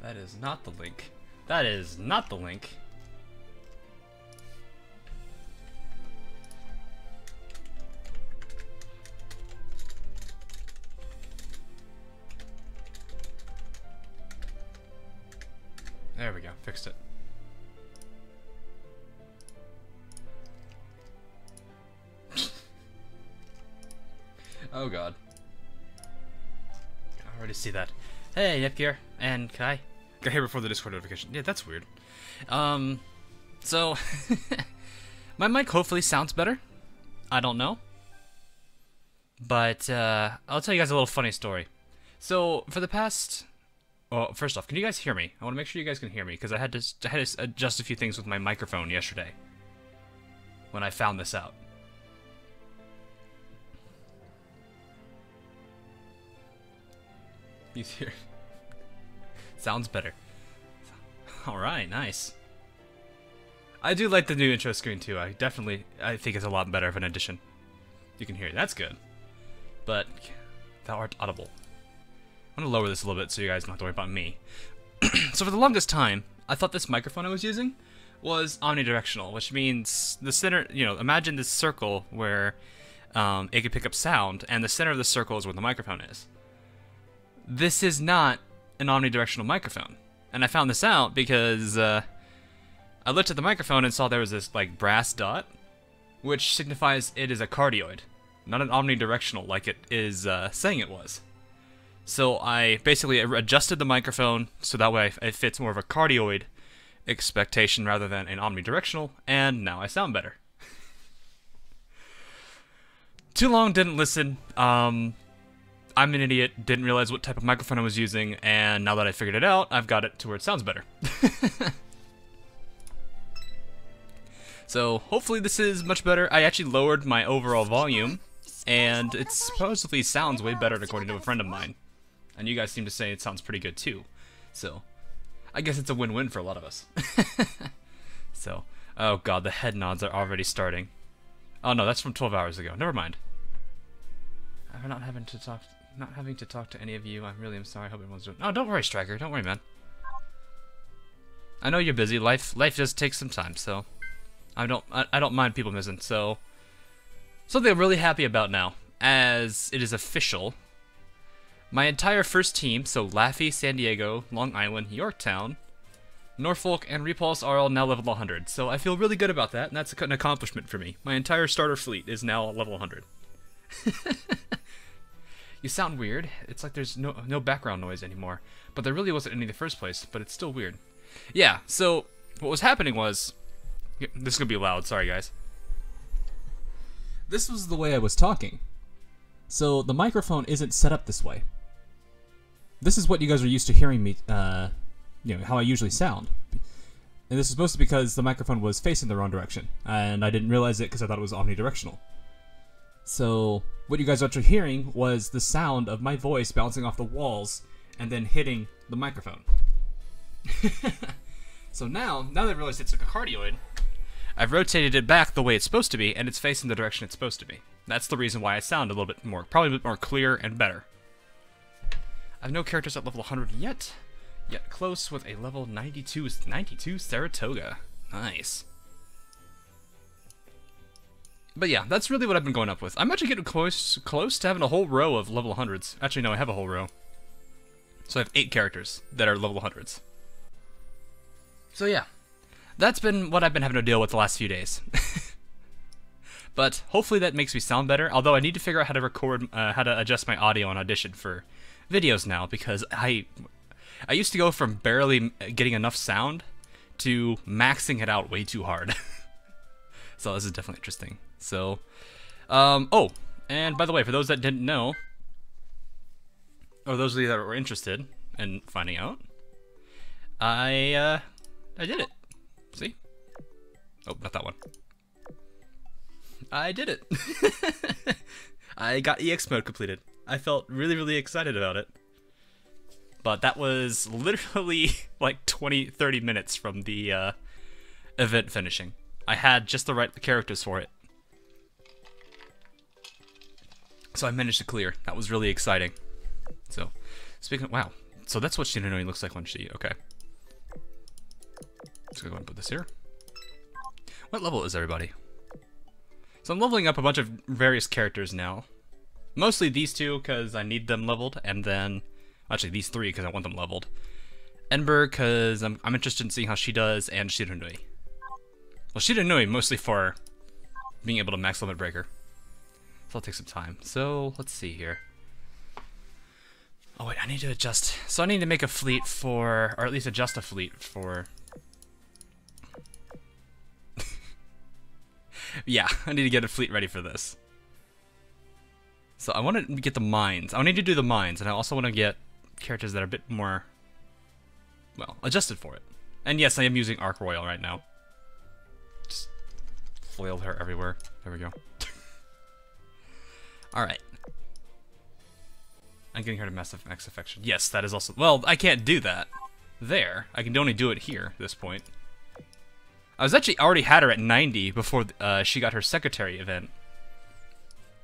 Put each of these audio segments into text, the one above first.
That is not the link. That is not the link. There we go. Fixed it. Oh god. I already see that. Hey, Nepgear and Kai. Got here before the Discord notification. Yeah, that's weird. So my mic hopefully sounds better. I don't know. But I'll tell you guys a little funny story. So for the past, well, first off, can you guys hear me? I want to make sure you guys can hear me because I had to adjust a few things with my microphone yesterday when I found this out. He's here. Sounds better. Alright, nice. I do like the new intro screen too. I think it's a lot better of an addition. You can hear it. That's good. But thou art audible. I'm gonna lower this a little bit so you guys don't have to worry about me. So for the longest time, I thought this microphone I was using was omnidirectional, which means the center, you know, imagine this circle where it could pick up sound, and the center of the circle is where the microphone is. This is not an omnidirectional microphone. And I found this out because I looked at the microphone and saw there was this like brass dot, which signifies it is a cardioid, not an omnidirectional like it is saying it was. So I basically adjusted the microphone so that way it fits more of a cardioid expectation rather than an omnidirectional, and now I sound better. Too long, didn't listen. I'm an idiot, didn't realize what type of microphone I was using, and now that I figured it out, I've got it to where it sounds better. So hopefully this is much better. I actually lowered my overall volume, and it supposedly sounds way better according to a friend of mine. And you guys seem to say it sounds pretty good too. So I guess it's a win-win for a lot of us. So, oh god, the head nods are already starting. Oh no, that's from 12 hours ago. Never mind. I'm not having to talk to any of you. I really am sorry. I hope everyone's doing. Oh, don't worry, Striker. Don't worry, man. I know you're busy. Life just takes some time, so I don't mind people missing. So something I'm really happy about now, as it is official. My entire first team, so Laffy, San Diego, Long Island, Yorktown, Norfolk, and Repulse are all now level 100. So I feel really good about that, and that's an accomplishment for me. My entire starter fleet is now level 100. You sound weird. It's like there's no background noise anymore. But there really wasn't any in the first place, but it's still weird. Yeah, so what was happening was... This is going to be loud, sorry guys. This was the way I was talking. So the microphone isn't set up this way. This is what you guys are used to hearing me, you know, how I usually sound. And this is mostly because the microphone was facing the wrong direction. And I didn't realize it because I thought it was omnidirectional. So what you guys are actually hearing was the sound of my voice bouncing off the walls and then hitting the microphone. So now that I realize it's like a cardioid, I've rotated it back the way it's supposed to be, and it's facing the direction it's supposed to be. That's the reason why I sound a little bit more, probably a bit more clear and better. I have no characters at level 100 yet close with a level 92 Saratoga. Nice. But yeah, that's really what I've been going up with. I'm actually getting close to having a whole row of level 100s. Actually, no, I have a whole row. So I have 8 characters that are level 100s. So yeah, that's been what I've been having to deal with the last few days. But hopefully that makes me sound better, although I need to figure out how to record, how to adjust my audio on Audition for videos now, because I used to go from barely getting enough sound to maxing it out way too hard. So this is definitely interesting. So, oh, and by the way, for those that didn't know, or those of you that were interested in finding out, I did it. See? Oh, not that one. I did it. I got EX mode completed. I felt really, really excited about it. But that was literally like 20, 30 minutes from the event finishing. I had just the right characters for it. So I managed to clear. That was really exciting. So, speaking of, wow. So that's what Shinonoi looks like when she, okay. Just gonna go and put this here. What level is everybody? So I'm leveling up a bunch of various characters now. Mostly these two, because I need them leveled, and then... Actually, these three, because I want them leveled. Ember, because I'm interested in seeing how she does, and Shiranui. Well, Shiranui, mostly for being able to max limit breaker. So I'll take some time. So, let's see here. Oh wait, I need to adjust. So I need to make a fleet for... Or at least adjust a fleet for... Yeah, I need to get a fleet ready for this. So I want to get the mines. I need to do the mines, and I also want to get characters that are a bit more, well, adjusted for it. And yes, I am using Arc Royal right now. Just flail her everywhere. There we go. Alright. I'm getting her to max affection. Yes, that is also... Well, I can't do that there. I can only do it here at this point. I was actually already had her at 90 before she got her secretary event.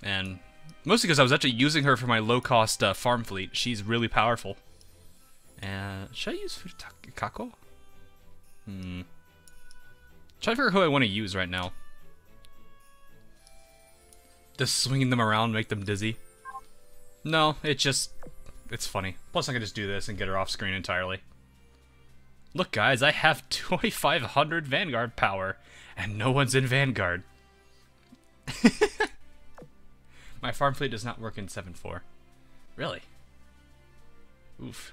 And... mostly because I was actually using her for my low-cost farm fleet. She's really powerful. And should I use Kako? Try to figure out who I want to use right now. Just swinging them around, make them dizzy. No, it's funny. Plus I can just do this and get her off screen entirely. Look guys, I have 2500 Vanguard power, and no one's in Vanguard. My farm fleet does not work in 7.4. Really? Oof.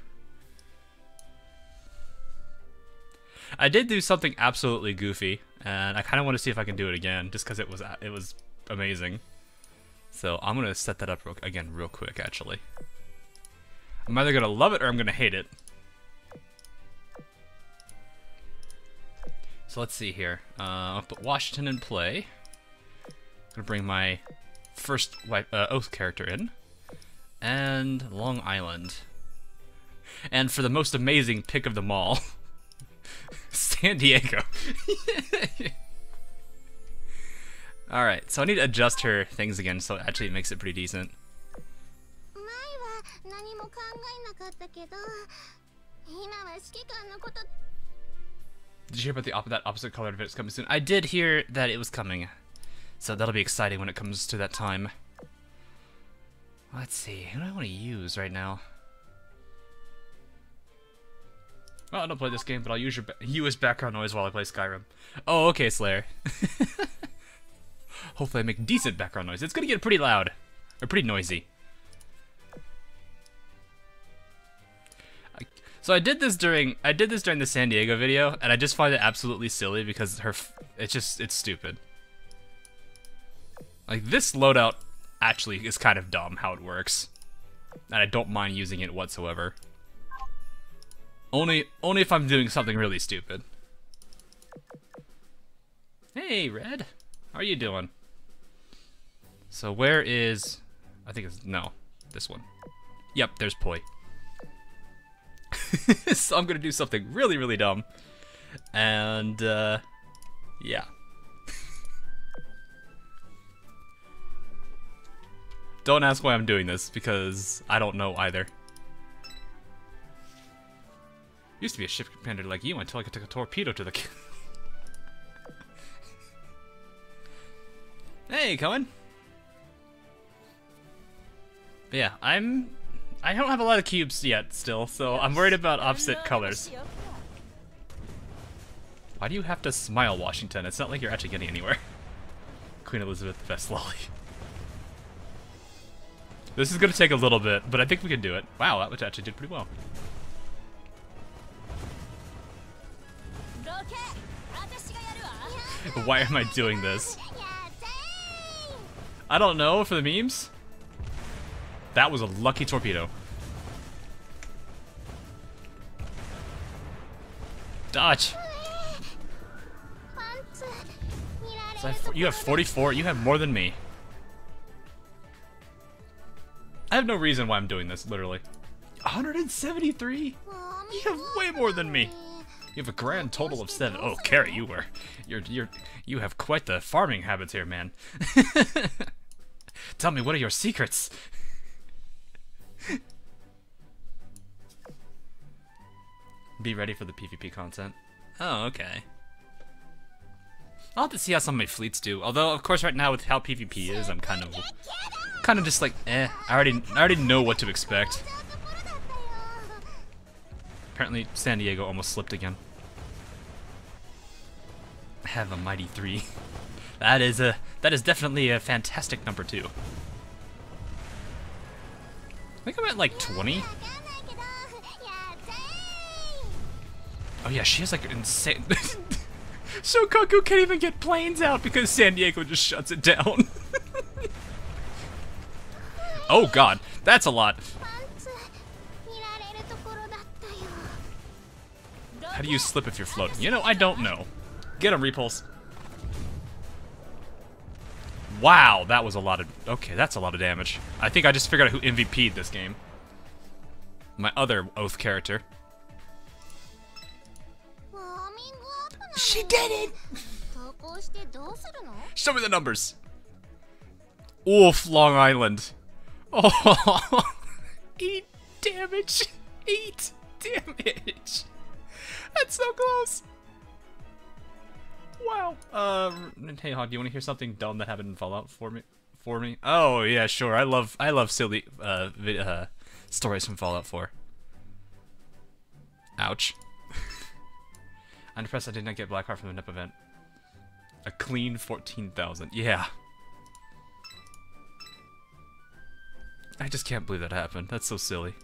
I did do something absolutely goofy, and I kind of want to see if I can do it again, just because it was amazing. So I'm gonna set that up real quick. Actually, I'm either gonna love it or I'm gonna hate it. So let's see here. I'll put Washington in play. I'm gonna bring my first Oath character in, and Long Island. And for the most amazing pick of them all, San Diego. Alright, so I need to adjust her things again, so actually it makes it pretty decent. Did you hear about that opposite colored event coming soon? I did hear that it was coming. So that'll be exciting when it comes to that time. Let's see, who do I want to use right now? Well, I don't play this game, but I'll use you as background noise while I play Skyrim. Oh, okay, Slayer. Hopefully I make decent background noise. It's gonna get pretty loud. Or pretty noisy. So I did this during the San Diego video, and I just find it absolutely silly because it's stupid. Like, this loadout actually is kind of dumb how it works. And I don't mind using it whatsoever. Only if I'm doing something really stupid. Hey, Red. How are you doing? So where is... I think it's... No. This one. Yep, there's Poi. So I'm gonna do something really, really dumb. And, yeah. Don't ask why I'm doing this, because I don't know either. Used to be a ship commander like you until I took a torpedo to the... Hey, Cohen! But yeah, I don't have a lot of cubes yet, still, so I'm worried about opposite colors. Why do you have to smile, Washington? It's not like you're actually getting anywhere. Queen Elizabeth, the best lolly. This is gonna take a little bit, but I think we can do it. Wow, that actually did pretty well. Why am I doing this? I don't know, for the memes? That was a lucky torpedo. Dodge! So you have 44, you have more than me. I have no reason why I'm doing this, literally. 173? You have way more than me. You have a grand total of 7. Oh, Carrie, you have quite the farming habits here, man. Tell me, what are your secrets? Be ready for the PvP content. Oh, okay. I'll have to see how some of my fleets do. Although, of course, right now with how PvP is, I'm kind of just like, eh. I already know what to expect. Apparently, San Diego almost slipped again. I have a mighty 3. That is definitely a fantastic number 2. I think I'm at like 20. Oh yeah, she has like insane. Shokaku can't even get planes out because San Diego just shuts it down. Oh god, that's a lot. How do you slip if you're floating? You know, I don't know. Get him, Repulse. Wow, that was a lot of... Okay, that's a lot of damage. I think I just figured out who MVP'd this game. My other Oath character. She did it! Show me the numbers. Oof, Long Island. Oh, 8 damage. 8 damage. That's so close. Wow. Hey Hog, do you want to hear something dumb that happened in Fallout for me? Oh yeah, sure. I love silly stories from Fallout 4. Ouch. I'm depressed I did not get Blackheart from the NEP event. A clean 14,000. Yeah. I just can't believe that happened. That's so silly.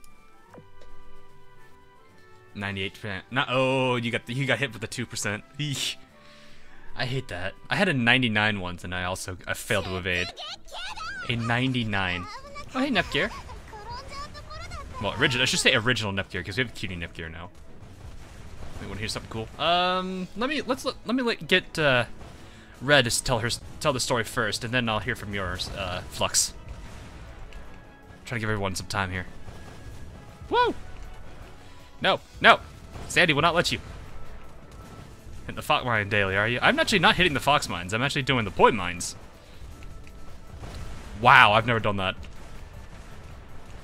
98%. Oh, you got hit with the 2%. Eesh. I hate that. I had a 99 once, and I failed to evade. A 99. Oh, hey, Nepgear. Well, original. I should say original Nepgear because we have cutie Nepgear now. We want to hear something cool. Let me get Red to tell the story first, and then I'll hear from yours, Flux. Try to give everyone some time here. Woo! No, no, Sandy will not let you. Hit the fox mine daily, are you? I'm actually not hitting the fox mines. I'm actually doing the point mines. Wow, I've never done that.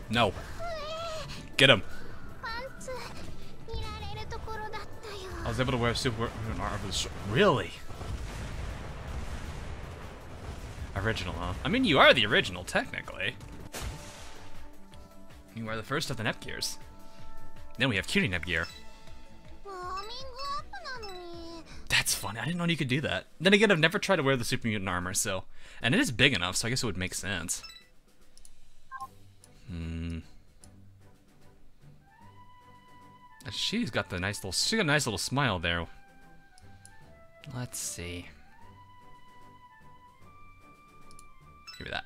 No. Get him. I was able to wear super armor. Really? Original, huh? I mean, you are the original, technically. You are the first of the Nepgears. Then we have cutie Nepgear. That's funny. I didn't know you could do that. Then again, I've never tried to wear the super mutant armor, so... And it is big enough, so I guess it would make sense. She's got a nice little smile there. Let's see. Give me that.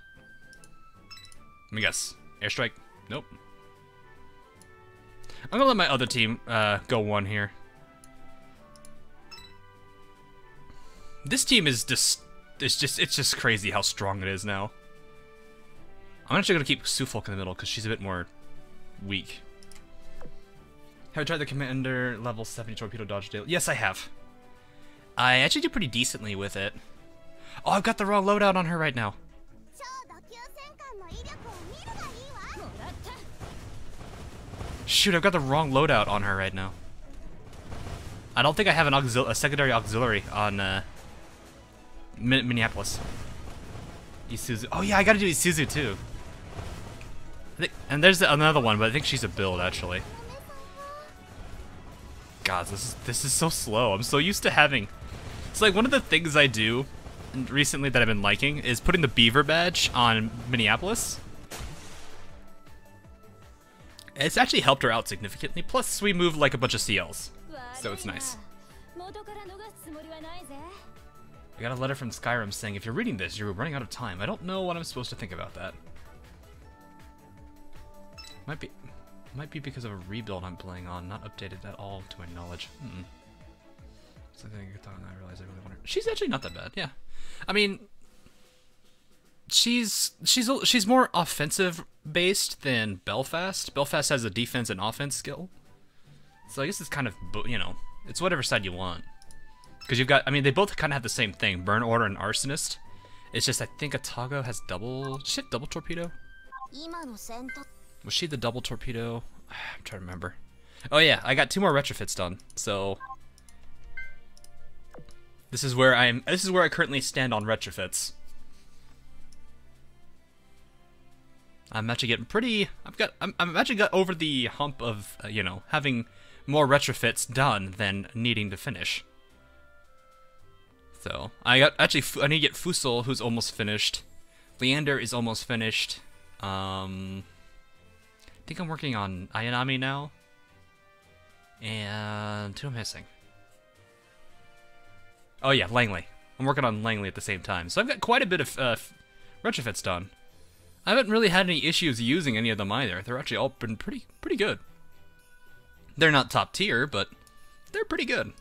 Let me guess. Airstrike? Nope. I'm gonna let my other team go one here. This team is it's just crazy how strong it is now. I'm actually gonna keep Suffolk in the middle because she's a bit more weak. Have you tried the Commander level 70 torpedo dodge daily? Yes, I have. I actually do pretty decently with it. Oh, I've got the wrong loadout on her right now. Shoot, I've got the wrong loadout on her right now. I don't think I have a secondary auxiliary on Minneapolis. Isuzu. Oh yeah, I gotta do Isuzu too. And there's another one, but I think she's a build actually. God, this is so slow. I'm so used to having... It's like one of the things I do recently that I've been liking is putting the beaver badge on Minneapolis. It's actually helped her out significantly. Plus, we move like a bunch of CLs, so it's nice. I got a letter from Skyrim saying, if you're reading this, you're running out of time. I don't know what I'm supposed to think about that. Might be because of a rebuild I'm playing on, not updated at all to my knowledge. Something I thought and I realized I really wanted. She's actually not that bad, yeah. I mean, she's more offensive based than Belfast. Belfast has a defense and offense skill, so I guess it's kind of, you know, it's whatever side you want. Because you've got, I mean, they both kind of have the same thing, Burn Order and Arsonist. It's just I think Atago has double. Did she have double torpedo? Was she the double torpedo? I'm trying to remember. Oh yeah, I got 2 more retrofits done, so. This is where I currently stand on retrofits. I'm actually getting pretty. I'm actually got over the hump of you know, having more retrofits done than needing to finish. So I need to get Fusel, who's almost finished. Leander is almost finished. I think I'm working on Ayanami now. And who am I missing? Oh yeah, Langley. I'm working on Langley at the same time. So I've got quite a bit of retrofits done. I haven't really had any issues using any of them either. They're actually all been pretty good. They're not top tier, but they're pretty good.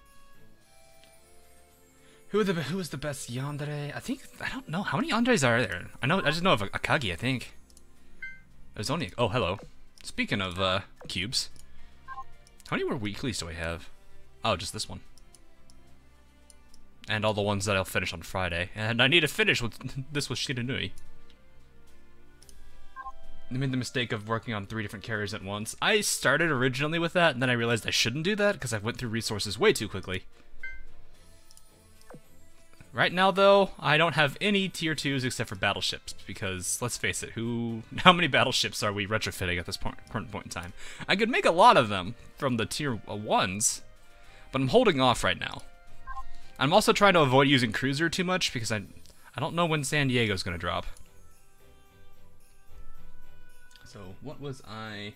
Who is the best yandere? I don't know. How many yanderes are there? I just know of Akagi, I think. There's only, oh, hello. Speaking of cubes. How many more weeklies do I have? Oh, just this one. And all the ones that I'll finish on Friday. And I need to finish with this with Shiranui. I made the mistake of working on 3 different carriers at once. I started originally with that, and then I realized I shouldn't do that because I went through resources way too quickly. Right now, though, I don't have any tier 2s except for battleships, because, let's face it, how many battleships are we retrofitting at this current point in time? I could make a lot of them from the tier 1s, but I'm holding off right now. I'm also trying to avoid using Cruiser too much, because I don't know when San Diego's going to drop. So, what was I...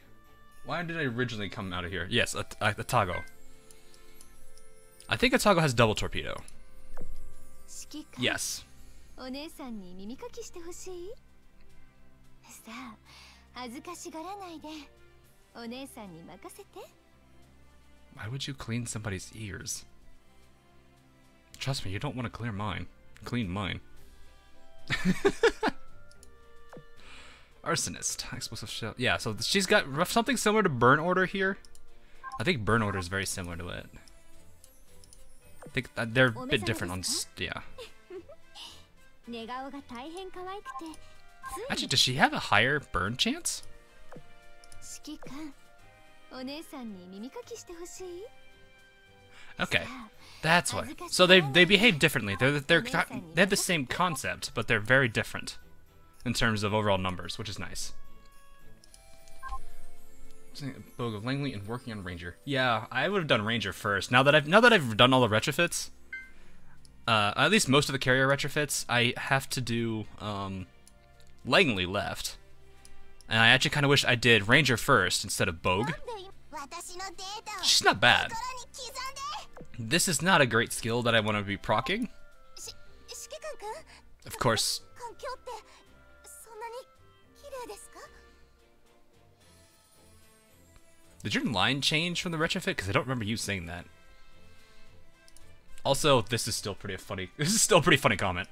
Why did I originally come out of here? Yes, Atago. I think Atago has double torpedo. Yes. Why would you clean somebody's ears? Trust me, you don't want to clear mine. Clean mine. Arsonist. Explosive shell. Yeah, so she's got something similar to Burn Order here. I think Burn Order is very similar to it. I think they're a bit different on... yeah. Actually, does she have a higher burn chance? Okay, that's why. So they behave differently. They have the same concept, but they're very different in terms of overall numbers, which is nice. Bogo, Langley, and working on Ranger. Yeah, I would have done Ranger first. Now that I've done all the retrofits, at least most of the carrier retrofits, I have to do Langley left, and I actually kind of wish I did Ranger first instead of Bogue. She's not bad. This is not a great skill that I want to be proccing. Of course. Did your line change from the retrofit? Because I don't remember you saying that. Also, this is still pretty funny. This is still a pretty funny comment.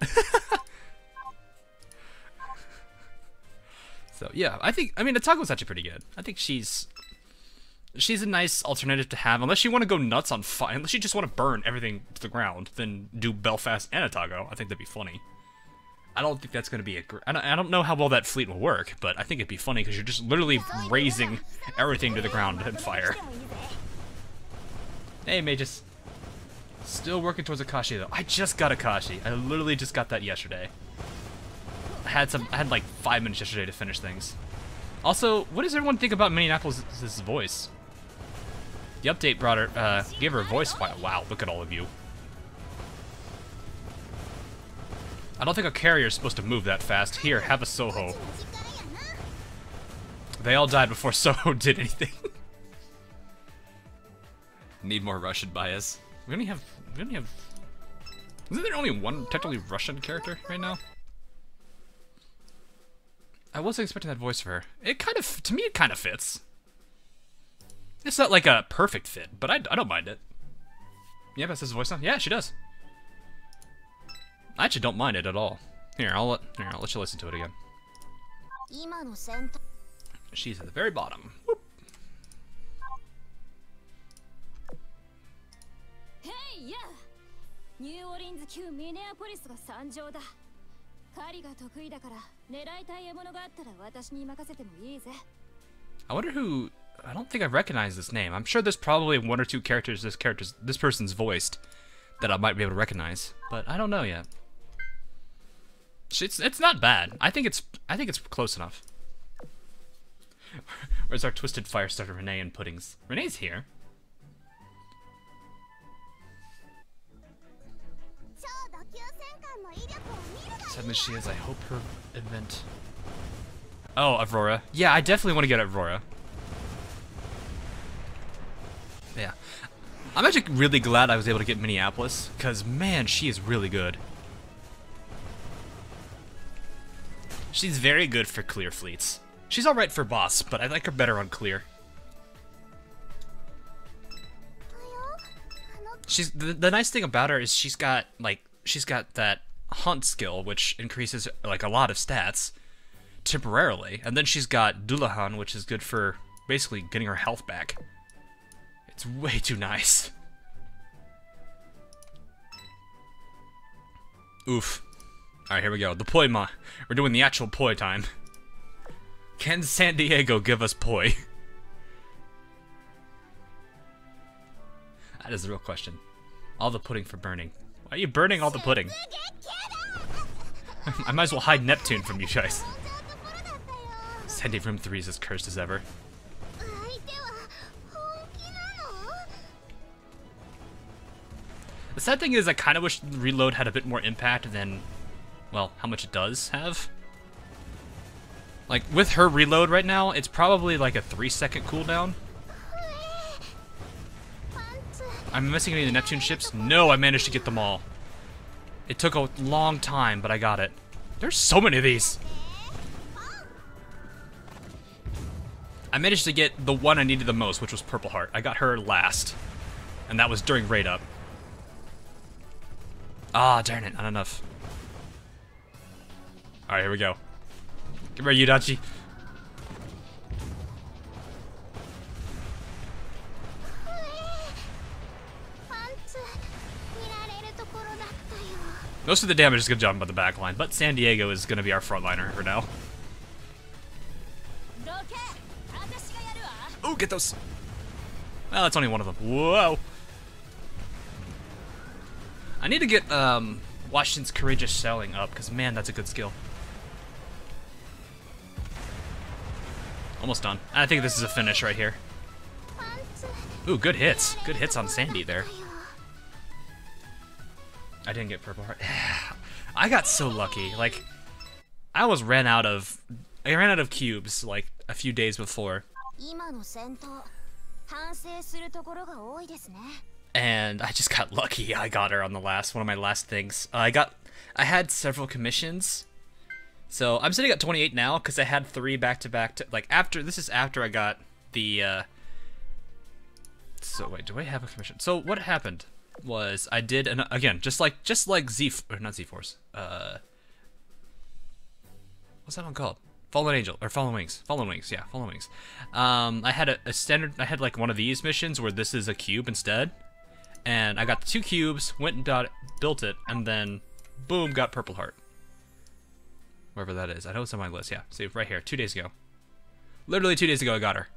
So yeah, I mean, Atago's actually pretty good. I think she's a nice alternative to have, unless you want to go nuts on fire. Unless you just want to burn everything to the ground, then do Belfast and Atago. I think that'd be funny. I don't think that's going to be a great... I don't know how well that fleet will work, but I think it'd be funny because you're just literally razing everything to the ground and fire. Hey, Magus. Still working towards Akashi, though. I just got Akashi. I literally just got that yesterday. I had like 5 minutes yesterday to finish things. Also, what does everyone think about Minneapolis' voice? The update brought her, gave her a voice file. Wow, look at all of you. I don't think a carrier is supposed to move that fast. Here, have a Soho. They all died before Soho did anything. Need more Russian bias. We only have... Isn't there only one technically Russian character right now? I wasn't expecting that voice for her. It kind of... To me, it kind of fits. It's not like a perfect fit, but I don't mind it. Yeah, that says voice now? Yeah, she does. I actually don't mind it at all. Here, I'll let you listen to it again. She's at the very bottom. Whoop. Hey, yeah. New Orleans 旧ミネアポリスが参上だ。狩りが得意だから狙いたい獲物があったら私に任せてもいいぜ。I wonder who. I don't think I recognize this name. I'm sure there's probably one or two characters this person's voiced that I might be able to recognize, but I don't know yet. It's not bad. I think it's close enough. Where's our twisted fire starter Renee and Puddings? Renee's here. Sadly she is. I hope her event. Oh, Aurora. Yeah, I definitely want to get Aurora. Yeah. I'm actually really glad I was able to get Minneapolis, because, man, she is really good. She's very good for clear fleets. She's alright for boss, but I like her better on clear. The nice thing about her is she's got that hunt skill, which increases, like, a lot of stats temporarily, and then she's got Dullahan, which is good for basically getting her health back. It's way too nice. Oof. Alright, here we go. The poi ma. We're doing the actual poi time. Can San Diego give us poi? That is the real question. All the pudding for burning. Why are you burning all the pudding? I might as well hide Neptune from you guys. Sandy Room 3 is as cursed as ever. The sad thing is, I kind of wish the reload had a bit more impact than, well, how much it does have. Like, with her reload right now, it's probably like a 3-second cooldown. I'm missing any of the Neptune ships? No, I managed to get them all. It took a long time, but I got it. There's so many of these. I managed to get the one I needed the most, which was Purple Heart. I got her last. And that was during raid up. Ah, darn it, not enough. Alright, here we go. Come here, Yudachi. Most of the damage is going to jump on the back line, but San Diego is going to be our frontliner for now. Oh, get those. Well, that's only one of them. Whoa. I need to get Washington's Courageous Sailing up, because man, that's a good skill. Almost done. I think this is a finish right here. Ooh, good hits. Good hits on Sandy there. I didn't get Purple Heart. I got so lucky. Like, I almost ran out of cubes like a few days before. And I just got lucky. I got her on the last one of my last things. I had several commissions. So I'm sitting at 28 now because I had 3 back-to-back. Like, this is after I got the so wait, do I have a commission? So what happened was I did again, just like not Z-Force. What's that one called? Fallen Angel or Fallen Wings. Fallen Wings, yeah, Fallen Wings. I had a standard. I had like one of these missions where this is a cube instead, and I got the 2 cubes, went and built it, and then boom, got Purple Heart. Wherever that is, I know it's on my list. Yeah, see right here, 2 days ago. Literally 2 days ago, I got her,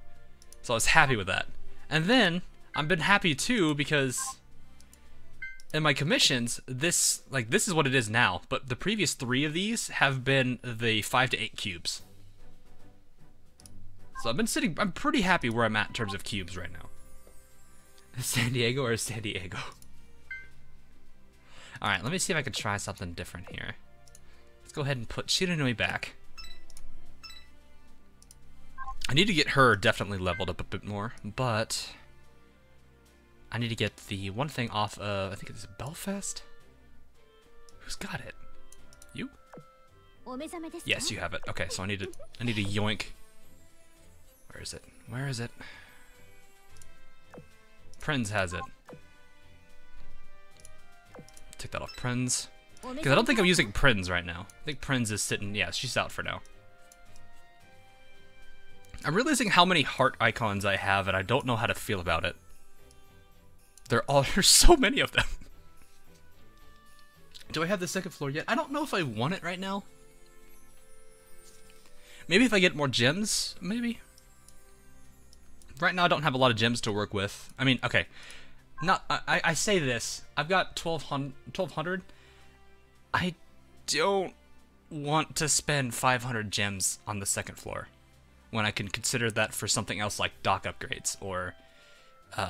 so I was happy with that. And then I've been happy too because in my commissions, this is what it is now, but the previous 3 of these have been the 5 to 8 cubes. So I'm pretty happy where I'm at in terms of cubes right now. San Diego or San Diego? Alright, let me see if I can try something different here. Let's go ahead and put Shiranui back. I need to get her definitely leveled up a bit more, but I need to get the one thing off of, I think it's Belfast? Who's got it? You? Yes, you have it. Okay, so I need to yoink. Where is it? Where is it? Prenz has it. Take that off Prenz. Because I don't think I'm using Prinz right now. I think Prinz is sitting... Yeah, she's out for now. I'm realizing how many heart icons I have, and I don't know how to feel about it. There's so many of them. Do I have the second floor yet? I don't know if I want it right now. Maybe if I get more gems, maybe. Right now I don't have a lot of gems to work with. I mean, okay. I say this. I've got 1200. I don't want to spend 500 gems on the second floor when I can consider that for something else like dock upgrades or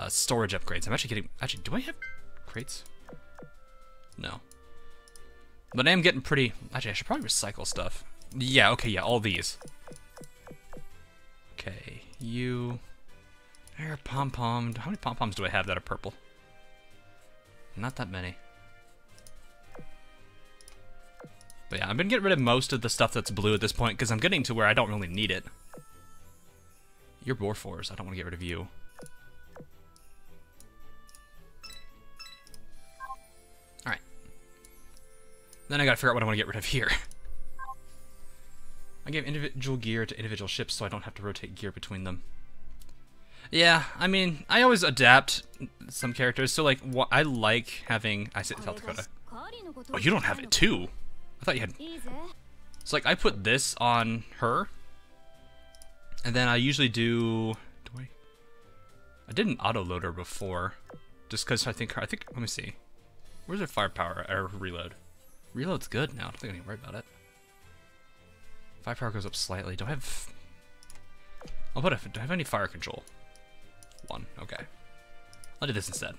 storage upgrades. I'm actually getting... Actually, do I have crates? No. But I am getting pretty... Actually, I should probably recycle stuff. Yeah, okay, yeah, all these. Okay, you... There, pom-pom. How many pom-poms do I have that are purple? Not that many. But yeah, I've been getting rid of most of the stuff that's blue at this point, because I'm getting to where I don't really need it. You're Borfors. I don't want to get rid of you. Alright. Then I gotta figure out what I want to get rid of here. I gave individual gear to individual ships so I don't have to rotate gear between them. Yeah, I mean, I always adapt some characters. So, like, I like having... I say South Dakota. Oh, you don't have it too? I thought you had... So, like, I put this on her. And then I usually do... I did an autoloader before. Just because I think... Let me see. Where's her firepower? Or reload? Reload's good now. I don't think I need to worry about it. Firepower goes up slightly. Do I have... do I have any fire control? 1. Okay. I'll do this instead.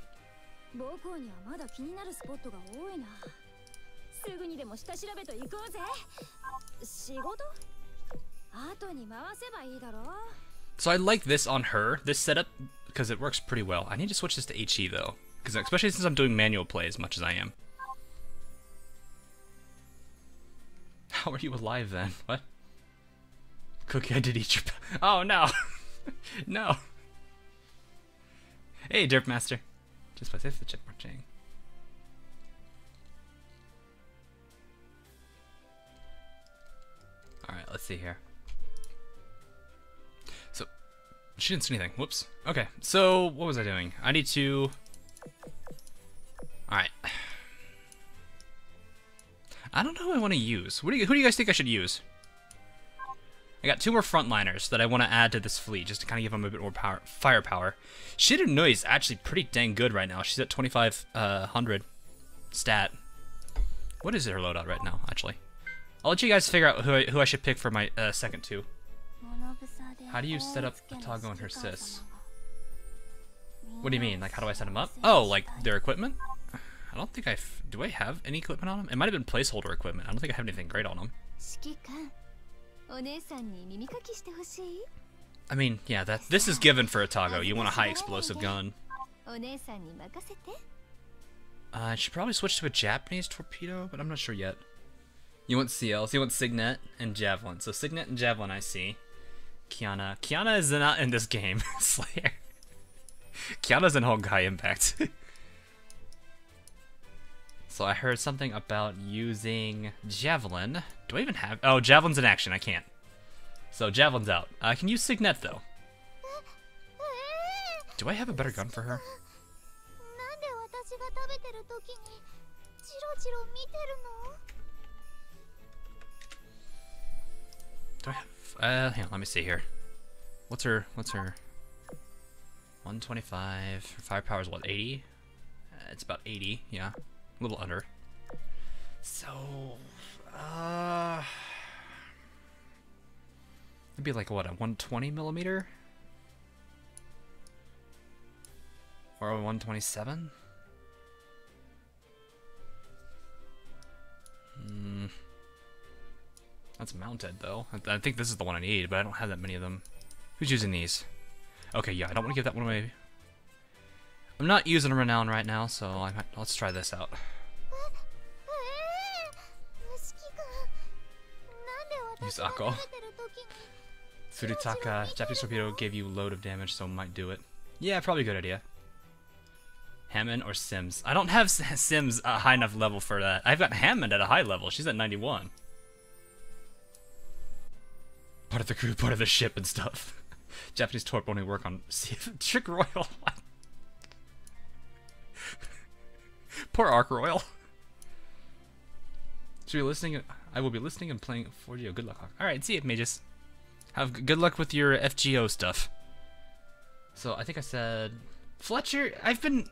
So I like this on her, this setup, because it works pretty well. I need to switch this to HE though, because especially since I'm doing manual play as much as I am. How are you alive then? What? Cookie, I did eat your... Oh no! No! Hey, Derp Master. Just by the chip marching. Alright, let's see here. So, she didn't see anything. Whoops. Okay, so what was I doing? I need to... Alright. I don't know who I want to use. Who do you guys think I should use? I got 2 more frontliners that I want to add to this fleet, just to kind of give them a bit more firepower. Shiranui is actually pretty dang good right now. She's at 2500 stat. What is her loadout right now, actually? I'll let you guys figure out who I should pick for my second 2. How do you set up Atago and her sis? What do you mean? Like, how do I set them up? Oh, like their equipment? I don't think do I have any equipment on them? It might have been placeholder equipment. I don't think I have anything great on them. I mean, yeah, this is given for Atago. You want a high explosive gun. I should probably switch to a Japanese torpedo, but I'm not sure yet. You want CLs, you want Signet and Javelin. So Signet and Javelin I see. Kiana. Kiana is not in this game. Slayer. Kiana's in Honkai Impact. So I heard something about using Javelin. Do I even have... Oh, Javelin's in action. I can't. So Javelin's out. I can use Signet, though. Do I have a better gun for her? Do I have... hang on, let me see here. What's her... 125. Her firepower is what, 80? It's about 80, yeah. A little under. So... it'd be like, what, a 120 millimeter? Or a 127? That's mounted, though. I think this is the one I need, but I don't have that many of them. Who's using these? Okay, yeah, I don't want to give that one away. I'm not using a Renown right now, so let's try this out. Use Akko. Furutaka, Japanese torpedo gave you load of damage, so might do it. Yeah, probably a good idea. Hammond or Sims? I don't have Sims a high enough level for that. I've got Hammond at a high level. She's at 91. Part of the crew, part of the ship and stuff. Japanese torp only work on Trick Royal. Poor Arc Royal. So you're listening. I will be listening and playing 4GO. Good luck. Alright, see you, mages. Have good luck with your FGO stuff. So I think I said Fletcher. I've been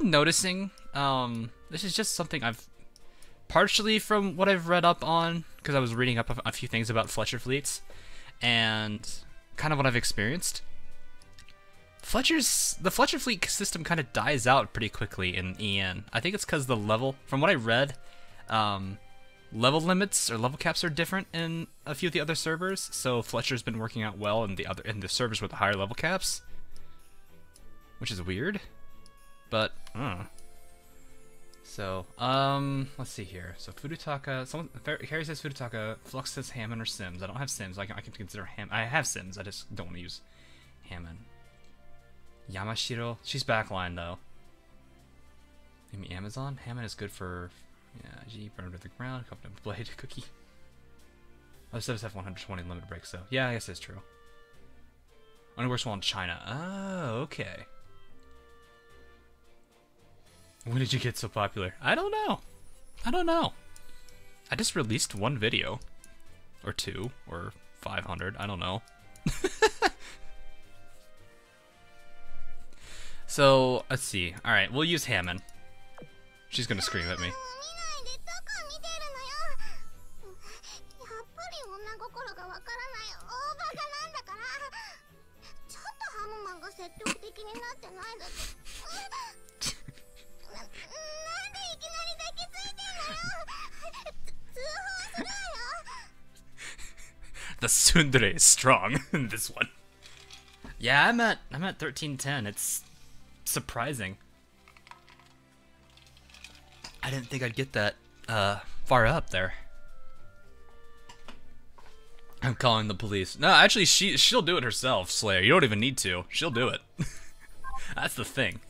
noticing. This is just something I've partially from what I've read up on, because I was reading up a few things about Fletcher fleets, and kind of what I've experienced. The Fletcher fleet system kind of dies out pretty quickly in EN. I think it's because the level, from what I read, level limits or level caps are different in a few of the other servers. So Fletcher's been working out well in the servers with the higher level caps, which is weird. But I don't know. So let's see here. So Fudutaka, Harry says Fudutaka, Flux says Hammond or Sims. I don't have Sims. I can consider I have Sims. I just don't want to use Hammond. Yamashiro, she's backline though. Maybe Amazon. Hammond is good for G burned to the ground. Covenant blade cookie. Other subs have 120 limit breaks though. Yeah, I guess that's true. Only works well in China. Oh, okay. When did you get so popular? I don't know. I don't know. I just released one video. Or 2. Or 500. I don't know. So, let's see. Alright, we'll use Hammond. She's gonna scream at me. The tsundere is strong in this one. Yeah, I'm at 1310. It's surprising. I didn't think I'd get that far up there. I'm calling the police. No, actually, she'll do it herself, Slayer. You don't even need to. She'll do it. That's the thing.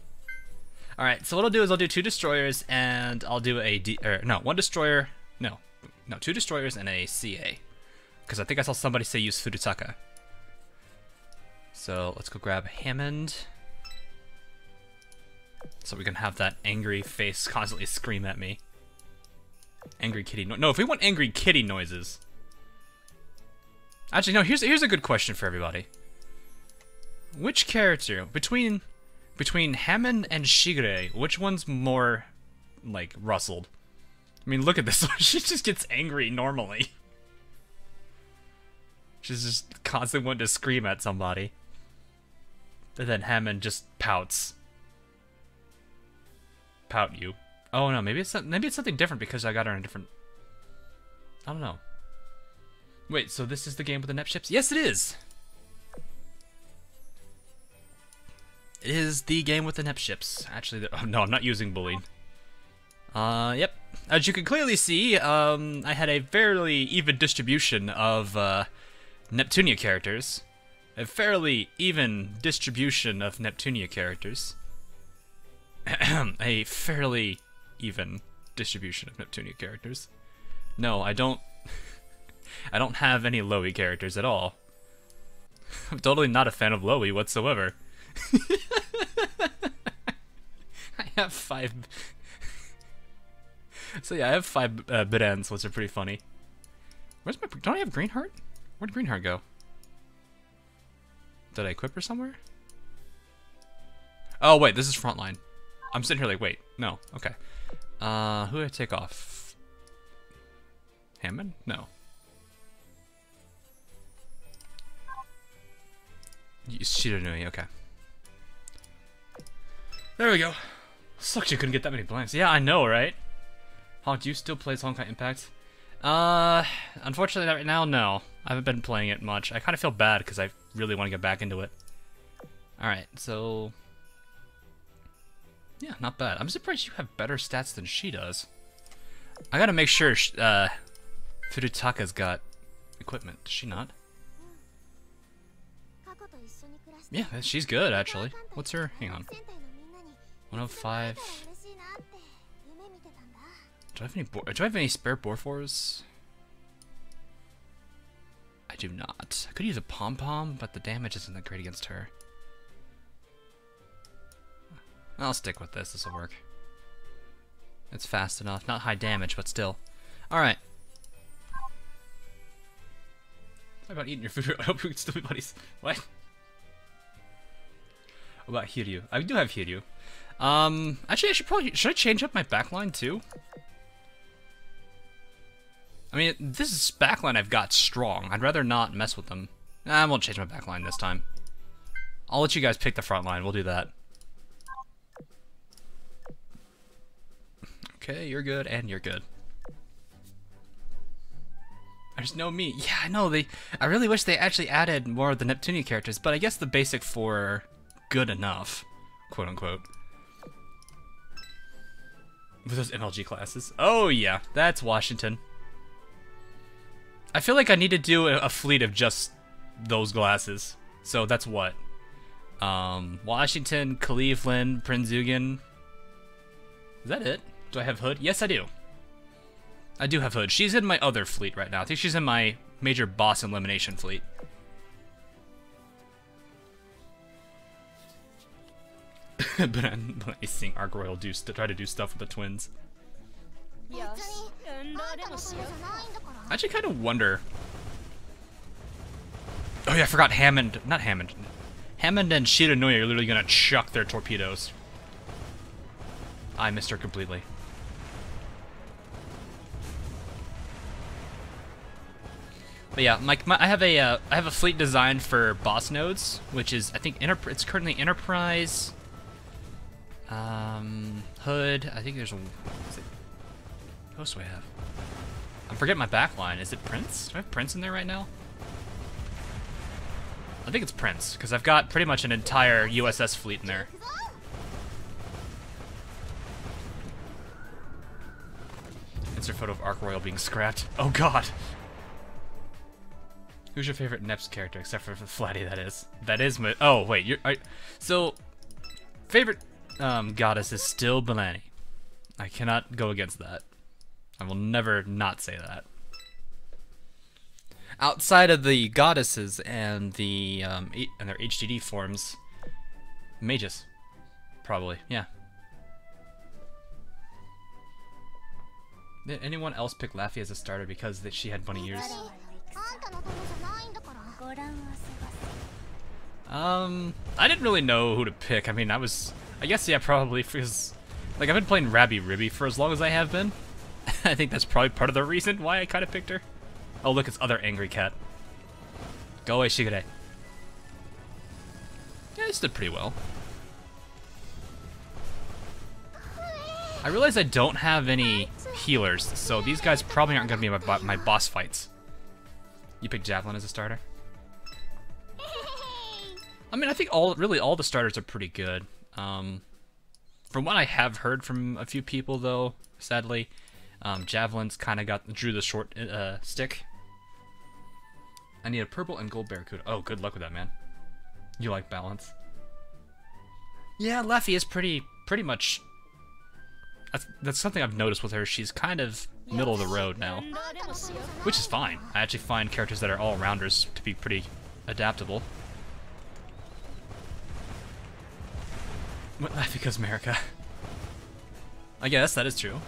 All right. So what I'll do is I'll do 2 destroyers and I'll do one destroyer. No, 2 destroyers and a CA. Because I think I saw somebody say use Fudutaka. So let's go grab Hammond. So we can have that angry face constantly scream at me. Angry kitty no, if we want angry kitty noises. Actually, no, here's a good question for everybody. Which character, between Hammond and Shigure, which one's more, like, rustled? I mean, look at this one. She just gets angry normally. She's just constantly wanting to scream at somebody. And then Hammond just pouts. Pout you. Oh no, maybe it's something different because I got her in a different... I don't know. Wait, so this is the game with the NEP ships? Yes, it is! It is the game with the NEP ships. Actually, oh no, I'm not using bullying. Yep. As you can clearly see, I had a fairly even distribution of, Neptunia characters. A fairly even distribution of Neptunia characters. A fairly even distribution of Neptunia characters. No, I don't have any Lowy characters at all. I'm totally not a fan of Lowy whatsoever. I have 5... So yeah, I have 5 Bidens, which are pretty funny. Where's my... Don't I have Greenheart? Where'd Greenheart go? Did I equip her somewhere? Oh wait, this is frontline. I'm sitting here like, wait, no, okay. Who did I take off? Hammond? No. Shiranui, okay. There we go. Sucks you couldn't get that many blanks. Yeah, I know, right? How do you still play Honkai Impact? Unfortunately right now, no. I haven't been playing it much. I kind of feel bad because I really want to get back into it. Alright, so... Yeah, not bad. I'm surprised you have better stats than she does. I gotta make sure Fudutaka's got equipment. Does she not? Yeah, she's good, actually. What's her... Hang on. 105. Do I have any spare Borfors? I do not. I could use a pom-pom, but the damage isn't that great against her. I'll stick with this. This will work. It's fast enough. Not high damage, but still. Alright. Sorry about eating your food. I hope we can still be buddies. What? What about Hiryu? I do have Hiryu. Actually, should I change up my backline too? I mean, this is backline I've got strong. I'd rather not mess with them. I won't change my backline this time. I'll let you guys pick the front line. We'll do that. Okay, you're good, and you're good. There's no me. Yeah, I know. I really wish they actually added more of the Neptunian characters, but I guess the basic 4 are good enough, quote unquote. With those MLG classes. Oh yeah, that's Washington. I feel like I need to do a fleet of just those glasses. So that's what? Washington, Cleveland, Prinzugen. Is that it? Do I have Hood? Yes, I do. I do have Hood. She's in my other fleet right now. I think she's in my major boss elimination fleet. But I'm seeing Arc Royal try to do stuff with the twins. I actually kind of wonder. Oh yeah, I forgot Hammond. Not Hammond. Hammond and Shiranui are literally gonna chuck their torpedoes. I missed her completely. But yeah, I have a fleet designed for boss nodes, which is I think it's currently Enterprise, Hood. I think there's a. What else do I have? I'm forgetting my backline. Is it Prince? Do I have Prince in there right now? I think it's Prince because I've got pretty much an entire USS fleet in there. Insert photo of Arc Royal being scrapped. Oh god. Who's your favorite Neps character, except for Flatty? That is. That is my. Oh wait, so favorite goddess is still Belani. I cannot go against that. I will never not say that. Outside of the goddesses and the and their HDD forms, mages, probably. Yeah. Did anyone else pick Laffy as a starter because she had bunny ears? I didn't really know who to pick. I mean, I guess, yeah, probably because, like, I've been playing Rabby Ribby for as long as I have been. I think that's probably part of the reason why I kind of picked her. Oh, look, it's other angry cat. Go away, Shigure. Yeah, this did pretty well. I realize I don't have any healers, so these guys probably aren't going to be my boss fights. You picked Javelin as a starter? I mean, I think really all the starters are pretty good. From what I have heard from a few people, though, sadly, Javelin's kind of drew the short stick. I need a purple and gold Barracuda. Oh, good luck with that, man. You like balance. Yeah, Laffy is pretty much. That's something I've noticed with her. She's kind of middle of the road now, which is fine. I actually find characters that are all-rounders to be pretty adaptable. What, because America? I guess that is true.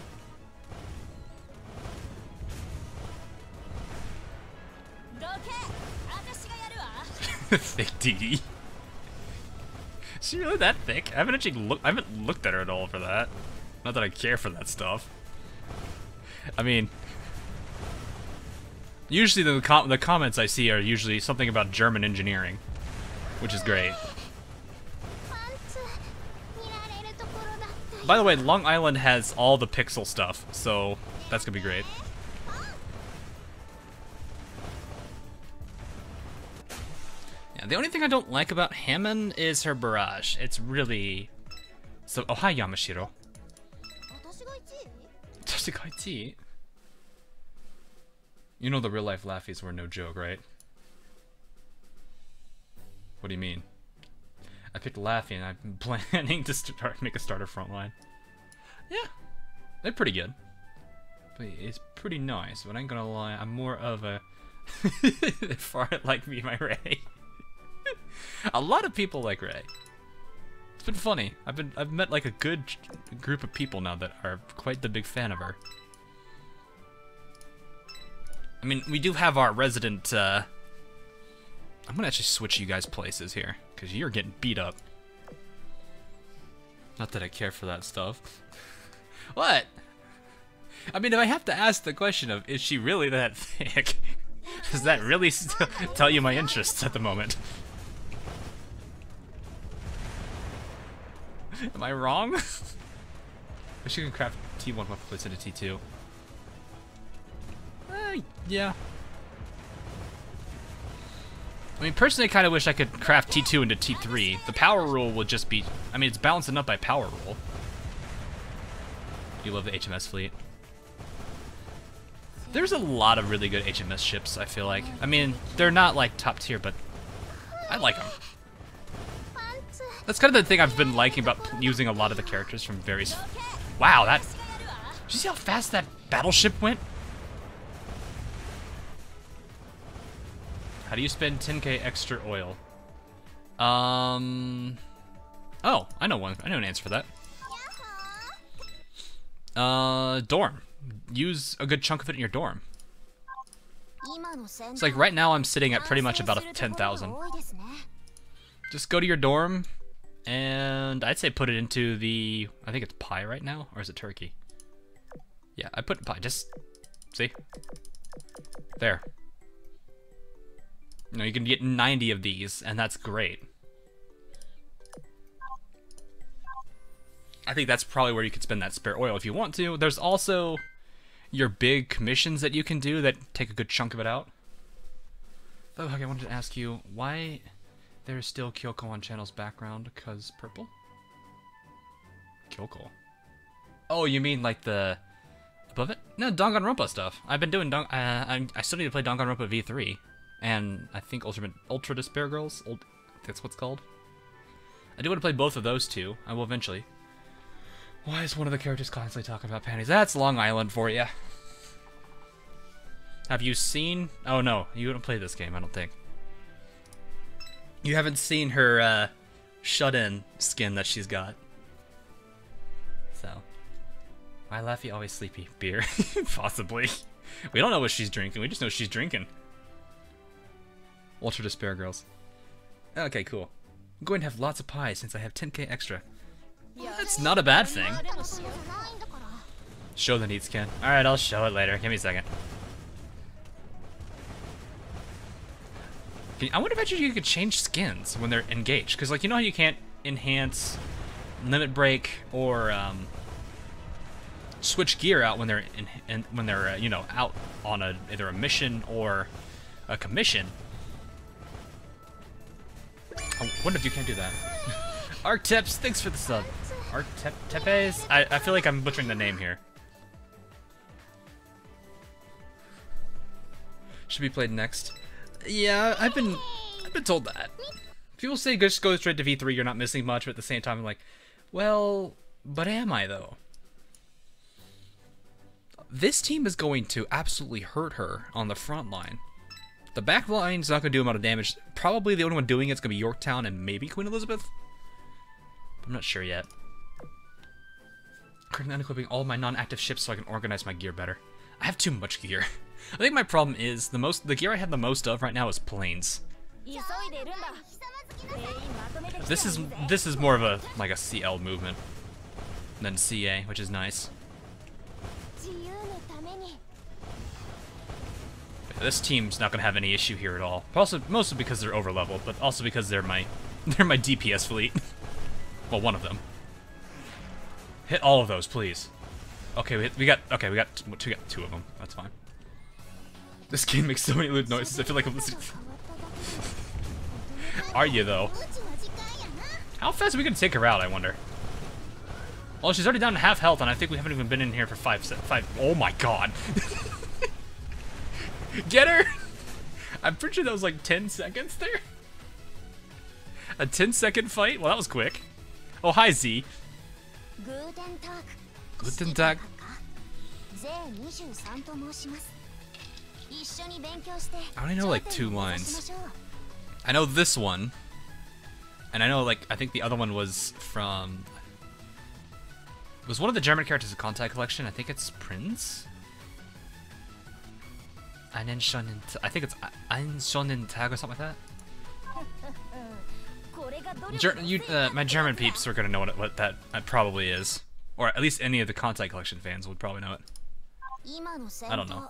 Thick DD. Is she really that thick? I haven't looked at her at all for that. Not that I care for that stuff. I mean, usually the comments I see are usually something about German engineering, which is great. By the way, Long Island has all the pixel stuff, so that's gonna be great. Yeah, the only thing I don't like about Hammond is her barrage. It's really... So, oh hi Yamashiro. You know the real life Laffies were no joke, right? What do you mean? I picked Laffy, and I'm planning to make a starter front line. Yeah, they're pretty good. But it's pretty nice, but I ain't gonna lie, I'm more of a... Far like me, my Ray. A lot of people like Ray. It's been funny. I've met like a good group of people now that are quite the big fan of her. I mean, we do have our resident, I'm gonna actually switch you guys places here, because you're getting beat up. Not that I care for that stuff. What? I mean, if I have to ask the question of, is she really that thick? Does that really tell you my interests at the moment? Am I wrong? I wish you can craft T1 one place into T2. Yeah. I mean, personally, I kind of wish I could craft T2 into T3. The power rule would just be... I mean, it's balancing up by power rule. You love the HMS fleet. There's a lot of really good HMS ships, I feel like. I mean, they're not, like, top tier, but I like them. That's kind of the thing I've been liking about using a lot of the characters from various... Wow, that... Did you see how fast that battleship went? How do you spend 10k extra oil? Oh, I know one. I know an answer for that. Dorm. Use a good chunk of it in your dorm. It's like right now I'm sitting at pretty much about a 10,000. Just go to your dorm, and I'd say put it into the... I think it's pie right now, or is it turkey? Yeah, I put pie. Just see. There. You know, you can get 90 of these, and that's great. I think that's probably where you could spend that spare oil if you want to. There's also your big commissions that you can do that take a good chunk of it out. Oh, okay, I wanted to ask you, why there's still Kyoko on channel's background? Because purple? Kyoko. Oh, you mean like the... above it? No, Danganronpa stuff. I've been doing I still need to play Danganronpa V3. And I think Ultra Despair Girls? That's what's called. I do want to play both of those two. I will eventually. Why is one of the characters constantly talking about panties? That's Long Island for you. Have you seen... Oh no, you haven't played this game, I don't think. You haven't seen her shut-in skin that she's got. So. Why Laffy always sleepy? Beer? Possibly. We don't know what she's drinking, we just know she's drinking. Ultra Despair Girls. Okay, cool. I'm going to have lots of pie since I have 10k extra. Well, that's not a bad thing. Show the needs, Ken. Alright, I'll show it later. Give me a second. I wonder if you could change skins when they're engaged. Because, like, you know how you can't enhance, limit break, or switch gear out when they're you know, out on either a mission or a commission. I wonder if you can do that. Arcteps, thanks for the sub. Arctepes? I feel like I'm butchering the name here. Should be played next. Yeah, I've been told that. People say just go straight to V3, you're not missing much, but at the same time I'm like, well, but am I though? This team is going to absolutely hurt her on the front line. The back line's not going to do a lot of damage. Probably the only one doing it's going to be Yorktown and maybe Queen Elizabeth. I'm not sure yet. Currently unequipping all my non-active ships so I can organize my gear better. I have too much gear. I think my problem is the gear I have the most of right now is planes. This is more of a like a CL movement than CA, which is nice. This team's not gonna have any issue here at all. Also, mostly because they're over leveled, but also because they're my DPS fleet. Well, one of them. Hit all of those, please. Okay, we got two of them. That's fine. This game makes so many lewd noises. I feel like I'm listening. Are you though? How fast are we gonna take her out? I wonder. Well, she's already down to half health, and I think we haven't even been in here for five. Oh my god! Get her! I'm pretty sure that was like 10 seconds there. A 10-second fight? Well, that was quick. Oh, hi, Z. Guten Tag. I only know like 2 lines. I know this one. And I know, like, I think the other one was from... Was one of the German characters in Contact Collection? I think it's Prince? I think it's Ein Shonen Tag or something like that. My German peeps are gonna know what that probably is. Or at least any of the Contact Collection fans would probably know it. I don't know.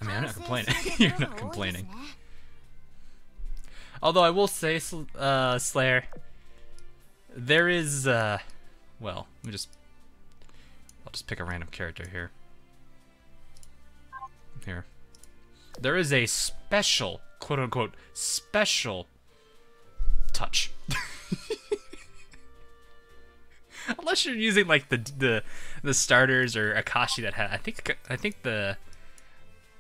I mean, I'm not complaining. You're not complaining. Although I will say, Slayer, there is, well, I'll just pick a random character here. There is a special, quote-unquote, special touch. Unless you're using like the starters or Akashi that had, I think the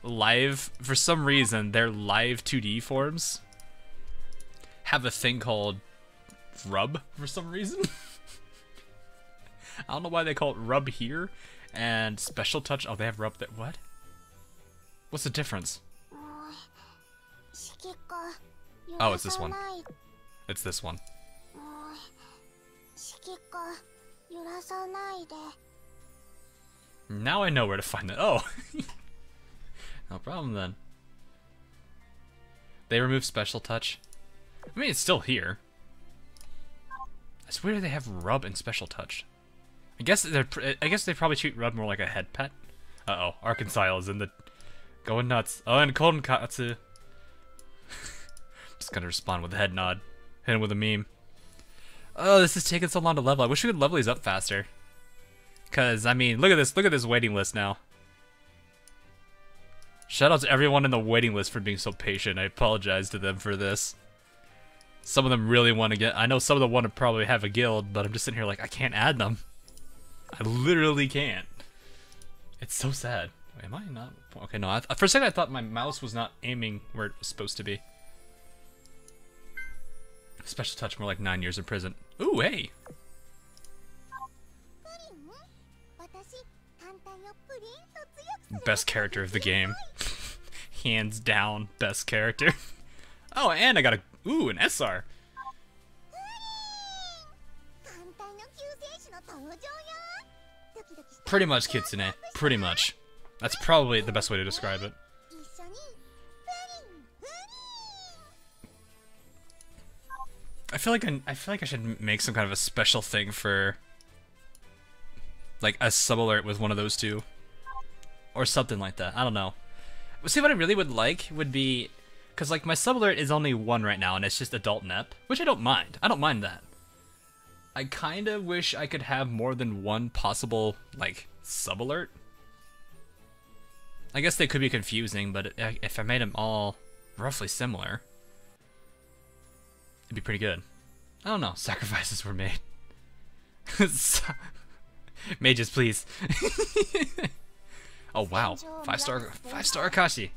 live, for some reason, their live 2D forms have a thing called rub for some reason. I don't know why they call it rub here and special touch. Oh, they have rub there. What? What's the difference? Oh, it's this one. It's this one. Now I know where to find it. Oh. No problem then. They remove special touch. I mean, it's still here. It's weird they have rub and special touch. I guess they probably treat rub more like a head pet. Uh-oh, Arkansas is in the going nuts. Oh, and Konkatsu. Just gonna respond with a head nod. Hit him with a meme. Oh, this is taking so long to level. I wish we could level these up faster. Cause I mean, look at this waiting list now. Shout out to everyone in the waiting list for being so patient. I apologize to them for this. Some of them really want to get... I know some of them want to probably have a guild, but I'm just sitting here like, I can't add them. I literally can't. It's so sad. Wait, am I not... Okay, no. For a second I thought my mouse was not aiming where it was supposed to be. Special touch, more like 9 years in prison. Ooh, hey! Best character of the game. Hands down, best character. Oh, and I got a... Ooh, an SR. Pretty much, Kitsune. Pretty much. That's probably the best way to describe it. I feel like I should make some kind of a special thing for like a sub-alert with one of those two. Or something like that. I don't know. But see, what I really would like would be... Because, like, my sub-alert is only one right now, and it's just adult Nep. Which I don't mind. I don't mind that. I kind of wish I could have more than one possible, like, sub-alert. I guess they could be confusing, but if I made them all roughly similar, it'd be pretty good. I don't know. Sacrifices were made. Mages, please. Oh wow, 5-star Akashi.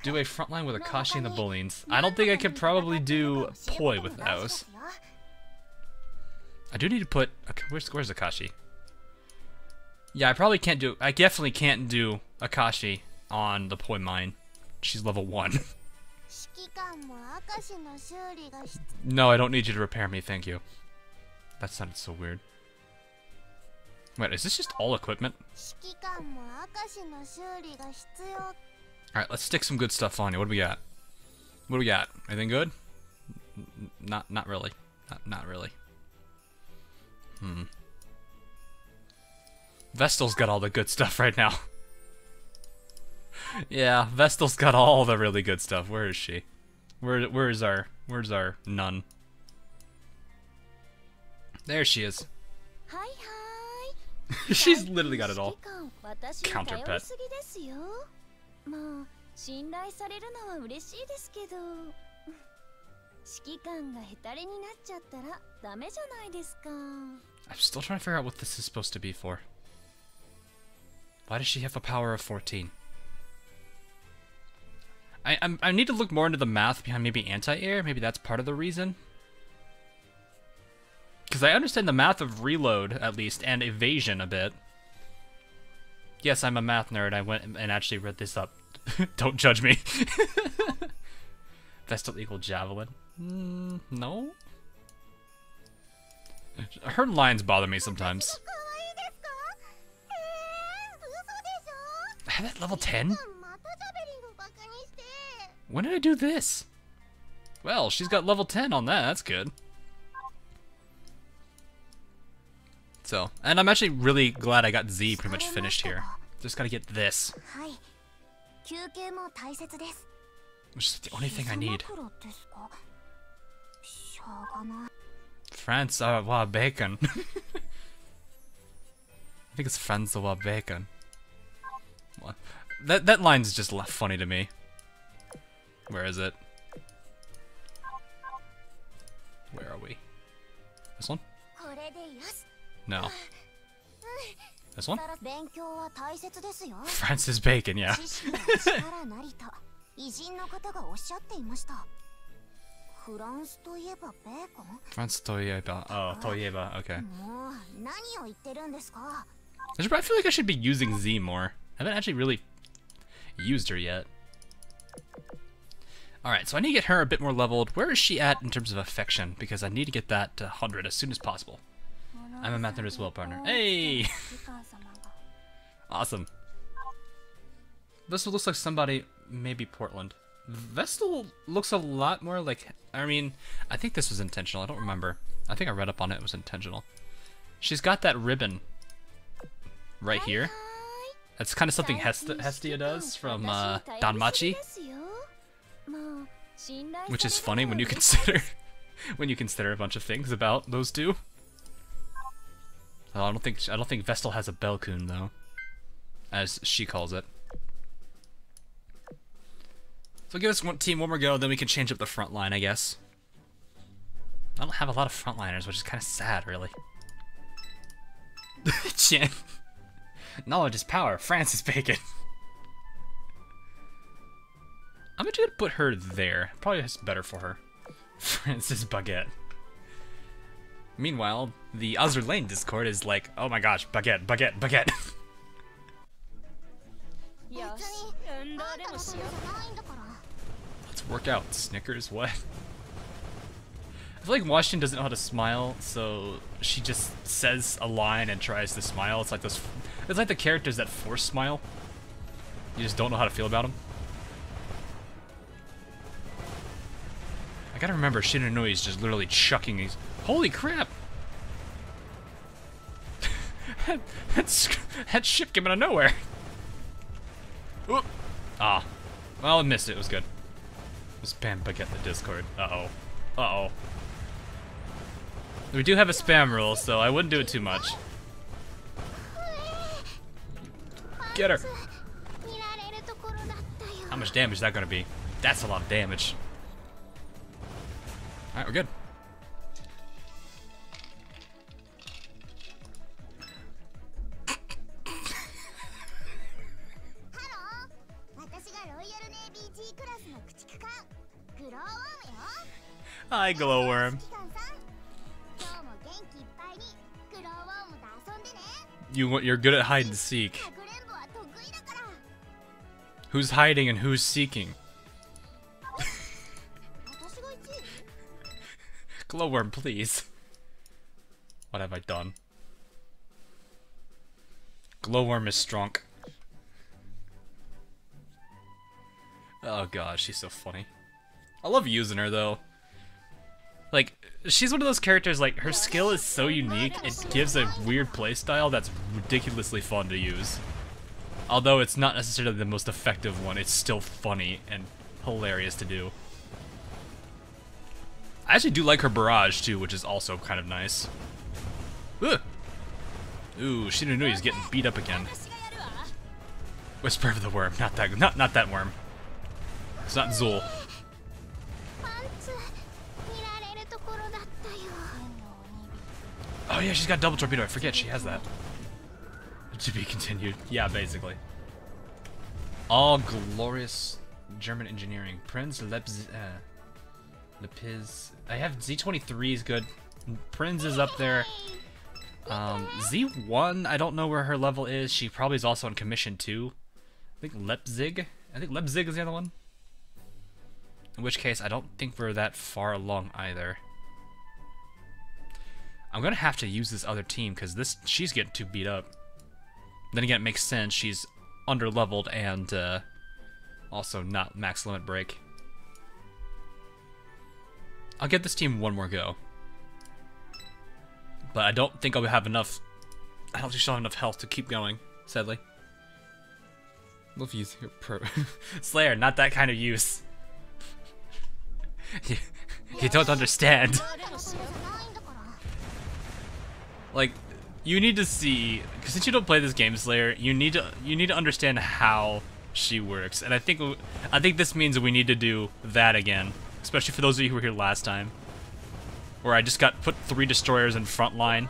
Do a frontline with Akashi and the Bullings. I don't think I could probably do Poi with those. I do need to put... Okay, where's Akashi? Yeah, I probably can't do... I definitely can't do Akashi on the Poi mine. She's level 1. No, I don't need you to repair me, thank you. That sounded so weird. Wait, is this just all equipment? Alright, let's stick some good stuff on you. What do we got? What do we got? Anything good? Not really. Not really. Vestal's got all the good stuff right now. Yeah, Vestal's got all the really good stuff. Where is she? Where's our nun? There she is. She's literally got it all. Counter pet. I'm still trying to figure out what this is supposed to be for. Why does she have a power of 14? I need to look more into the math behind maybe anti-air. Maybe that's part of the reason. Because I understand the math of reload, at least, and evasion a bit. Yes, I'm a math nerd. I went and actually read this up. Don't judge me. Vestal equal javelin. No? Her lines bother me sometimes. I have that level 10? When did I do this? Well, she's got level 10 on that. That's good. So, and I'm actually really glad I got Z pretty much finished here. Just gotta get this. Which is the only thing I need. Francois Bacon. I think it's Francois Bacon. What? That line's just funny to me. Where is it? Where are we? This one? No. This one? Francis Bacon, yeah. France Toyeba. Oh, Toyeba, okay. I feel like I should be using Z more. I haven't actually really used her yet. Alright, so I need to get her a bit more leveled. Where is she at in terms of affection? Because I need to get that to 100 as soon as possible. I'm a math nerd as well, partner. Hey! Awesome. Vestal looks like somebody, maybe Portland. Vestal looks a lot more like, I mean, I think this was intentional. I don't remember. I think I read up on it. It was intentional. She's got that ribbon right here. That's kind of something Hestia does from Danmachi. Which is funny when you consider a bunch of things about those two. Oh, I don't think Vestal has a Belkun though, as she calls it. So give us one more go, then we can change up the front line, I guess. I don't have a lot of frontliners, which is kind of sad, really. Chin. Knowledge is power. Francis Bacon. I'm actually gonna put her there. Probably is better for her. Francis Baguette. Meanwhile, the Azur Lane Discord is like, oh my gosh, Baguette, Baguette, Baguette. Let's work out. Snickers, what? I feel like Washington doesn't know how to smile, so she just says a line and tries to smile. It's like those. It's like the characters that force smile. You just don't know how to feel about them. I gotta remember, Shinonoi is just literally chucking these. Holy crap! that ship came out of nowhere. Oop. Ah. Well, I missed it. It was good. Spam Baguette the Discord. Uh-oh. Uh-oh. We do have a spam rule, so I wouldn't do it too much. Get her! How much damage is that gonna be? That's a lot of damage. Alright, we're good. Hi, Glowworm. You're good at hide and seek. Who's hiding and who's seeking? Glowworm, please. What have I done? Glowworm is strong. Oh god, she's so funny. I love using her though. Like, she's one of those characters, like, her skill is so unique, it gives a weird playstyle that's ridiculously fun to use. Although it's not necessarily the most effective one, it's still funny and hilarious to do. I actually do like her barrage too, which is also kind of nice. Ugh. Ooh, Shinonui's getting beat up again. Whisper of the worm, not that worm. It's not Zul. Oh yeah, she's got double torpedo. I forget she has that. To be continued. Yeah, basically. All glorious German engineering. Prinz Lepiz. I have Z23 is good. Prinz is up there. Z1, I don't know where her level is. She probably is also on commission too. I think Leipzig is the other one. In which case, I don't think we're that far along either. I'm gonna have to use this other team because she's getting too beat up. Then again, it makes sense. She's under-leveled and also not max limit break. I'll give this team one more go. But I don't think I'll have enough. I don't think she'll have enough health to keep going, sadly. Love use your pro. Slayer, not that kind of use. you don't understand. Like, you need to see, because since you don't play this game, Slayer, you need to understand how she works, and I think this means we need to do that again, especially for those of you who were here last time, where I just put 3 destroyers in front line,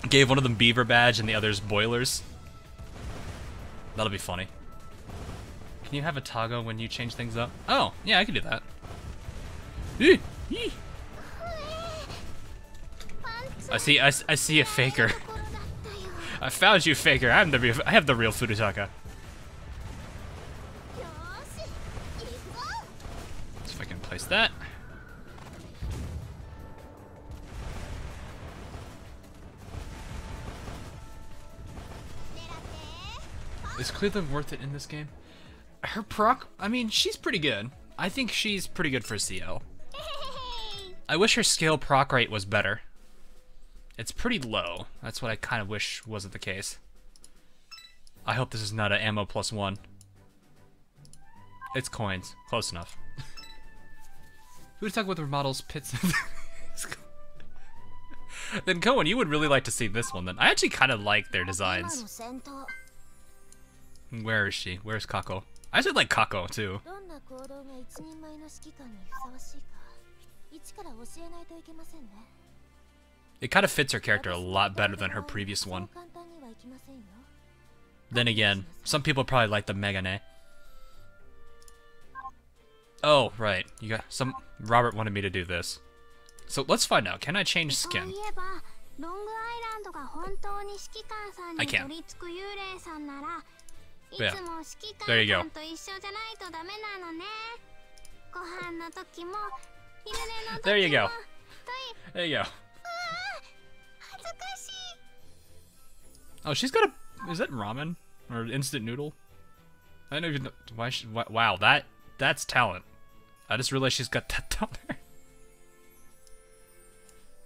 gave one of them beaver badge and the others boilers. That'll be funny. Can you have a toggle when you change things up? Oh, yeah, I can do that. I see a faker. I found you, faker. I have the real Furutaka. See if I can place that. Is Cleveland worth it in this game? Her proc, I mean, she's pretty good. I think she's pretty good for CL. I wish her skill proc rate was better. It's pretty low. That's what I kind of wish wasn't the case. I hope this is not an ammo +1. It's coins. Close enough. Who would talk about the remodels, pits? Then Cohen, you would really like to see this one then. I actually kind of like their designs. Where is she? Where's Kako? I actually like Kako too. It kind of fits her character a lot better than her previous one. Then again, some people probably like the Megane. Oh, right. You got some. Robert wanted me to do this. So let's find out. Can I change skin? I can. Yeah. There you go. There you go. There you go. Oh, she's got a. Is that ramen or instant noodle? I don't even know why. Wow, that's talent. I just realized she's got that down there.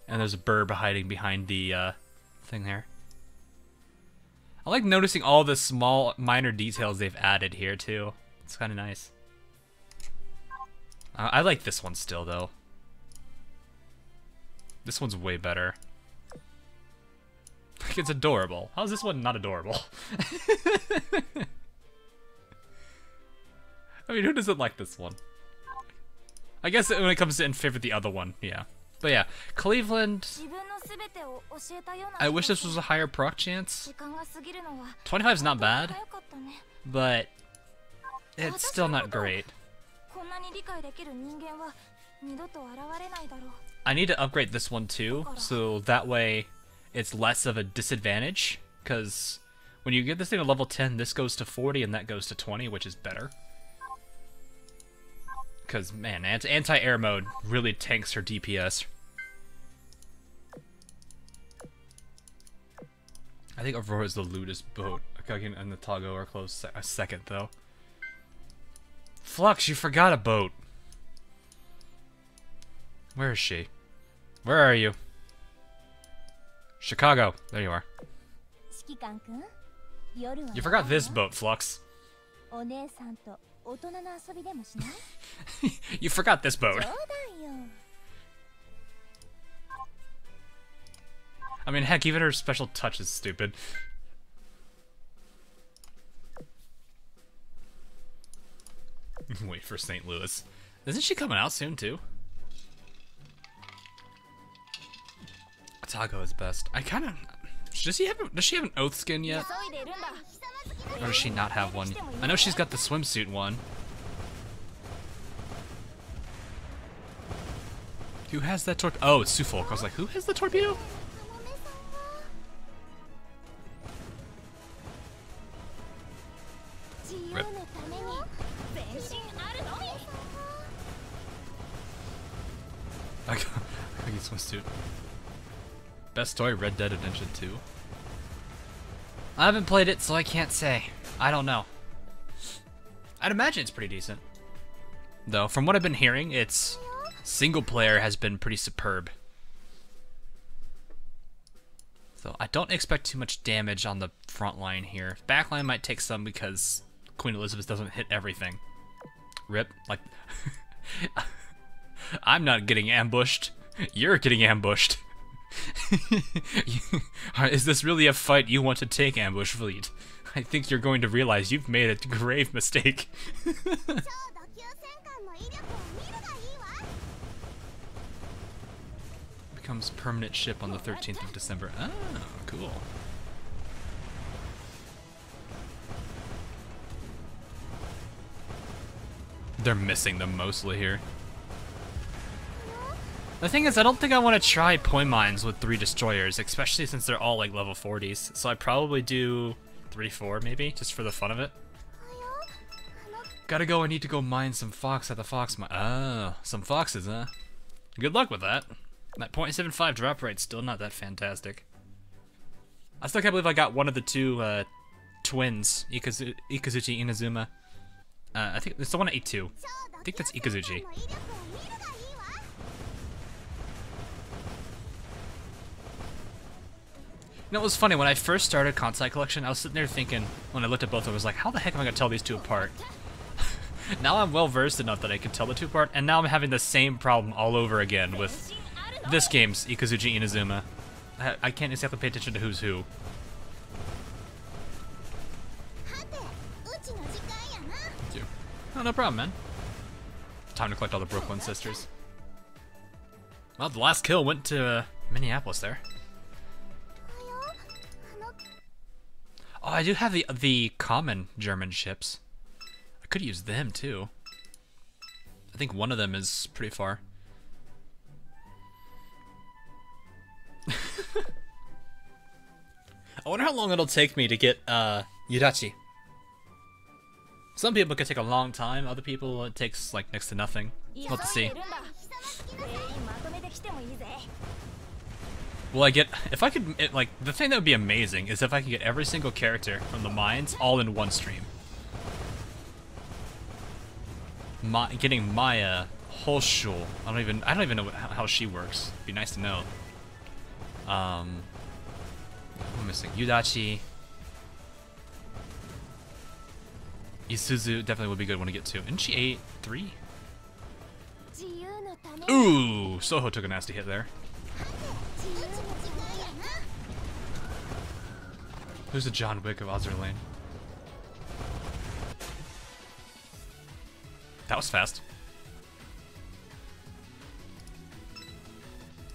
And there's a burb hiding behind the thing there. I like noticing all the small, minor details they've added here too. It's kind of nice. I like this one still though. This one's way better. Like, it's adorable. How's this one not adorable? I mean, who doesn't like this one? I guess when it comes to in favor of the other one, yeah. But yeah, Cleveland. I wish this was a higher proc chance. 25 is not bad, but it's still not great. I need to upgrade this one too, so that way it's less of a disadvantage, because when you get this thing to level 10, this goes to 40 and that goes to 20, which is better. Because, man, anti-air mode really tanks her DPS. I think Aurora is the lootest boat. Akagen and the Tago are close a second, though. Flux, you forgot a boat. Where is she? Where are you? Chicago. There you are. You forgot this boat, Flux. You forgot this boat. I mean, heck, even her special touch is stupid. Wait for St. Louis. Isn't she coming out soon, too? Tago is best. I kind of... Does she have an oath skin yet? Or does she not have one? I know she's got the swimsuit one. Who has that torpedo? Oh, it's Sufolk. I was like, who has the torpedo? Rip. I got a swimsuit. Best story, Red Dead Redemption 2. I haven't played it, so I can't say. I don't know. I'd imagine it's pretty decent. Though, from what I've been hearing, its single player has been pretty superb. So I don't expect too much damage on the front line here. Back line might take some because Queen Elizabeth doesn't hit everything. Rip. Like, I'm not getting ambushed. You're getting ambushed. Is this really a fight you want to take, Ambush Fleet? I think you're going to realize you've made a grave mistake. Becomes permanent ship on the 13th of December. Oh, cool. They're missing them mostly here. The thing is, I don't think I want to try point mines with 3 destroyers, especially since they're all like level 40s. So I probably do 3-4 maybe, just for the fun of it. Gotta go, I need to go mine some fox at the fox mine. Oh, some foxes, huh? Good luck with that. That .75 drop rate's still not that fantastic. I still can't believe I got one of the 2 twins, Ikazuchi Inazuma. I think it's the one at 8-2. I think that's Ikazuchi. You know, it was funny, when I first started Kansai Collection, I was sitting there thinking, when I looked at both of them, I was like, how the heck am I going to tell these 2 apart? Now I'm well versed enough that I can tell the 2 apart, and now I'm having the same problem all over again with this game's Ikazuchi Inazuma. I can't exactly pay attention to who's who. Thank you. Oh, no problem, man. Time to collect all the Brooklyn sisters. Well, the last kill went to Minneapolis there. Oh, I do have the common German ships. I could use them too. I think one of them is pretty far. I wonder how long it'll take me to get Yudachi. Some people could take a long time, other people it takes like next to nothing. We'll have to see. Will I get, if I could, like, the thing that would be amazing is if I could get every single character from the mines all in one stream. Getting Maya, Houshou, I don't even know how she works. It'd be nice to know. I'm missing Yudachi. Isuzu definitely would be a good one to get to. Isn't she 8-3? Ooh, Soho took a nasty hit there. Who's the John Wick of Azur Lane? That was fast.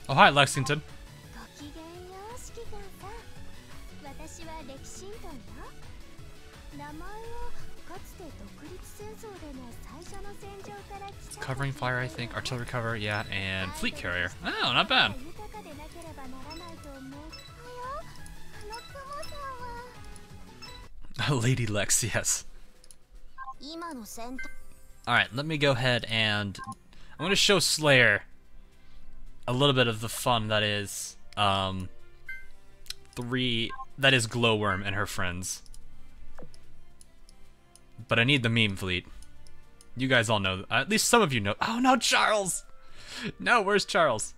Oh, hi, Lexington. It's covering fire, I think. Artillery cover, yeah, and fleet carrier. Oh, not bad. Lady Lex, yes. Alright, let me go ahead and I'm going to show Slayer a little bit of the fun that is Glowworm and her friends. But I need the meme fleet. You guys all know, at least some of you know. Oh no, Charles! No, where's Charles?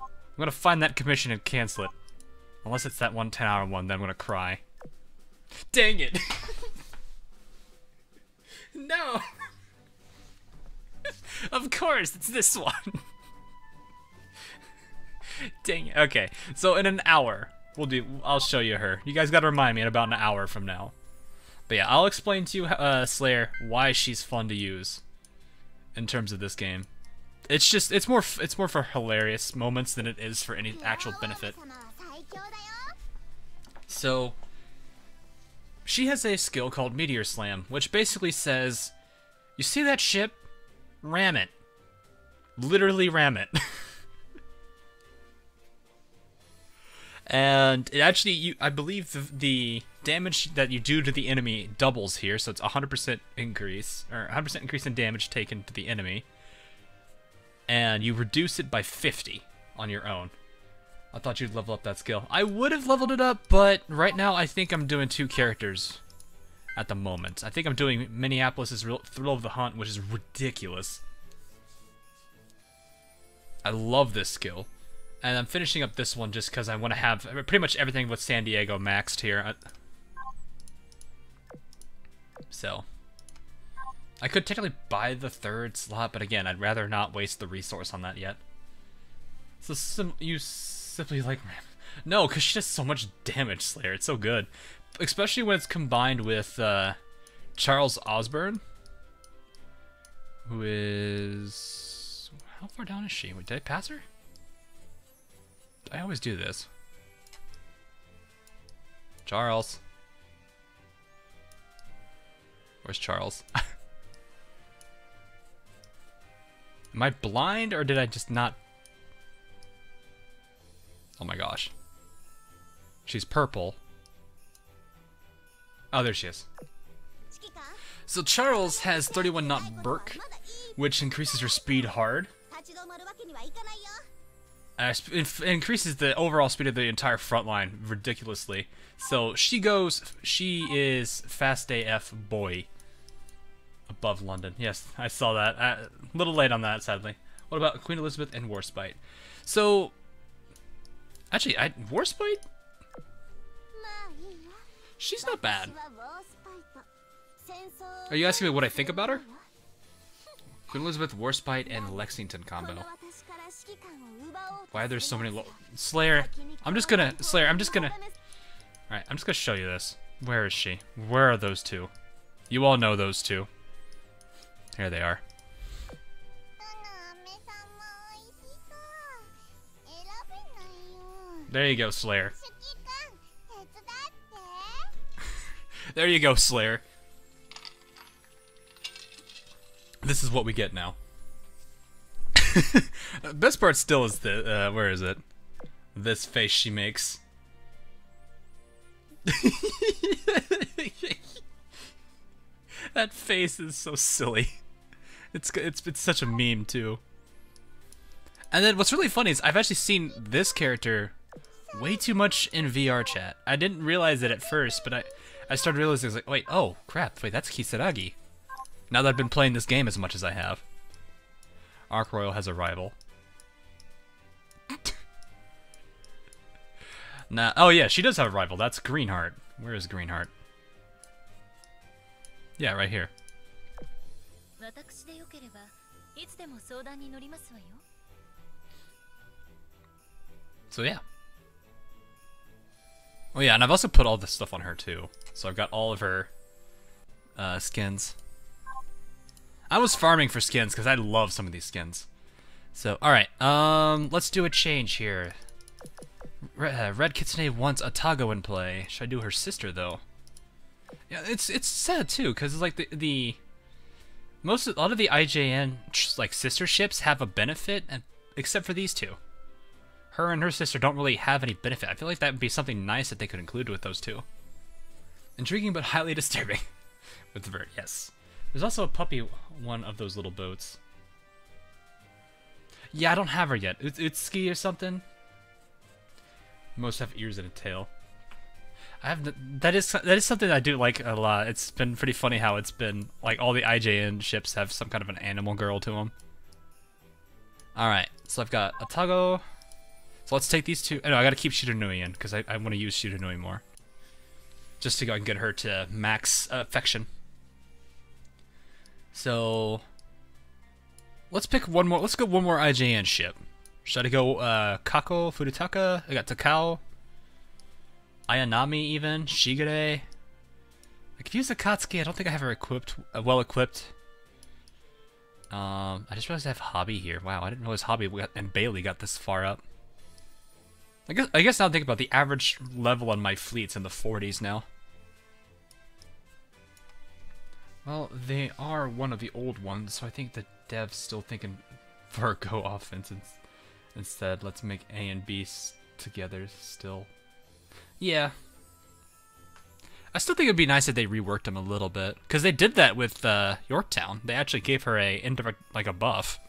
I'm gonna find that commission and cancel it. Unless it's that 1 10-hour one, then I'm gonna cry. Dang it! No! Of course, it's this one! Dang it. Okay, so in an hour, I'll show you her. You guys gotta remind me in about an hour from now. But yeah, I'll explain to you, Slayer, why she's fun to use in terms of this game. It's more for hilarious moments than it is for any actual benefit. So, she has a skill called Meteor Slam, which basically says, you see that ship? Ram it. Literally ram it. And it actually, I believe the damage that you do to the enemy doubles here, so it's 100% increase, or 100% increase in damage taken to the enemy. And you reduce it by 50 on your own. I thought you'd level up that skill. I would have leveled it up, but right now I think I'm doing 2 characters at the moment. I think I'm doing Minneapolis' Thrill of the Hunt, which is ridiculous. I love this skill. And I'm finishing up this one just because I want to have pretty much everything with San Diego maxed here. So, I could technically buy the 3rd slot, but again, I'd rather not waste the resource on that yet. So you simply like... No, because she does so much damage, Slayer. It's so good. Especially when it's combined with Charles Osborne, who is... How far down is she? Wait, did I pass her? I always do this. Charles. Where's Charles? Am I blind or did I just not... Oh my gosh. She's purple. Oh, there she is. So Charles has 31 knot Burke, which increases her speed hard. It increases the overall speed of the entire front line ridiculously. So she is fast AF boy. Above London. Yes, I saw that. A little late on that, sadly. What about Queen Elizabeth and Warspite? So, actually, Warspite? She's not bad. Are you asking me what I think about her? Queen Elizabeth, Warspite, and Lexington combo. Why are there so many Slayer, I'm just gonna... Alright, I'm just gonna show you this. Where is she? Where are those two? You all know those two. Here they are. There you go, Slayer. There you go, Slayer. This is what we get now. Best part still is the, where is it? This face she makes. That face is so silly. It's such a meme too. And then what's really funny is I've actually seen this character way too much in VR chat. I didn't realize it at first, but I started realizing, I was like, wait, oh crap, wait, that's Kisaragi. Now that I've been playing this game as much as I have. Arc Royal has a rival. Nah, oh yeah, she does have a rival. That's Greenheart. Where is Greenheart? Yeah, right here. So yeah. Oh yeah, and I've also put all this stuff on her too. So I've got all of her skins. I was farming for skins because I love some of these skins. So, alright, let's do a change here. Red Kitsune wants Atago in play. Should I do her sister though? Yeah, it's sad too, because it's like a lot of the IJN like sister ships have a benefit, and except for these two. Her and her sister don't really have any benefit. I feel like that would be something nice that they could include with those two. Intriguing but highly disturbing. With the bird, yes. There's also a puppy one of those little boats. Yeah, I don't have her yet. It's Ski or something. Most have ears and a tail. That is something I do like a lot. It's been pretty funny how it's been like all the IJN ships have some kind of an animal girl to them. All right, so I've got Atago. So let's take these two. Oh, no, I gotta keep Shiranui in because I want to use Shiranui more, just to go and get her to max affection. So let's pick one more. Let's go one more IJN ship. Should I go Kako, Furutaka? I got Takao, Ayanami, even Shigure. I could use Akatsuki. I don't think I have her equipped, well equipped. I just realized I have Hobby here. Wow, I didn't realize Hobby and Bailey got this far up. I guess now think about the average level on my fleet's in the 40s now. Well, they are one of the old ones, so I think the dev's still thinking for a go offense instead. Let's make A and B together still. Yeah. I still think it'd be nice if they reworked him a little bit, because they did that with Yorktown. They actually gave her a indirect, like a buff,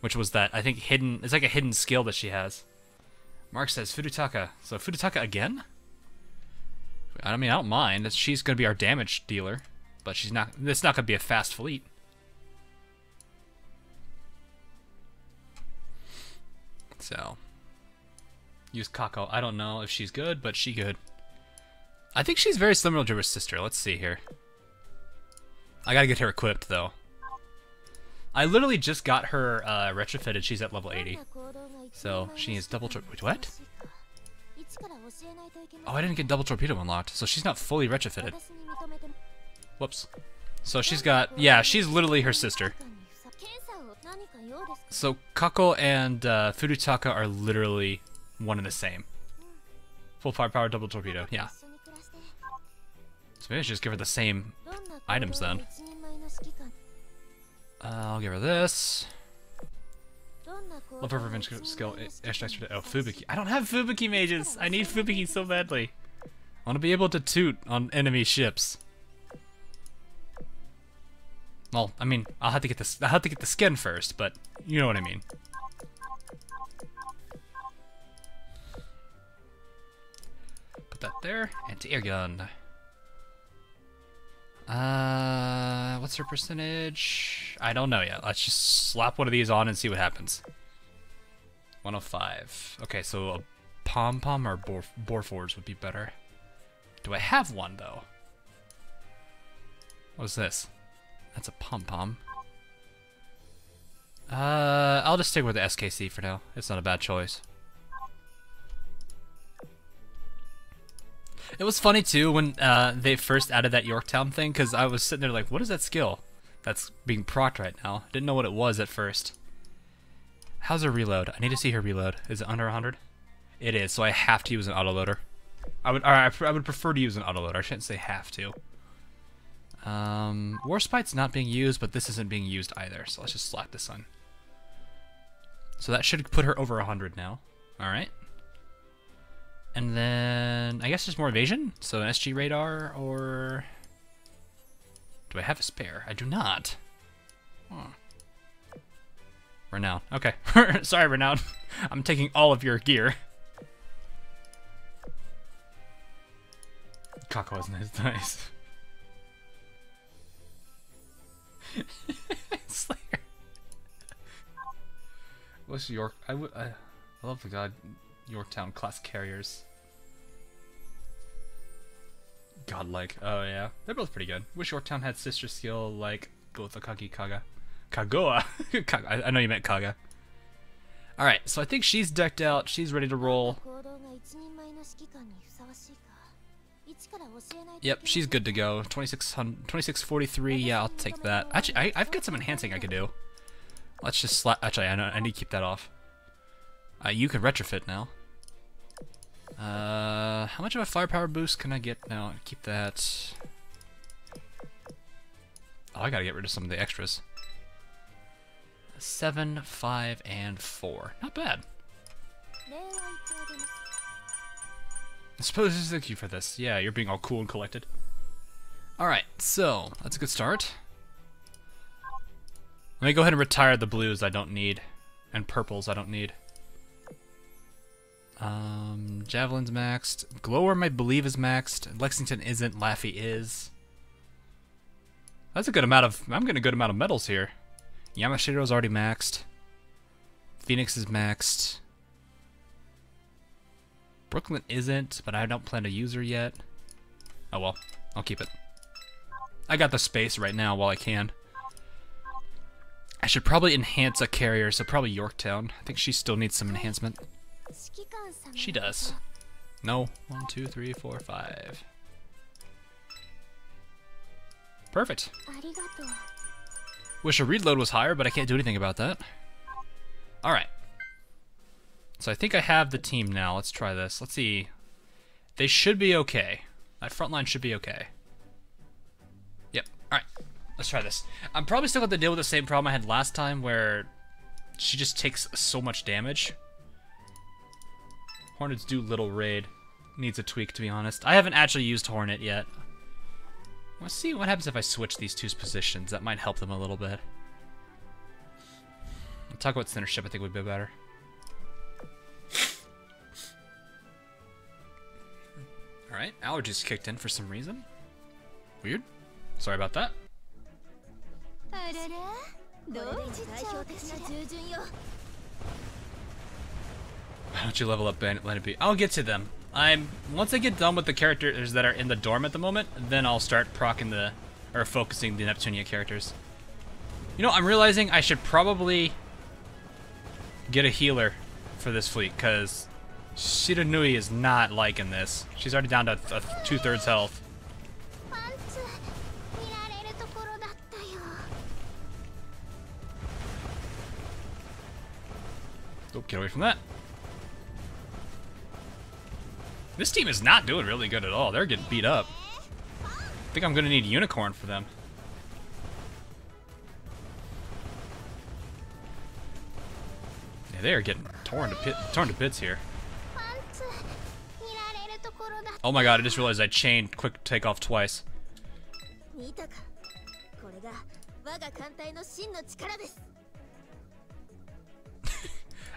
which was that I think hidden. It's like a hidden skill that she has. Mark says Furutaka. So Furutaka again? I mean, I don't mind. She's gonna be our damage dealer, but she's not. It's not gonna be a fast fleet. So use Kako. I don't know if she's good, but she good. I think she's very similar to her sister. Let's see here. I gotta get her equipped, though. I literally just got her retrofitted. She's at level 80. So she needs double torpedo. Wait, what? Oh, I didn't get double torpedo unlocked. So she's not fully retrofitted. Whoops. So she's got... Yeah, she's literally her sister. So Kako and Furutaka are literally one and the same. Full firepower, double torpedo. Yeah. So maybe I should just give her the same items then. I'll give her this. Love her revenge skill. Oh, Fubuki. I don't have Fubuki mages. I need Fubuki so badly. I want to be able to toot on enemy ships. Well, I mean, I'll have to get this. I'll have to get the skin first, but you know what I mean. Put that there. Anti-air gun. What's her percentage? I don't know yet. Let's just slap one of these on and see what happens. 105. Okay, so a pom-pom or Borforge would be better. Do I have one, though? What is this? That's a pom-pom. I'll just stick with the SKC for now. It's not a bad choice. It was funny too when they first added that Yorktown thing, because I was sitting there like, what is that skill that's being procced right now? Didn't know what it was at first. How's her reload? I need to see her reload. Is it under 100? It is, so I have to use an autoloader. I would prefer to use an autoloader. I shouldn't say have to. Warspite's not being used, but this isn't being used either, so let's just slap this on. So that should put her over 100 now. Alright. And then, I guess there's more evasion? So an SG radar, or... Do I have a spare? I do not. Huh. Renown. Okay. Sorry, Renown. I'm taking all of your gear. Kako isn't nice. Slayer. What's York? I love the god Yorktown class carriers. Godlike. Oh yeah, they're both pretty good. Wish Yorktown had sister skill like both Akagi Kaga. Kagoa. I know you meant Kaga. All right, so I think she's decked out. She's ready to roll. Yep, she's good to go. 2643. Yeah, I'll take that. Actually, I've got some enhancing I could do. Let's just slap. Actually, I need to keep that off. You can retrofit now. How much of a firepower boost can I get now? Keep that. Oh, I gotta get rid of some of the extras. 7, 5, and 4. Not bad. I suppose thank you for this. Yeah, you're being all cool and collected. Alright, so that's a good start. Let me go ahead and retire the blues I don't need. And purples I don't need. Javelin's maxed. Glowworm I believe is maxed. Lexington isn't. Laffy is. That's a good amount of... I'm getting a good amount of medals here. Yamashiro's already maxed. Phoenix is maxed. Brooklyn isn't, but I don't plan to use her yet. Oh well, I'll keep it. I got the space right now while I can. I should probably enhance a carrier, so probably Yorktown. I think she still needs some enhancement. She does. No. 1, 2, 3, 4, 5. Perfect. Wish her reload was higher, but I can't do anything about that. Alright. So I think I have the team now. Let's try this. Let's see. They should be okay. That front line should be okay. Yep. Alright. Let's try this. I'm probably still going to deal with the same problem I had last time where she just takes so much damage. Hornets do little raid. Needs a tweak, to be honest. I haven't actually used Hornet yet. Let's see what happens if I switch these two positions. That might help them a little bit. I'll talk about center ship, I think would be better. Alright, allergies kicked in for some reason. Weird. Sorry about that. Why don't you level up Bandit Land B? I'll get to them. Once I get done with the characters that are in the dorm at the moment, then I'll start focusing the Neptunia characters. You know, I'm realizing I should probably get a healer for this fleet, because Shiranui is not liking this. She's already down to 2/3 health. Oh, get away from that. This team is not doing really good at all. They're getting beat up. I think I'm gonna need Unicorn for them. Yeah, they are getting torn to bits here. Oh my god, I just realized I chained quick takeoff twice.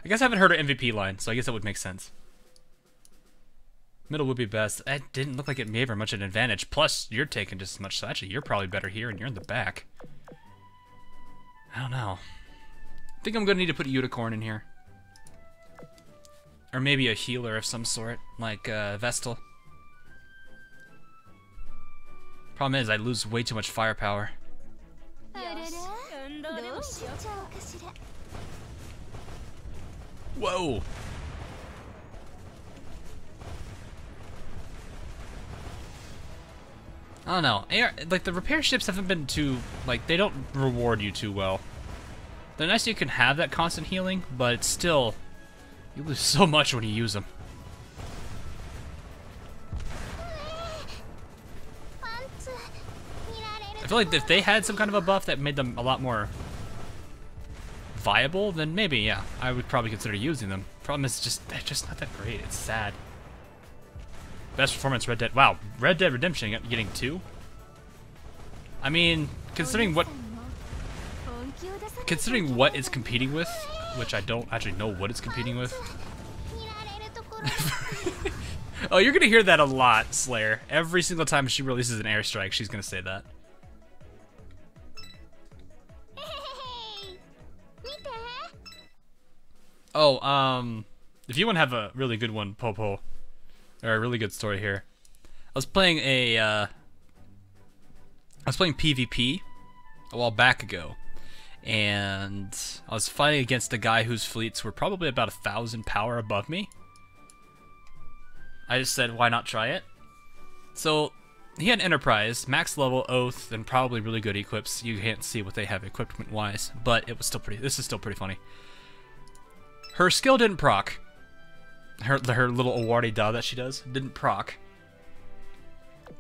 I guess I haven't heard her MVP line, so I guess that would make sense. Middle would be best. It didn't look like it gave her much of an advantage. Plus, you're taking just as much, so actually you're probably better here and you're in the back. I don't know. I think I'm gonna need to put a Unicorn in here. Or maybe a healer of some sort, like Vestal. Problem is, I lose way too much firepower. Whoa! I don't know. Like, the repair ships haven't been too... Like, they don't reward you too well. They're nice you can have that constant healing, but it's still... You lose so much when you use them. I feel like if they had some kind of a buff that made them a lot more viable, then maybe, yeah, I would probably consider using them. Problem is, they're just not that great. It's sad. Best performance, Red Dead. Wow, Red Dead Redemption getting 2? I mean, considering what it's competing with, which I don't actually know what it's competing with. Oh, you're gonna hear that a lot, Slayer. Every single time she releases an airstrike, she's gonna say that. Oh, if you want to have a really good one, Popo, or a really good story here. I was playing PvP a while back ago, and I was fighting against a guy whose fleets were probably about 1,000 power above me. I just said, why not try it? So, he had Enterprise, max level, Oath, and probably really good equips. You can't see what they have equipment-wise, but it was still this is still pretty funny. Her skill didn't proc. Her little awardie da that she does didn't proc.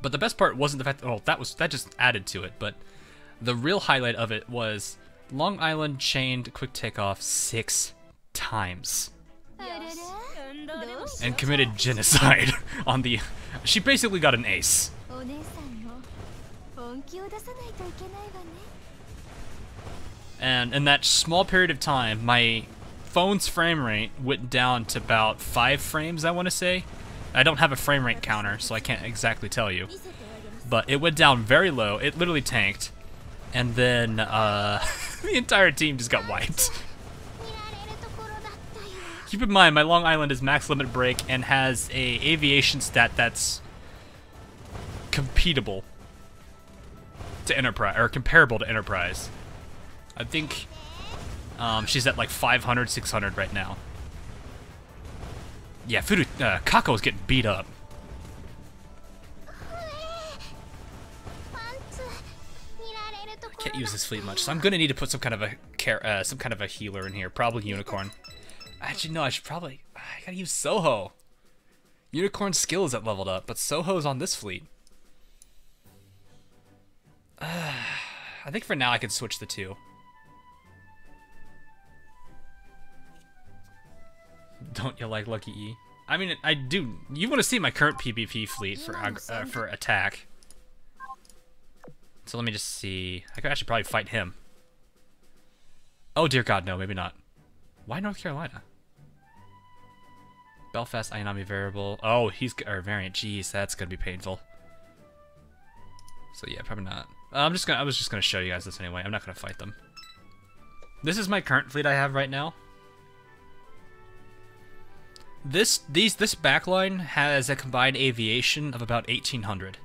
But the best part wasn't the fact that just added to it, but the real highlight of it was Long Island chained quick takeoff 6 times. And committed genocide on the... She basically got an ace. And in that small period of time, my phone's frame rate went down to about 5 frames, I want to say. I don't have a frame rate counter, so I can't exactly tell you. But it went down very low. It literally tanked. And then the entire team just got wiped. Keep in mind, my Long Island is max limit break and has a aviation stat that's compatible to Enterprise, or comparable to Enterprise. I think she's at like 500, 600 right now. Yeah, Kako's getting beat up. I can't use this fleet much, so I'm gonna need to put some kind of a healer in here, probably Unicorn. Actually, no, I gotta use Soho. Unicorn's skill isn't leveled up, but Soho's on this fleet. I think for now I can switch the two. Don't you like Lucky E? I mean, I do. You want to see my current PvP fleet for attack. So let me just see. I could actually probably fight him. Oh dear God, no, maybe not. Why North Carolina? Belfast Ayanami variable. Oh, or variant. Jeez, that's gonna be painful. So yeah, probably not. I was just gonna show you guys this anyway. I'm not gonna fight them. This is my current fleet I have right now. This backline has a combined aviation of about 1,800.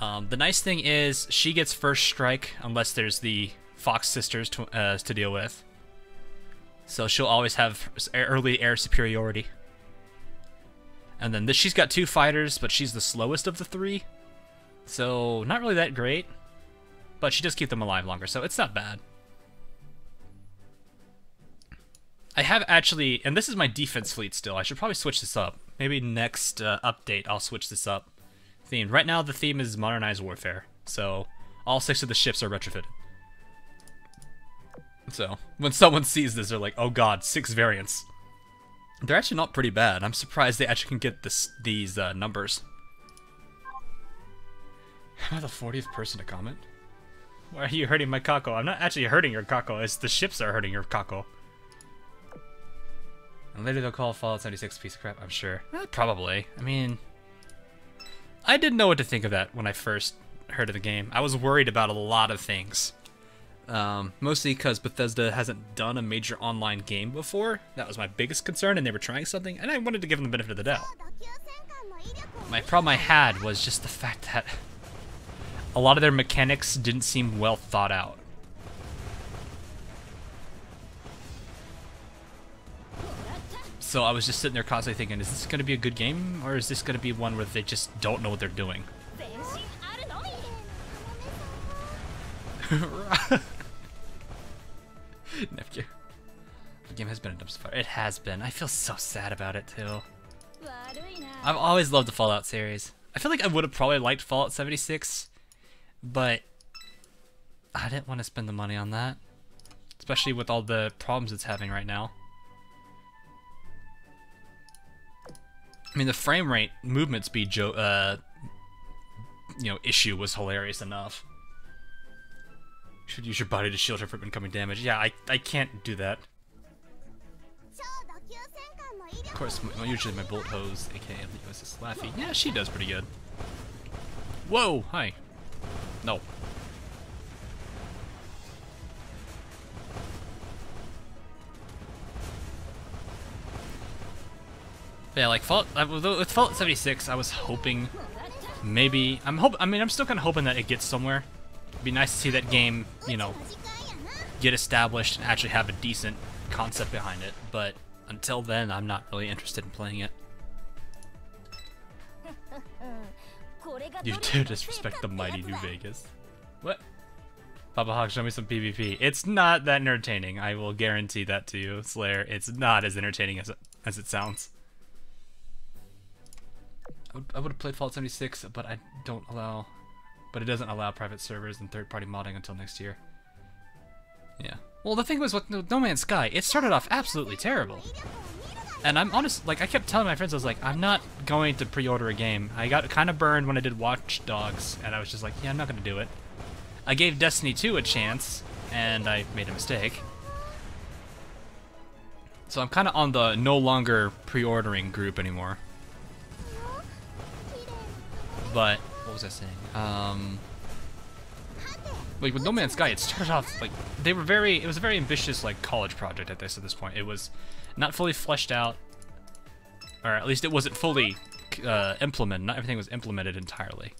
The nice thing is she gets first strike unless there's the Fox sisters to deal with. So she'll always have early air superiority. And then she's got 2 fighters, but she's the slowest of the 3. So not really that great. But she does keep them alive longer, so it's not bad. I have actually, and this is my defense fleet still. I should probably switch this up. Maybe next update I'll switch this up. Theme. Right now the theme is modernized warfare. So all 6 of the ships are retrofitted. So when someone sees this, they're like, oh god, 6 variants. They're actually not pretty bad. I'm surprised they actually can get these numbers. Am I the 40th person to comment? Why are you hurting my Kako? I'm not actually hurting your Kako, it's the ships that are hurting your Kako. And later they'll call Fallout 76 a piece of crap, I'm sure. Probably. I mean, I didn't know what to think of that when I first heard of the game. I was worried about a lot of things. Mostly because Bethesda hasn't done a major online game before. That was my biggest concern, and they were trying something, and I wanted to give them the benefit of the doubt. My problem I had was just the fact that a lot of their mechanics didn't seem well thought out. So I was just sitting there constantly thinking, is this going to be a good game, or is this going to be one where they just don't know what they're doing? Nephew. The game has been a dumpster fire. It has been. I feel so sad about it too. I've always loved the Fallout series. I feel like I would have probably liked Fallout 76, but I didn't want to spend the money on that, especially with all the problems it's having right now. I mean, the frame rate, movement speed, issue was hilarious enough. You should use your body to shield her from incoming damage. Yeah, I can't do that. Of course, usually my bolt hose, aka the USS Laffy. Yeah, she does pretty good. Whoa, hi. No. Yeah, like with Fallout 76, I was hoping maybe I'm still kind of hoping that it gets somewhere. It'd be nice to see that game, get established and actually have a decent concept behind it. But until then, I'm not really interested in playing it. You dare disrespect the mighty New Vegas. What? Papa Hawk, show me some PvP. It's not that entertaining. I will guarantee that to you, Slayer. It's not as entertaining as it sounds. I would have played Fallout 76, but it doesn't allow private servers and third-party modding until next year. Yeah. Well, the thing was with No Man's Sky, it started off absolutely terrible. And I'm honest, like, I kept telling my friends, I was like, I'm not going to pre-order a game. I got kind of burned when I did Watch Dogs, and I was just like, yeah, I'm not going to do it. I gave Destiny 2 a chance, and I made a mistake. So I'm kind of on the no longer pre-ordering group anymore. But what was I saying? Like with No Man's Sky, it started off like it was a very ambitious like college project at this point. It was not fully fleshed out, or at least it wasn't fully implemented. Not everything was implemented entirely.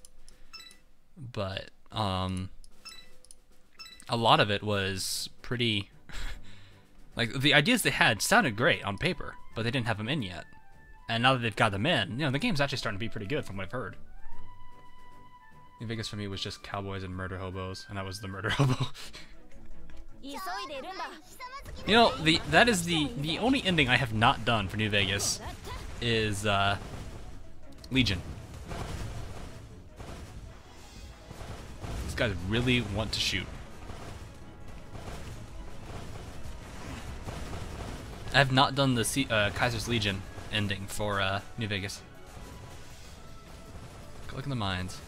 But a lot of it was pretty like the ideas they had sounded great on paper, but they didn't have them in yet. And now that they've got them in, the game's actually starting to be pretty good from what I've heard. New Vegas for me was just cowboys and murder hobos, and I was the murder hobo. That is the only ending I have not done for New Vegas is Legion. These guys really want to shoot. I have not done the Kaiser's Legion ending for New Vegas. Look in the mines.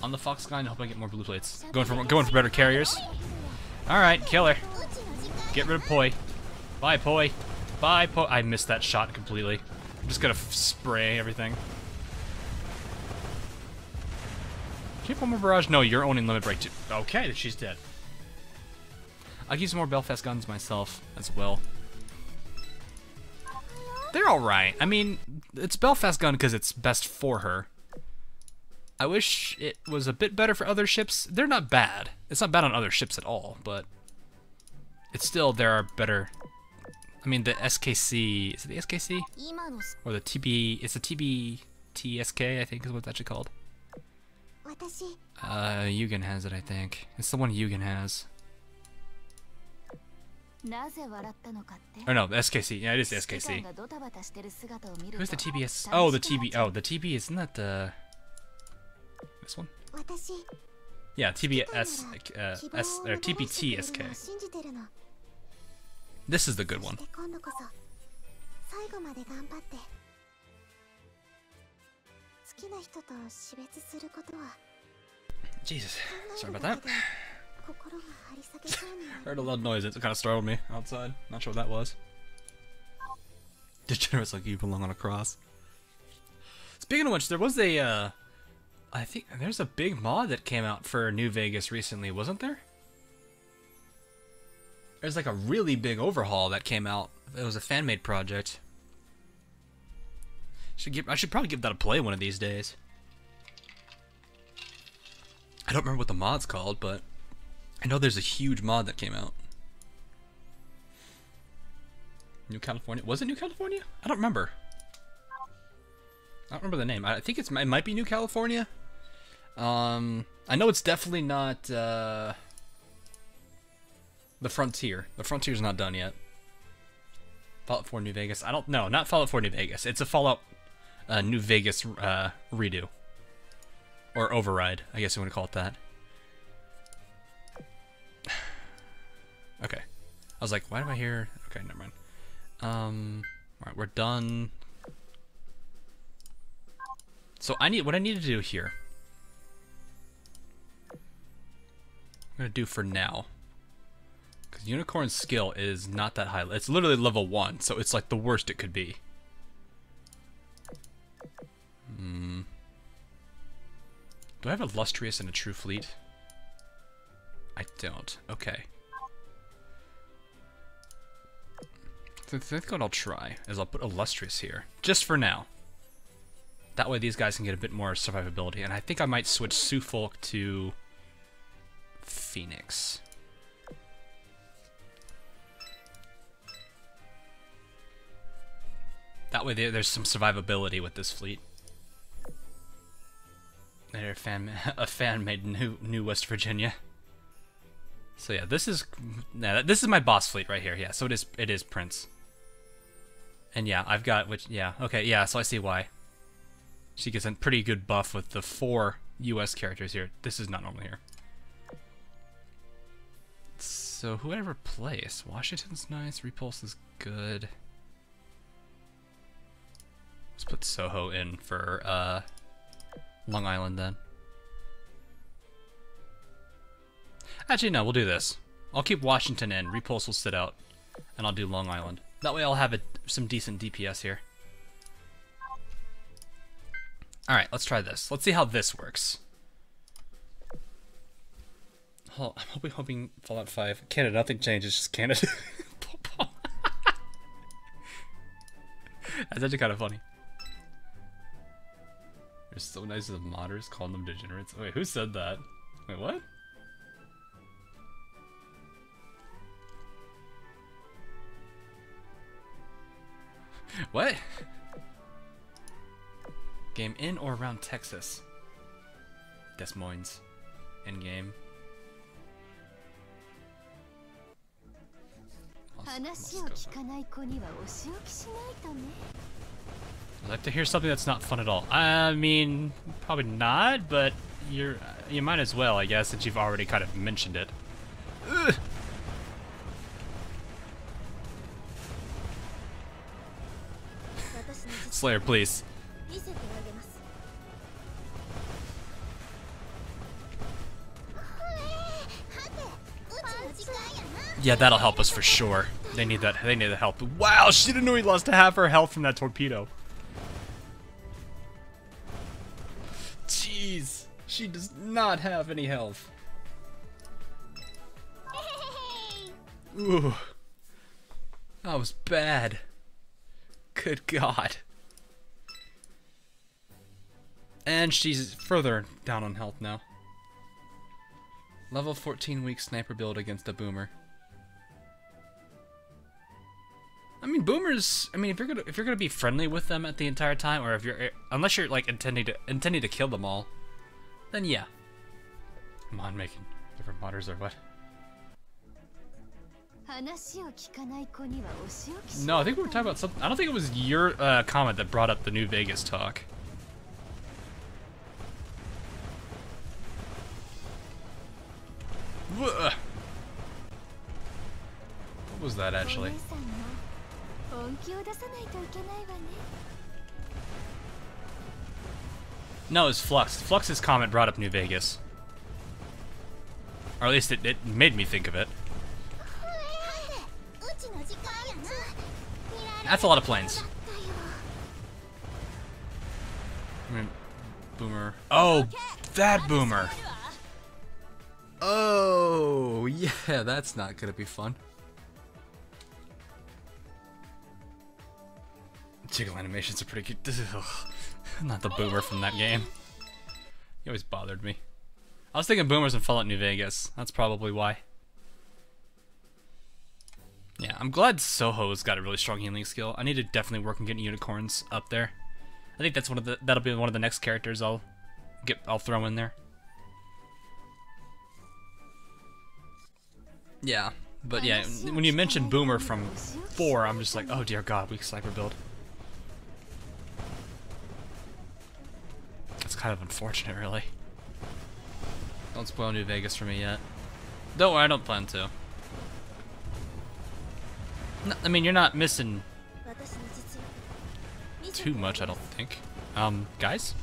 On the Fox Line, I hope I get more blue plates. Going for better carriers. All right, kill her. Get rid of Poi. Bye, Poi. Bye, Poi. I missed that shot completely. I'm just gonna spray everything. Can you have one more barrage? No, you're owning limit break too. Okay, she's dead. I'll use some more Belfast guns myself as well. They're alright. I mean, it's Belfast gun because it's best for her. I wish it was a bit better for other ships. They're not bad. It's not bad on other ships at all, but it's still, there are better. I mean, the SKC, is it the SKC? Or the TB, it's the TBTSK, I think is what it's actually called. Yugen has it, I think. It's the one Yugen has. Or no, the SKC. Yeah, it is the SKC. Who's the TBS? Oh, the TB. Oh, the TB. Isn't that the this one? Yeah, TBS. Or TBTSK. This is the good one. Jesus, sorry about that. Heard a loud noise. It kind of startled me outside. Not sure what that was. Degenerates like you belong on a cross. Speaking of which, there was a, I think there's a big mod that came out for New Vegas recently, wasn't there? There's like a really big overhaul that came out. It was a fan-made project. I should probably give that a play one of these days. I don't remember what the mod's called, but I know there's a huge mod that came out. New California? Was it New California? I don't remember. I don't remember the name. I think it might be New California. I know it's definitely not the Frontier. The Frontier's not done yet. Fallout 4 New Vegas. I don't know. Not Fallout 4 New Vegas. It's a Fallout New Vegas redo. Or override, I guess you want to call it that. Okay. I was like, why do I hear... Okay, never mind. Alright, we're done. So what I need to do here. I'm gonna do for now. Because Unicorn's skill is not that high. It's literally level 1, so it's like the worst it could be. Do I have Illustrious and a True Fleet? I don't. Okay. I think what I'll try is I'll put Illustrious here. Just for now. That way these guys can get a bit more survivability. And I think I might switch Suffolk to Phoenix. That way there's some survivability with this fleet. They're a fan made New West Virginia. So yeah, this is my boss fleet right here. Yeah, so it is Prince. And yeah, I've got okay, yeah, so I see why. She gets a pretty good buff with the 4 US characters here. This is not normal here. So whoever plays, Washington's nice, Repulse is good. Let's put Soho in for Long Island then. Actually, no, we'll do this. I'll keep Washington in. Repulse will sit out, and I'll do Long Island. That way I'll have some decent DPS here. Alright, let's try this. Let's see how this works. Oh, I'm hoping Fallout 5. Canada, nothing changes, just Canada. That's actually kind of funny. They're so nice to the modders, calling them degenerates. Wait, who said that? Wait, what? What? Game in or around Texas? Des Moines. In game. I'd like to hear something that's not fun at all. I mean, probably not, but you might as well, I guess, since you've already kind of mentioned it. Ugh. Slayer, please. Yeah, that'll help us for sure. They need that. They need the help. Wow, she didn't know he lost half her health from that torpedo. Jeez, she does not have any health. Ooh, that was bad. Good God. And she's further down on health now. Level 14 weak sniper build against a boomer. I mean, boomers. I mean, if you're gonna be friendly with them at the entire time, or if you're unless you're like intending to kill them all, then yeah. Come on, making different modders or what? No, I think we were talking about something. I don't think it was your comment that brought up the New Vegas talk. What was that actually? No, it was Flux. Flux's comment brought up New Vegas. Or at least it made me think of it. That's a lot of planes. I mean, boomer. Oh, that boomer. Oh, yeah, that's not gonna be fun. Jiggle animations are pretty good. Not the boomer from that game. He always bothered me. I was thinking boomers in Fallout New Vegas. That's probably why. Yeah, I'm glad Soho's got a really strong healing skill. I need to definitely work on getting unicorns up there. I think that's that'll be one of the next characters I'll throw in there. Yeah, but yeah, when you mentioned Boomer from 4, I'm just like, oh dear God, weak sniper build. That's kind of unfortunate, really. Don't spoil New Vegas for me yet. Don't worry, I don't plan to. No, I mean, you're not missing too much, I don't think. Guys?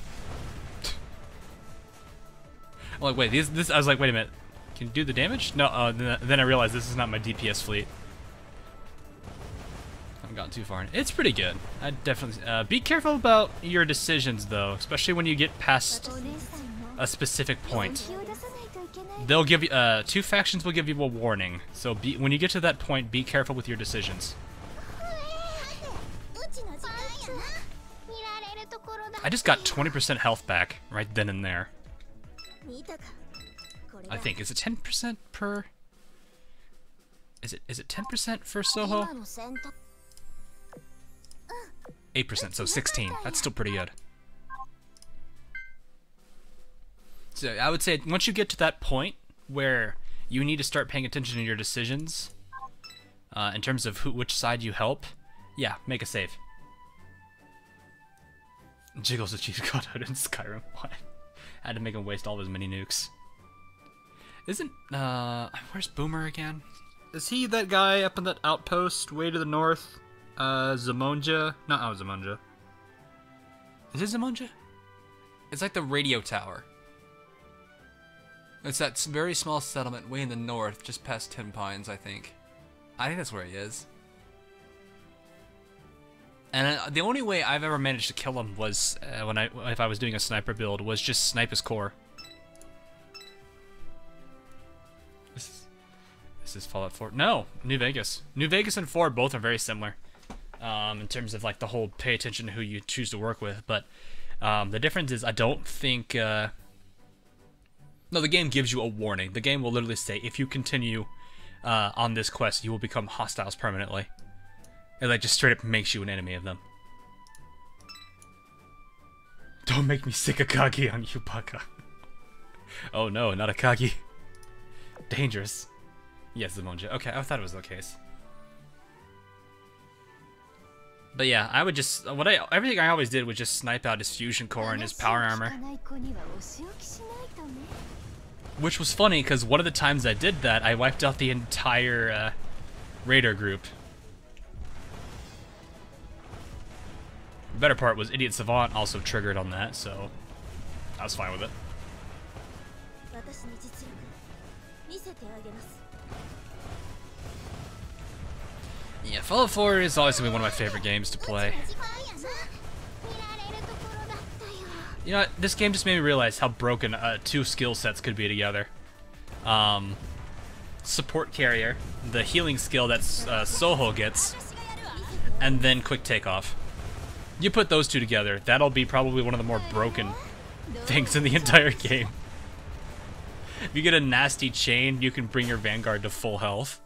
I'm like, wait, this. I was like, wait a minute. Can you do the damage? No, then I realized this is not my DPS fleet. I haven't gotten too far. It's pretty good. I definitely be careful about your decisions though, especially when you get past a specific point. They'll give you 2 factions will give you a warning. So when you get to that point, be careful with your decisions. I just got 20% health back right then and there. I think is it 10% per? Is it 10% for Soho? 8%, so 16. That's still pretty good. So I would say once you get to that point where you need to start paying attention to your decisions, in terms of which side you help, yeah, make a save. Jiggles the cheat code out in Skyrim. What? I had to make him waste all of his mini nukes. Isn't where's Boomer again? Is he that guy up in that outpost way to the north? Zamonja? No, oh, Zamonja. Is it Zamonja? It's like the radio tower. It's that very small settlement way in the north, just past Tin Pines, I think. I think that's where he is. And the only way I've ever managed to kill him was if I was doing a sniper build, was just snipe his core. This is Fallout 4. No, New Vegas. New Vegas and 4 both are very similar in terms of like the whole pay attention to who you choose to work with. But the difference is I don't think... no, the game gives you a warning. The game will literally say, if you continue on this quest, you will become hostiles permanently. It like just straight up makes you an enemy of them. Don't make me sick a Kagi on you, Baka. Oh no, not a Kagi. Dangerous. Yes, Zamonja. Okay, I thought it was the case. But yeah, I would just everything I always did was just snipe out his fusion core and his power armor. Which was funny because one of the times I did that, I wiped out the entire raider group. The better part was Idiot Savant also triggered on that, so I was fine with it. Yeah, Fallout 4 is always going to be one of my favorite games to play. You know what? This game just made me realize how broken two skill sets could be together. Support carrier, the healing skill that Soho gets, and then quick takeoff. You put those two together, that'll be probably one of the more broken things in the entire game. If you get a nasty chain, you can bring your Vanguard to full health.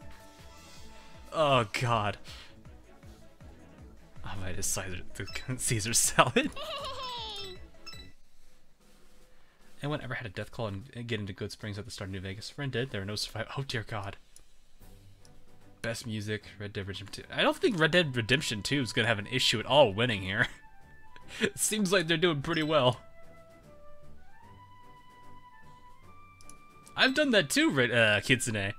Oh god. I might decide the Caesar salad. Anyone ever had a death claw and get into Good Springs at the start of New Vegas? Friend did. There are no survivors. Oh dear god. Best music, Red Dead Redemption 2. I don't think Red Dead Redemption 2 is gonna have an issue at all winning here. It seems like they're doing pretty well. I've done that too, Kitsune.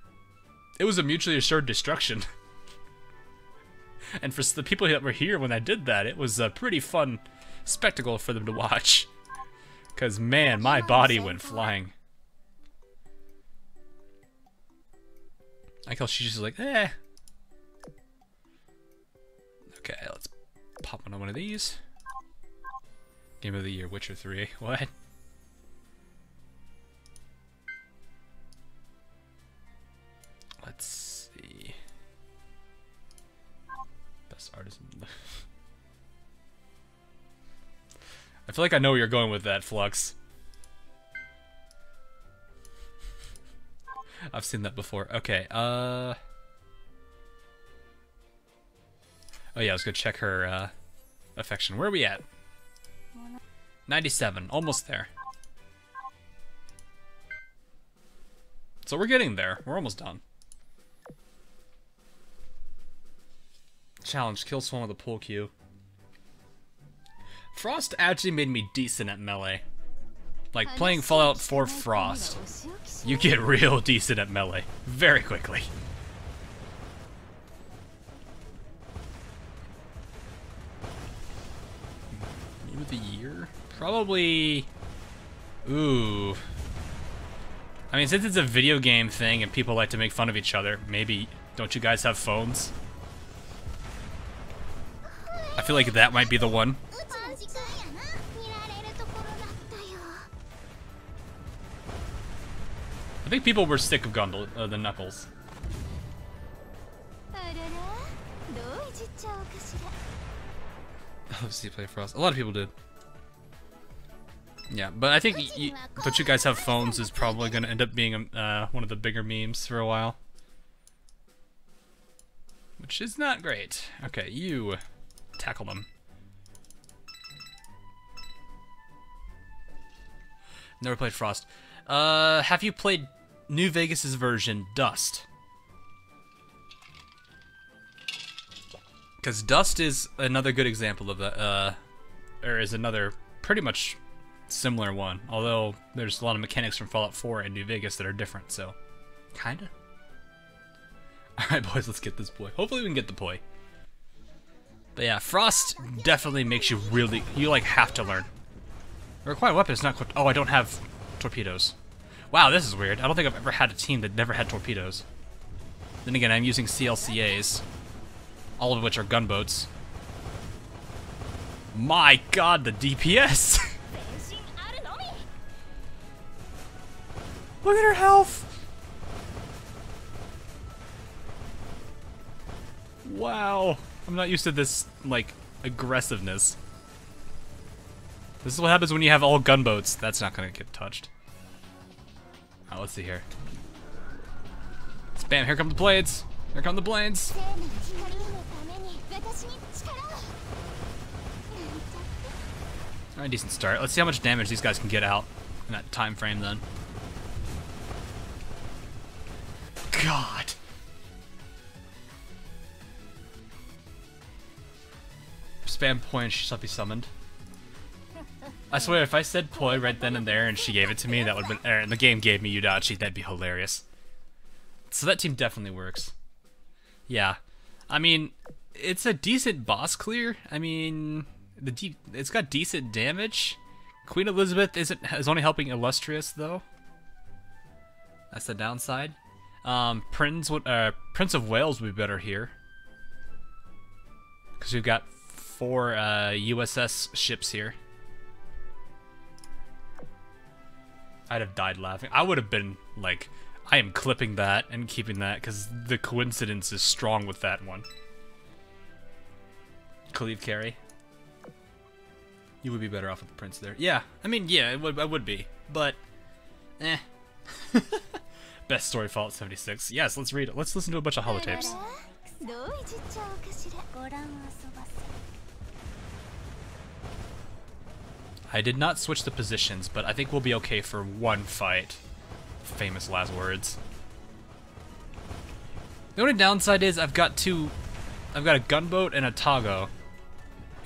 It was a mutually assured destruction. And for the people that were here when I did that, it was a pretty fun spectacle for them to watch. Because, man, my body went flying. I like how she's just like, eh. Okay, let's pop on one of these. Game of the Year, Witcher 3. What? Let's see. Best artisan. I feel like I know where you're going with that, Flux. I've seen that before. Okay, oh yeah, I was gonna check her, affection. Where are we at? 97, almost there. So we're getting there. We're almost done. Challenge, kill someone with a pull cue. Frost actually made me decent at melee. Like, playing Fallout 4 Frost, you get real decent at melee very quickly. Game of the Year? Probably... Ooh. I mean, since it's a video game thing and people like to make fun of each other, maybe... Don't you guys have phones? I feel like that might be the one. I think people were sick of the Knuckles. Let's see, play Frost. A lot of people did. Yeah, but I think Don't You Guys Have Phones is probably going to end up being one of the bigger memes for a while. Which is not great. Okay, you tackle them. Never played Frost. Have you played New Vegas's version, Dust? Because Dust is another good example of that, or is another pretty much similar one. Although there's a lot of mechanics from Fallout 4 and New Vegas that are different, so kinda. Alright boys, let's get this boy. Hopefully we can get the boy. But yeah, Frost definitely makes you really, you like have to learn. Required weapon is not equipped. Oh, I don't have torpedoes. Wow, this is weird. I don't think I've ever had a team that never had torpedoes. Then again, I'm using CLCAs, all of which are gunboats. My god, the DPS! Look at her health! Wow. I'm not used to this, like, aggressiveness. This is what happens when you have all gunboats. That's not gonna get touched. Alright, let's see here. Spam, here come the blades! Here come the blades! Alright, decent start. Let's see how much damage these guys can get out in that time frame then. God! Spam poi and she shall be summoned. I swear, if I said poi right then and there and she gave it to me, that would have been, and the game gave me Yudachi, that'd be hilarious. So that team definitely works. Yeah. I mean, it's a decent boss clear. I mean, It's got decent damage. Queen Elizabeth is only helping Illustrious though. That's the downside. Prince of Wales would be better here. Because we've got 4 USS ships here. I'd have died laughing. I would have been like, I am clipping that and keeping that because the coincidence is strong with that one. Khalid carry. You would be better off with the prince there. Yeah, I mean, yeah, I would be, but, eh. Best story Fallout 76. Yes, let's read it. Let's listen to a bunch of holotapes. I did not switch the positions, but I think we'll be okay for one fight. Famous last words. The only downside is I've got a gunboat and a Tago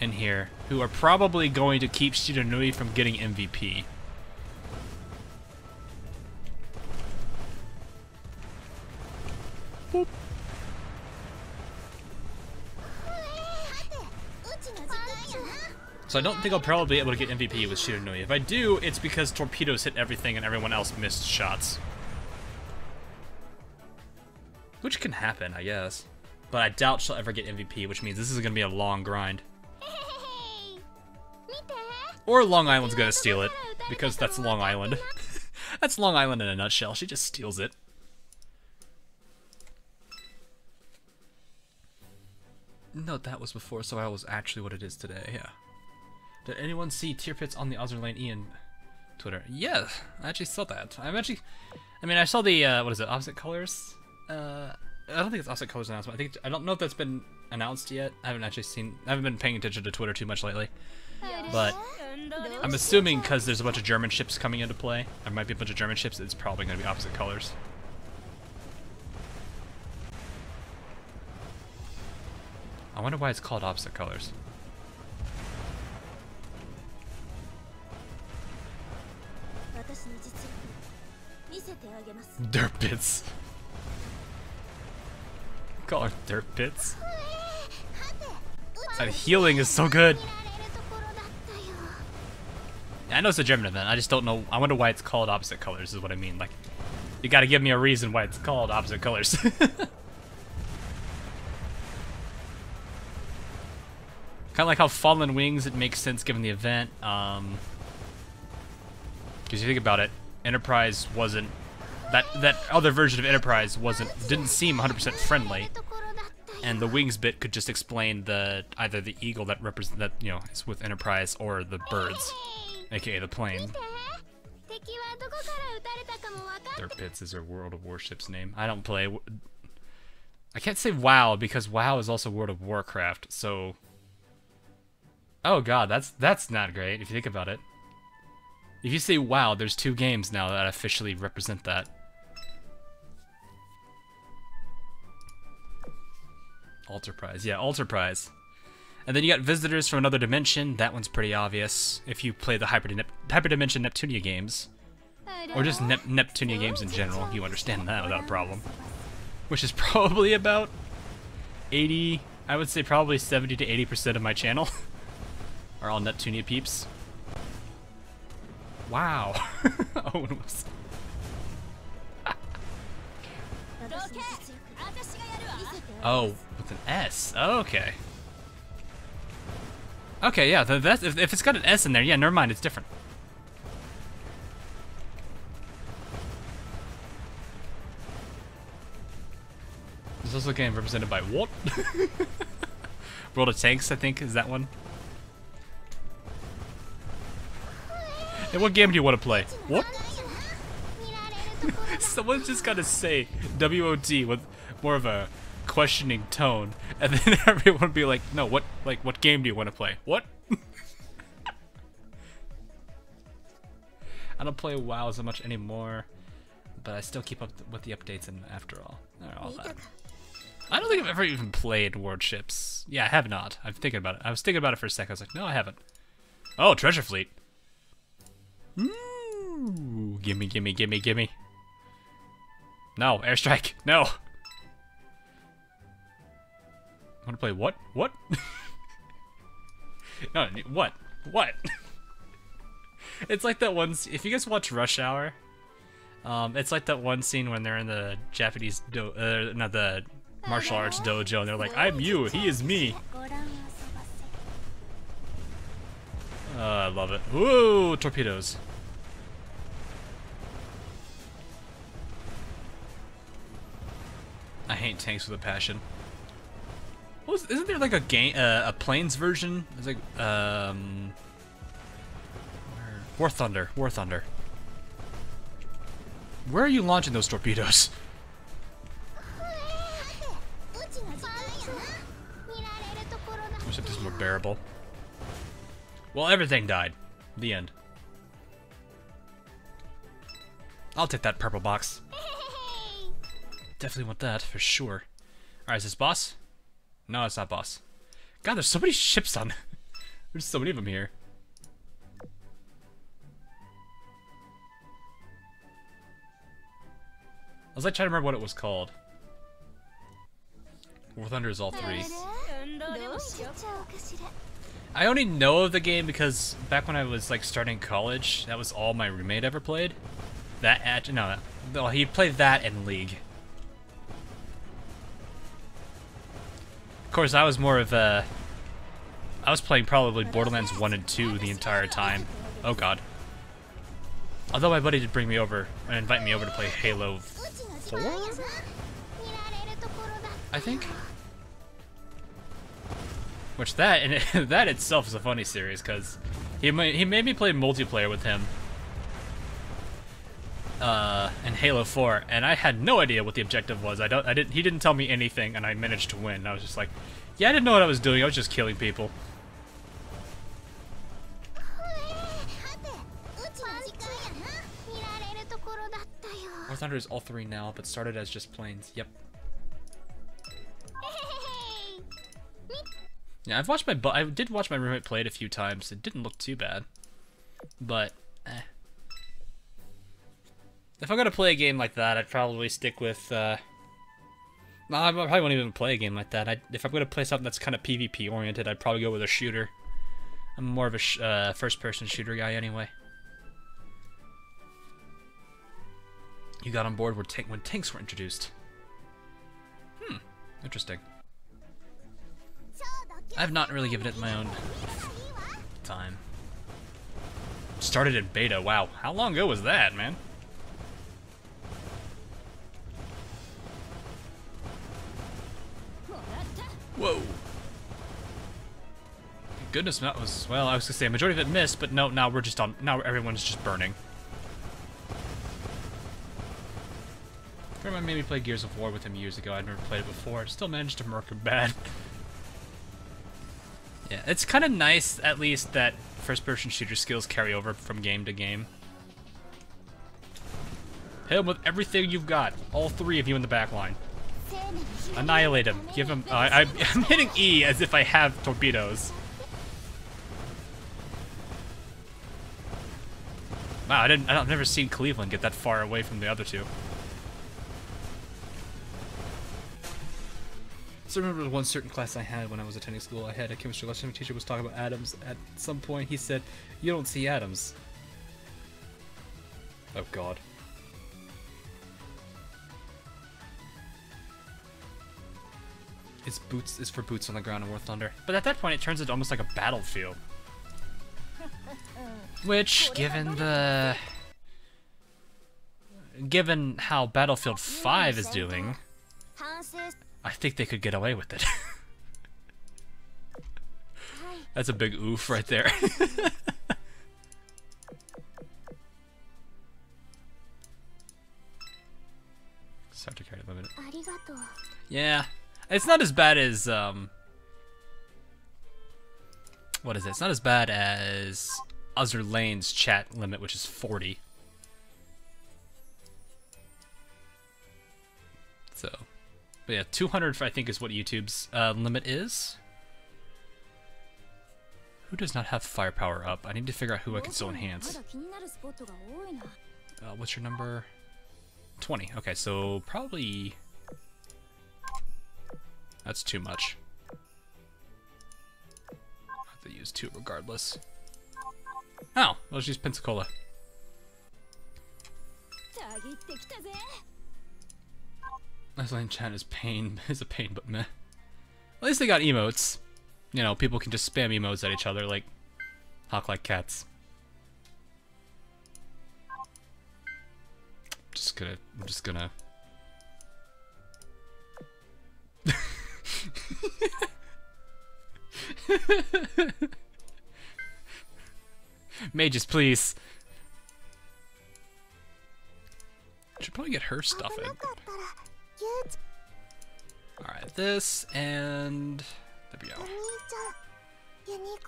in here who are probably going to keep Shiranui from getting MVP. Boop. So I don't think I'll probably be able to get MVP with Shiranui. If I do, it's because torpedoes hit everything and everyone else missed shots. Which can happen, I guess. But I doubt she'll ever get MVP, which means this is going to be a long grind. Or Long Island's going to steal it, because that's Long Island. That's Long Island in a nutshell. She just steals it. No, that was before, so I was actually what it is today, yeah. Did anyone see Tier Pits on the Azur Lane Ian Twitter? Yeah, I actually saw that. I mean, I saw the, what is it, Opposite Colors? I don't think it's Opposite Colors announcement. I don't know if that's been announced yet. I haven't been paying attention to Twitter too much lately. But I'm assuming because there's a bunch of German ships coming into play, there might be a bunch of German ships, it's probably going to be Opposite Colors. I wonder why it's called Opposite Colors. Dirt Pits. Call her Dirt Pits. That healing is so good. I know it's a German event, I just don't know. I wonder why it's called Opposite Colors is what I mean. Like, you gotta give me a reason why it's called Opposite Colors. Kinda like how Fallen Wings, it makes sense given the event. Because you think about it, Enterprise wasn't... That other version of Enterprise didn't seem 100% friendly. And the Wings bit could just explain either the eagle that is with Enterprise or the birds, aka the plane. Their Pits is their World of Warships name. I don't play... I can't say WoW because WoW is also World of Warcraft, so... Oh god, that's not great if you think about it. If you say WoW, there's 2 games now that officially represent that. Altar Prize, yeah, Altar Prize. And then you got Visitors from Another Dimension. That one's pretty obvious if you play the Hyperdimension Neptunia games. Or just Neptunia games in general, you understand that without a problem. Which is probably about 80, I would say probably 70 to 80% of my channel. Are all Neptunia peeps. Wow. Owen was... Oh, with an S. Oh, okay. Okay, yeah, if it's got an S in there, yeah, never mind, it's different. Is also getting represented by what? World of Tanks, I think, is that one. Hey, what game do you want to play? What? Someone's just gotta say WOT with more of a questioning tone, and then everyone would be like, no, what game do you want to play? What? I don't play WoW as much anymore, but I still keep up with the updates and after all that. I don't think I've ever even played Warships. Yeah, I have not. I'm thinking about it. I was thinking about it for a second. I was like, no, I haven't. Oh, Treasure Fleet. Ooh, gimme, gimme, gimme, gimme. No, airstrike. No. I want to play what? What? No, what? What? It's like that one. If you guys watch Rush Hour, it's like that one scene when they're in the Japanese not the martial arts dojo, and they're like, "I'm you, he is me." I love it. Whoa, torpedoes. I hate tanks with a passion. Isn't there like a game, a planes version? It's like, War Thunder, War Thunder. Where are you launching those torpedoes? Wish it was more bearable. Well, everything died. The end. I'll take that purple box. Definitely want that, for sure. Alright, is this boss? No, it's not boss. God, there's so many ships on. There's so many of them here. I was like trying to remember what it was called. War Thunder is all three. I only know of the game because back when I was like starting college, that was all my roommate ever played. No, he played that in League. Of course, I was more of a... I was playing probably Borderlands 1 and 2 the entire time. Oh god. Although my buddy did bring me over and invite me over to play Halo 4? I think? Which that itself is a funny series, because he made me play multiplayer with him in Halo 4, and I had no idea what the objective was. He didn't tell me anything, and I managed to win. I was just like, yeah, I didn't know what I was doing. I was just killing people. War Thunder is all three now, but started as just planes. Yep. Yeah, I did watch my roommate play it a few times. It didn't look too bad, but if I'm gonna play a game like that, I'd probably stick with. I probably won't even play a game like that. If I'm gonna play something that's kind of PvP oriented, I'd probably go with a shooter. I'm more of a first-person shooter guy anyway. You got on board when tanks were introduced. Interesting. I've not really given it my own time. Started in beta. Wow, how long ago was that, man? Whoa. Goodness, that was, well, I was gonna say a majority of it missed, but no, now we're just on, now everyone's just burning. I remember maybe played Gears of War with him years ago. I'd never played it before. Still managed to murk him bad. Yeah, it's kind of nice, at least, that first-person shooter skills carry over from game to game. Hit him with everything you've got. All three of you in the back line. Annihilate him. Give him... I'm hitting E as if I have torpedoes. Wow, I've never seen Cleveland get that far away from the other two. So I remember one certain class I had when I was attending school. I had a chemistry lesson. My teacher was talking about atoms. At some point, he said, "You don't see atoms." Oh God. It's for boots on the ground in War Thunder. But at that point, it turns into almost like a battlefield. Which, given how Battlefield 5 is doing, I think they could get away with it. That's a big oof right there. Subject carry limited. Yeah. It's not as bad as what is it? It's not as bad as Azur Lane's chat limit, which is 40. So, but yeah, 200 I think is what YouTube's limit is. Who does not have firepower up? I need to figure out who I can still enhance. What's your number? 20. Okay, so probably... That's too much. to use 2 regardless. Oh, let's use Pensacola. Leslie Chan is pain is a pain, but meh. At least they got emotes. You know, people can just spam emotes at each other like hawk like cats. I'm just gonna Mages, please. Should probably get her stuff in. Alright, this, and there we go.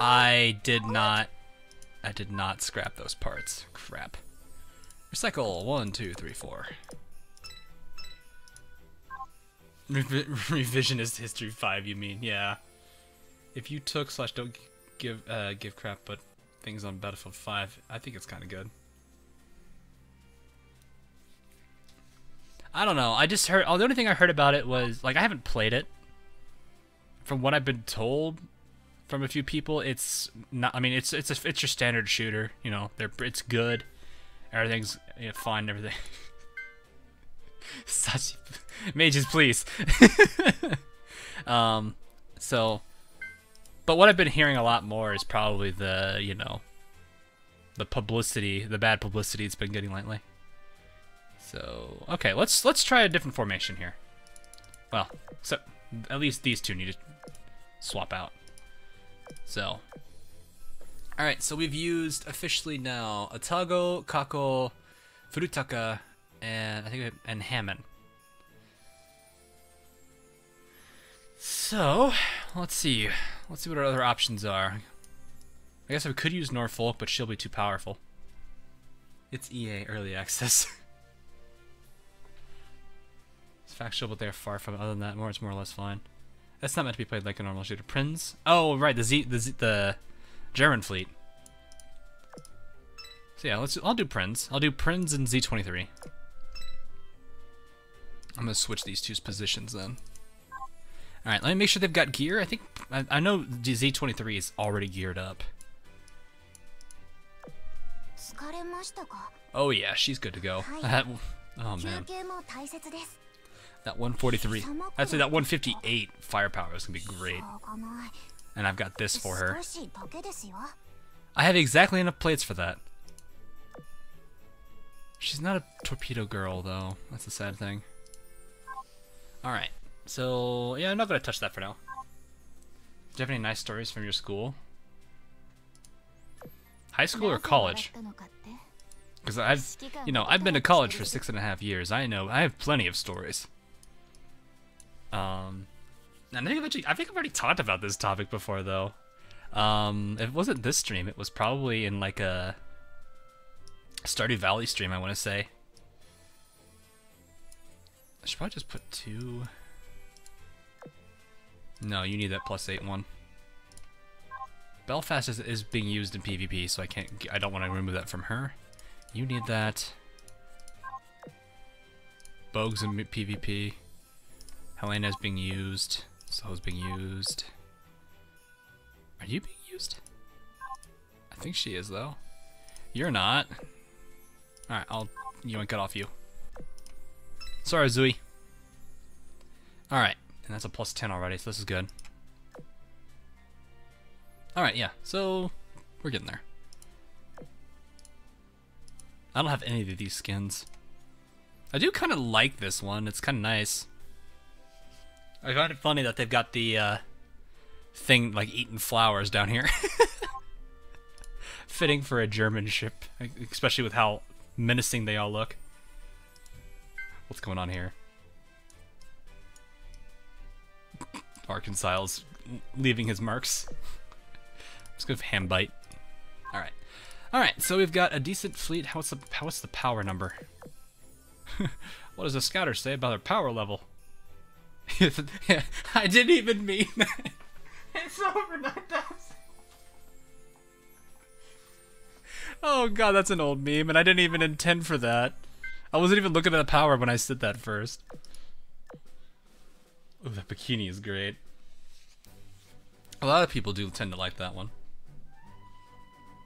I did not scrap those parts. Crap. Recycle, 1, 2, 3, 4. Revisionist history 5, you mean? Yeah. If you took / don't give crap, but things on Battlefield 5, I think it's kind of good. I don't know. I just heard. Oh, the only thing I heard about it was like I haven't played it. From what I've been told from a few people, it's not. I mean, it's your standard shooter. You know, it's good. Everything's fine. Everything. Such mages, please. So, but what I've been hearing a lot more is probably the the publicity, the bad publicity it's been getting lately. So, okay, let's try a different formation here. Well, so at least these two need to swap out. So, alright, so we've used officially now Atago, Kako, Furutaka, and I think and Hammond. So, let's see what our other options are. I guess I could use Norfolk, but she'll be too powerful. It's EA Early Access. It's factual, but they're far from it. Other than that, it's more or less fine. That's not meant to be played like a normal shooter. Prinz? Oh, right, the German fleet. So yeah, I'll do Prinz. I'll do Prinz and Z-23. I'm gonna switch these two's positions then. All right, let me make sure they've got gear. I know Z-23 is already geared up. Oh yeah, she's good to go. Oh man. That 143. I'd say that 158 firepower is gonna be great. And I've got this for her. I have exactly enough plates for that. She's not a torpedo girl though. That's the sad thing. Alright. So yeah, I'm not gonna touch that for now. Do you have any nice stories from your school? High school or college? Because I've been to college for 6.5 years. I have plenty of stories. And I think I've already talked about this topic before though. If it wasn't this stream, it was probably in like a Stardew Valley stream, I want to say. I should probably just put 2. No, you need that +8 one. Belfast is being used in PvP, so I don't want to remove that from her. You need that. Bogue's in PvP. Helena's being used. So's being used. Are you being used? I think she is though. You're not. Alright, I'll yoink it off you. Sorry, Zui. Alright, and that's a +10 already, so this is good. Alright, yeah, so we're getting there. I don't have any of these skins. I do kind of like this one, it's kind of nice. I find it funny that they've got the thing like eating flowers down here. Fitting for a German ship, especially with how menacing they all look. What's going on here? Arkansas's leaving his marks. Let's go with hand bite. Alright. Alright, so we've got a decent fleet. What's the power number? What does the scouter say about their power level? I didn't even mean that. It's over 9,000. Oh god, that's an old meme, and I didn't even intend for that. I wasn't even looking at the power when I said that first. Oh, that bikini is great. A lot of people do tend to like that one.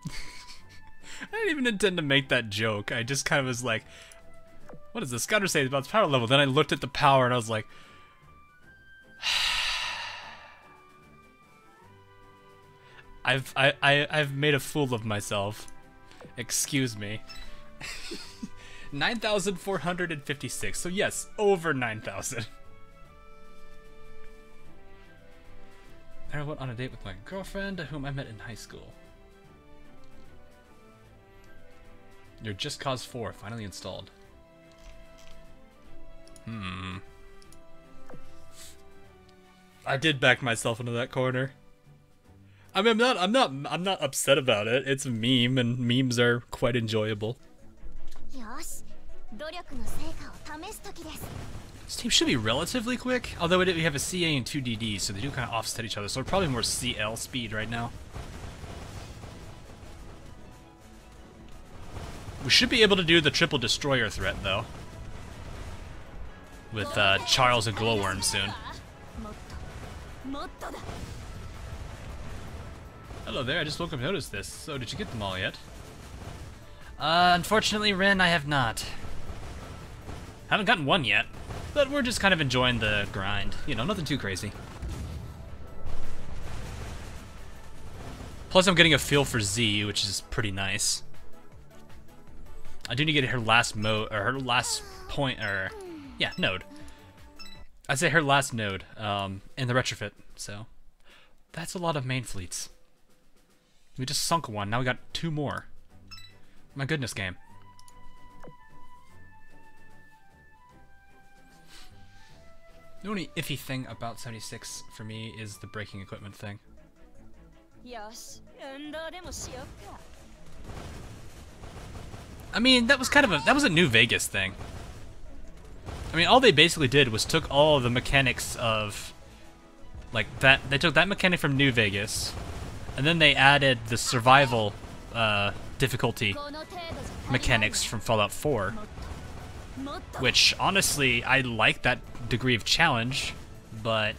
I didn't even intend to make that joke. I just kind of was like, what does the scouter say about its power level? Then I looked at the power and I was like, I've made a fool of myself. Excuse me. 9,456. So yes, over 9,000. I went on a date with my girlfriend, whom I met in high school. Your Just Cause 4 finally installed. I did back myself into that corner. I mean, I'm not upset about it. It's a meme, and memes are quite enjoyable. This team should be relatively quick, although we have a CA and 2 DD, so they do kind of offset each other. So we're probably more CL speed right now. We should be able to do the triple destroyer threat though, with Charles and Glowworm soon. Hello there, I just woke up and noticed this. So did you get them all yet? Unfortunately, Ren, I have not. Haven't gotten one yet, but we're just kind of enjoying the grind. You know, nothing too crazy. Plus I'm getting a feel for Z, which is pretty nice. I do need to get her last node. I'd say her last node in the retrofit, so that's a lot of main fleets. We just sunk one, now we got 2 more. My goodness, game. The only iffy thing about 76 for me is the braking equipment thing. I mean, that was a New Vegas thing. I mean, all they basically did was took all of the mechanics of, like, that. They took that mechanic from New Vegas, and then they added the survival difficulty mechanics from Fallout 4. Which, honestly, I like that degree of challenge, but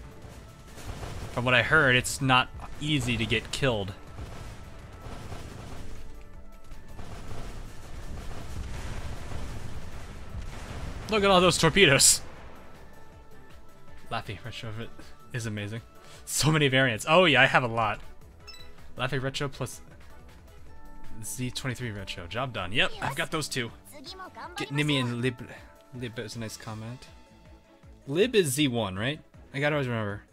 from what I heard, it's not easy to get killed. Look at all those torpedoes. Laffy Retro is amazing. So many variants. Oh yeah, I have a lot. Laffy Retro plus Z23 Retro. Job done. Yep, I've got those 2. Get Nimi and Lib. Lib is a nice comment. Lib is Z1, right? I gotta always remember.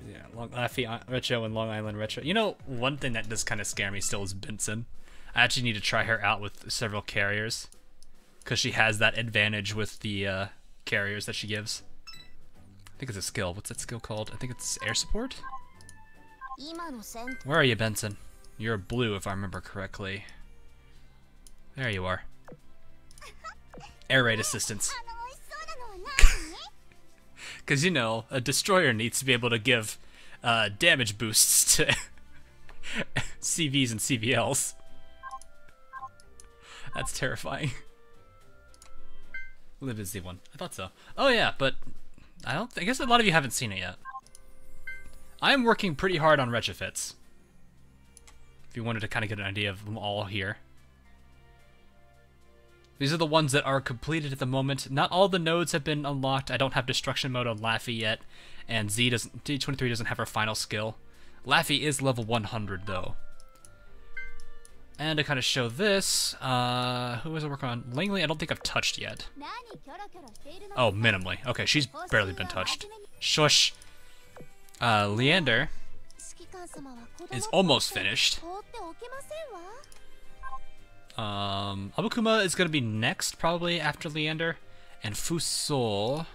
Yeah, Laffy Retro and Long Island Retro. You know, one thing that does kind of scare me still is Benson. I actually need to try her out with several carriers, because she has that advantage with the carriers that she gives. I think it's a skill. What's that skill called? I think it's air support? Where are you, Benson? You're blue, if I remember correctly. There you are. Air raid assistance. Because, you know, a destroyer needs to be able to give damage boosts to CVs and CVLs. That's terrifying. Live is Z1. I thought so. Oh yeah, but I guess a lot of you haven't seen it yet. I'm working pretty hard on retrofits. If you wanted to kind of get an idea of them all here. These are the ones that are completed at the moment. Not all the nodes have been unlocked. I don't have destruction mode on Laffy yet, and D23 doesn't have her final skill. Laffy is level 100 though. And to kind of show this, who was I working on? Langley, I don't think I've touched yet. Oh, minimally. Okay, she's barely been touched. Shush. Leander is almost finished. Abukuma is going to be next, probably, after Leander. And Fusol,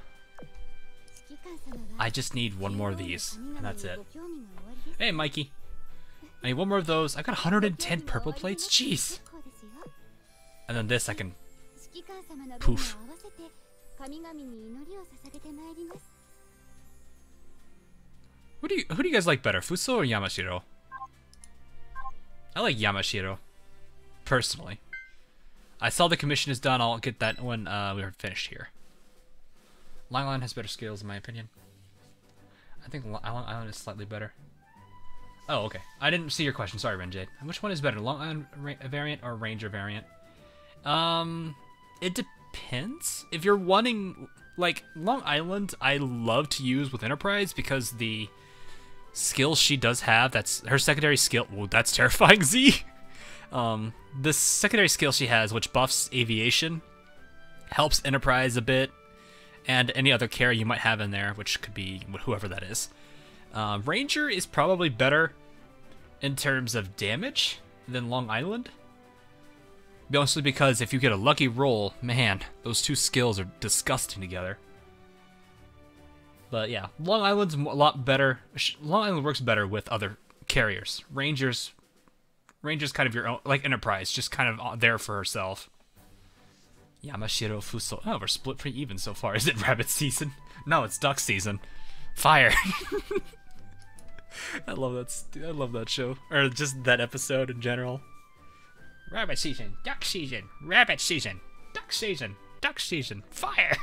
I just need one more of these, and that's it. Hey, Mikey. I need one more of those. I got 110 purple plates? Jeez. And then this I can poof. Who do you guys like better, Fuso or Yamashiro? I like Yamashiro, personally. I saw the commission is done. I'll get that when we're finished here. Long Island has better skills, in my opinion. I think Long Island is slightly better. Oh, okay. I didn't see your question. Sorry, Renjade. Which one is better, Long Island variant or Ranger variant? It depends. If you're wanting, like, Long Island, I love to use with Enterprise because the skills she does have, that's her secondary skill. Whoa, that's terrifying, Z. The secondary skill she has, which buffs aviation, helps Enterprise a bit, and any other carry you might have in there, which could be whoever that is. Ranger is probably better in terms of damage than Long Island. Mostly because if you get a lucky roll, man, those two skills are disgusting together. But yeah, Long Island's a lot better. Long Island works better with other carriers. Ranger's kind of your own, like Enterprise, just kind of there for herself. Yamashiro Fuso. Oh, we're split pretty even so far. Is it rabbit season? No, it's duck season. Fire. I love that show, or just that episode in general. Rabbit season, duck season, rabbit season, duck season, duck season, fire.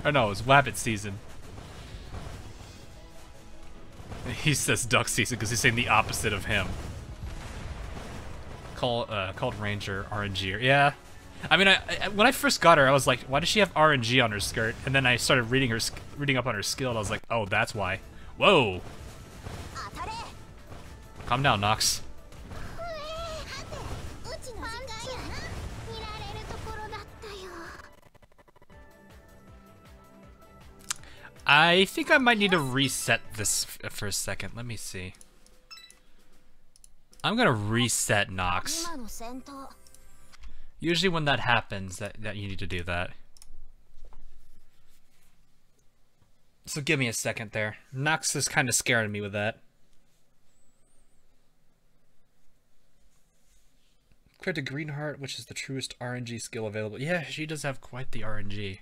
Oh no, it's rabbit season. He says duck season because he's saying the opposite of him. Called Ranger RNG. Yeah. I mean, when I first got her, I was like, why does she have RNG on her skirt? And then I started reading up on her skill, and I was like, oh, that's why. Whoa! Calm down, Nox. I think I might need to reset this for a second. Let me see. I'm gonna reset Nox. Usually when that happens, that you need to do that. So give me a second there. Nox is kind of scaring me with that. Compared to Greenheart, which is the truest RNG skill available. Yeah, she does have quite the RNG.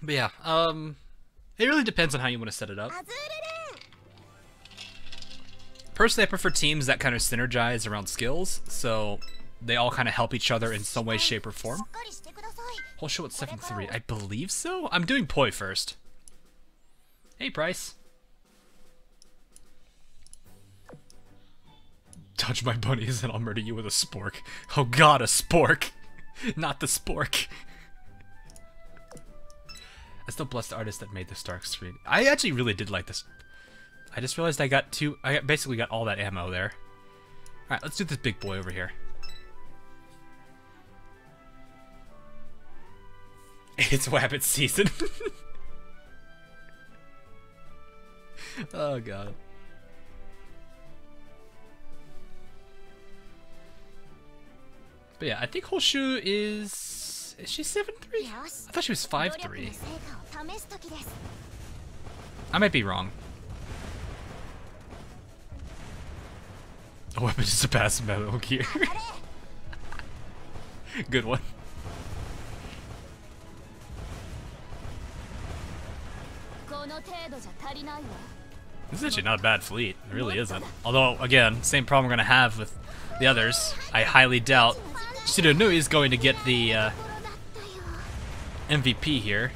But yeah, it really depends on how you want to set it up. Personally, I prefer teams that kind of synergize around skills, so they all kind of help each other in some way, shape, or form. Houshou at 7-3. I believe so? I'm doing Poi first. Hey, Price. Touch my bunnies and I'll murder you with a spork. Oh god, a spork. Not the spork. I still bless the artist that made this dark screen. I actually really did like this. I just realized I basically got all that ammo there. Alright, let's do this big boy over here. It's rabbit season. Oh god. But yeah, I think Houshou is she 7-3? I thought she was 5-3. I might be wrong. A weapon is a pass metal gear. Good one. This is actually not a bad fleet. It really isn't. Although, again, same problem we're going to have with the others. I highly doubt Shiranui is going to get the MVP here.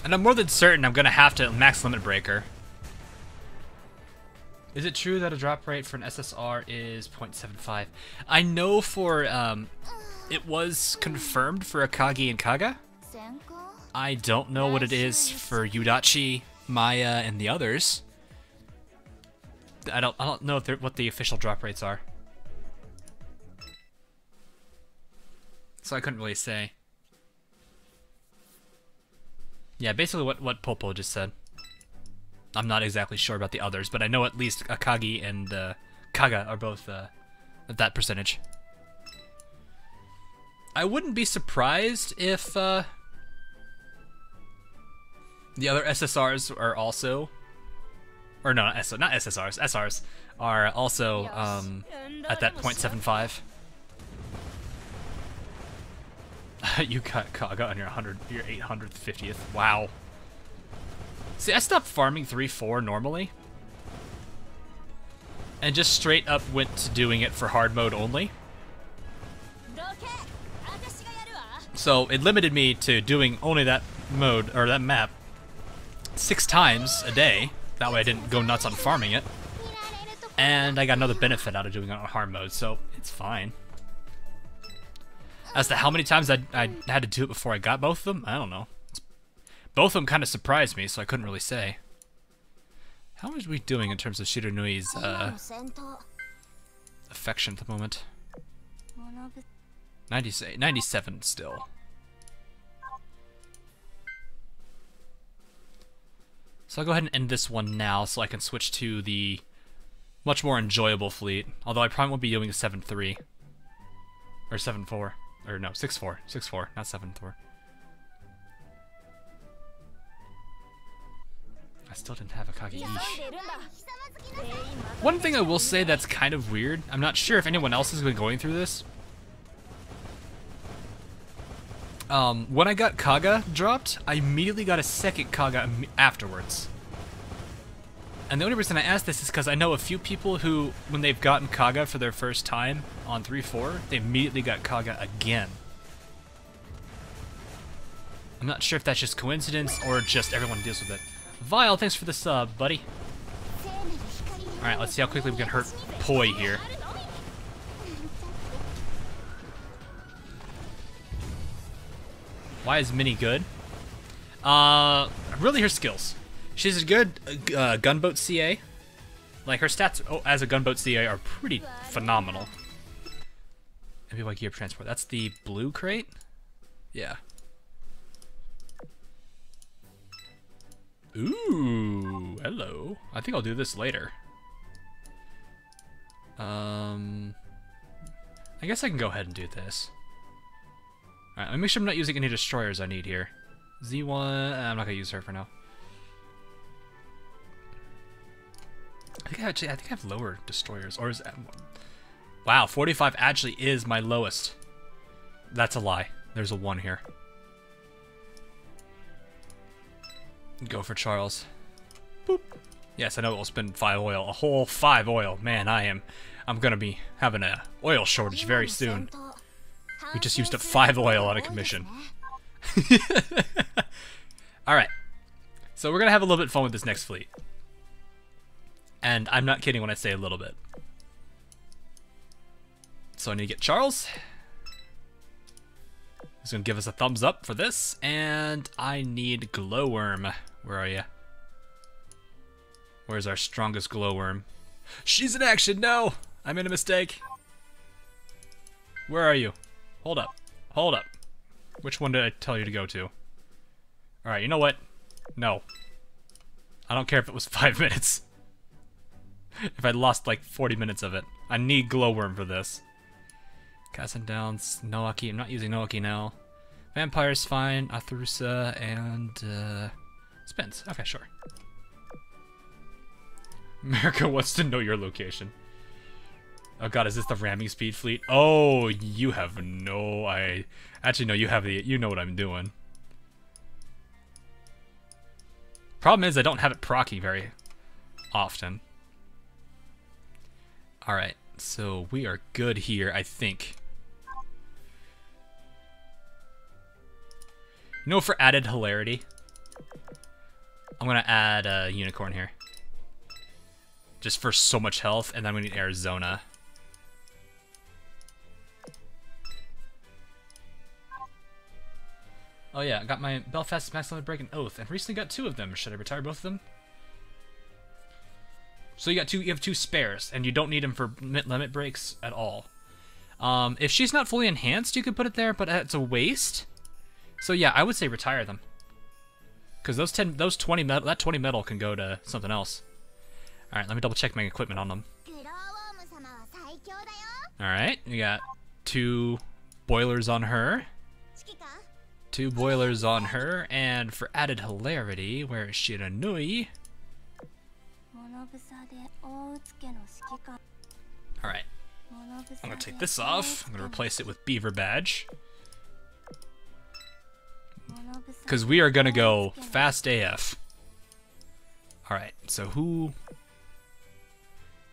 And I'm more than certain I'm going to have to max limit breaker. Is it true that a drop rate for an SSR is 0.75? I know for, it was confirmed for Akagi and Kaga. I don't know what it is for Yudachi, Maya, and the others. I don't know if what the official drop rates are. So I couldn't really say. Yeah, basically what Popo just said. I'm not exactly sure about the others, but I know at least Akagi and Kaga are both at that percentage. I wouldn't be surprised if the other SSRs are also, or no, not SSRs, SRs are also at that 0.75. You got Kaga on your 850th. Wow. See, I stopped farming 3-4 normally. And just straight up went to doing it for hard mode only. So it limited me to doing only that mode, or that map, 6 times a day. That way I didn't go nuts on farming it. And I got another benefit out of doing it on hard mode, so it's fine. As to how many times I had to do it before I got both of them, I don't know. Both of them kind of surprised me, so I couldn't really say. How are we doing in terms of Shiranui's affection at the moment? 97 still. So I'll go ahead and end this one now so I can switch to the much more enjoyable fleet. Although I probably won't be doing a 7-3. Or 7-4. Or no, 6-4. 6-4, not 7-4. I still didn't have a Kage. One thing I will say that's kind of weird, I'm not sure if anyone else has been going through this. When I got Kaga dropped, I immediately got a second Kaga afterwards. And the only reason I ask this is because I know a few people who, when they've gotten Kaga for their first time on 3-4, they immediately got Kaga again. I'm not sure if that's just coincidence or just everyone deals with it. Vile, thanks for the sub, buddy. Alright, let's see how quickly we can hurt Poi here. Why is Minnie good? Really her skills. She's a good gunboat CA. Like her stats as a gunboat CA are pretty phenomenal. MPY gear transport. That's the blue crate? Yeah. Ooh, hello. I think I'll do this later. I guess I can go ahead and do this. Alright, let me make sure I'm not using any destroyers I need here. Z1, I'm not gonna use her for now. I think I have lower destroyers, or is that... Wow, 45 actually is my lowest. That's a lie. There's a 1 here. Go for Charles. Boop. Yes, I know it will spend 5 oil. A whole 5 oil. Man, I'm gonna be having a oil shortage very soon. We just used up 5 oil on a commission. Alright. So we're gonna have a little bit of fun with this next fleet. And I'm not kidding when I say a little bit. So I need to get Charles. He's gonna give us a thumbs up for this. And I need Glowworm. Where are you? Where's our strongest Glowworm? She's in action! No! I made a mistake. Where are you? Hold up. Hold up. Which one did I tell you to go to? Alright, you know what? No. I don't care if it was 5 minutes. If I lost like 40 minutes of it. I need Glowworm for this. Casting down Noaki. I'm not using Noaki now. Vampire's fine. Atharusa and Spence. Okay, sure. America wants to know your location. Oh god, is this the ramming speed fleet? Oh, you have no... Actually, no, you know what I'm doing. Problem is, I don't have it proccing very often. Alright, so we are good here, I think. You know, for added hilarity, I'm gonna add a unicorn here. Just for so much health, and then we need Arizona. Oh yeah, I got my Belfast Max Limit Break and Oath, and recently got 2 of them. Should I retire both of them? So you have 2 spares, and you don't need them for limit breaks at all. If she's not fully enhanced, you could put it there, but it's a waste. So yeah, I would say retire them. Because that 20 metal can go to something else. Alright, let me double check my equipment on them. Alright, we got 2 boilers on her. 2 boilers on her, and for added hilarity, where is Shiranui? Alright. I'm gonna take this off. I'm gonna replace it with Beaver Badge. Because we are gonna go fast AF. Alright, so who...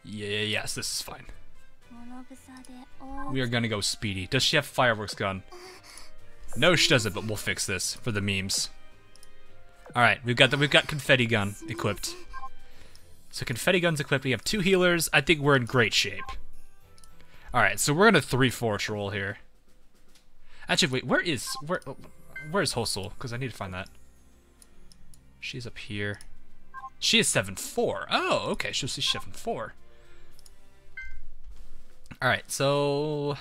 Yeah, yes, this is fine. We are gonna go speedy. Does she have fireworks gun? No, she doesn't, but we'll fix this for the memes. Alright, we've got confetti gun equipped. So confetti gun's equipped, we have 2 healers. I think we're in great shape. Alright, so we're gonna 3-4 roll here. Actually, wait, where's Houshou? Because I need to find that. She's up here. She is 7-4. Oh, okay, she's 7-4. Alright, so...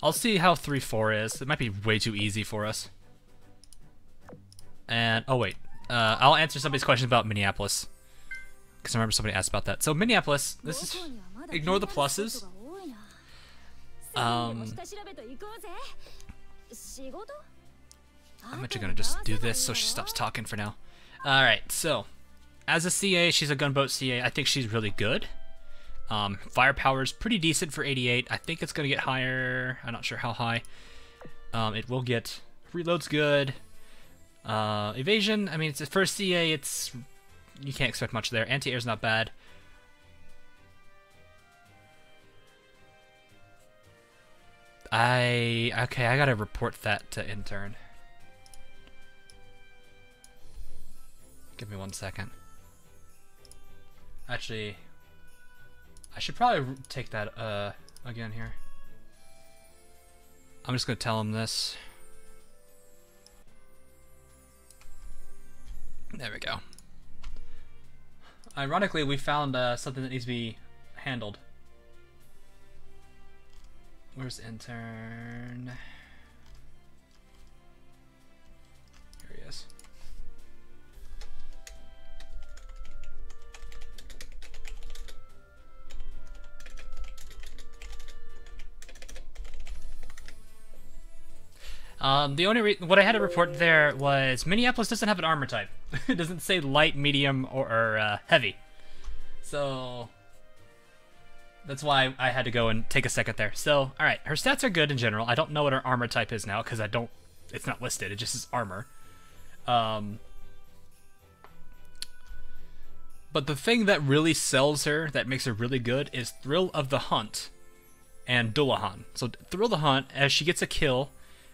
I'll see how 3-4 is. It might be way too easy for us. And, oh wait. I'll answer somebody's question about Minneapolis. Because I remember somebody asked about that. So Minneapolis, this is... Ignore the pluses. I'm actually gonna just do this so she stops talking for now. Alright, so... As a CA, she's a gunboat CA. I think she's really good. Firepower's pretty decent for 88. I think it's gonna get higher. I'm not sure how high. It will get... Reload's good. Evasion, I mean, it's for a CA, it's... You can't expect much there. Anti-air's not bad. Okay, I gotta report that to intern. Give me 1 second. Actually, I should probably take that again here. I'm just gonna tell him this. There we go. Ironically, we found something that needs to be handled. Where's intern? Here he is. The only what I had to report there was Minneapolis doesn't have an armor type. It doesn't say light, medium, or heavy. So that's why I had to go and take a second there. So, alright, her stats are good in general. I don't know what her armor type is now, because it's not listed, it just is armor. But the thing that really sells her, that makes her really good, is Thrill of the Hunt and Dullahan. So Thrill of the Hunt, as she gets a kill,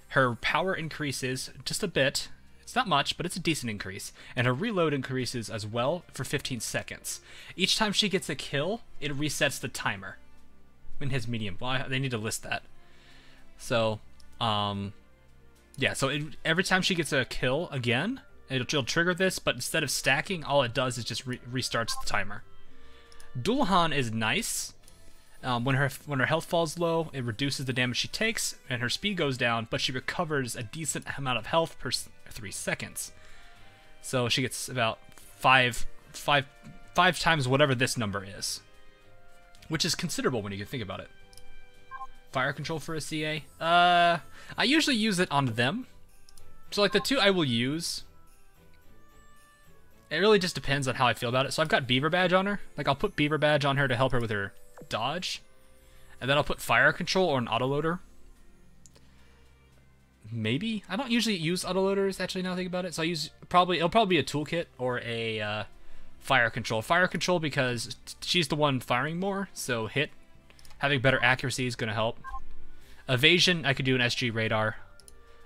her power increases just a bit. It's not much, but it's a decent increase. And her reload increases as well for 15 seconds. Each time she gets a kill, it resets the timer. In his medium. Well, they need to list that. So, yeah, so every time she gets a kill again, it'll trigger this, but instead of stacking, all it does is just restarts the timer. Dullahan is nice. When her health falls low, it reduces the damage she takes, and her speed goes down, but she recovers a decent amount of health per 3 seconds. So she gets about five times whatever this number is, which is considerable when you can think about it. Fire control for a CA. I usually use it on them. So like the 2 I will use, it really just depends on how I feel about it. So I've got Beaver Badge on her. Like I'll put Beaver Badge on her to help her with her dodge, and then I'll put fire control or an autoloader. Maybe I don't usually use autoloaders actually. Now I think about it, so I use it'll probably be a toolkit or a fire control. Fire control because she's the one firing more, so having better accuracy is gonna help. Evasion, I could do an SG radar.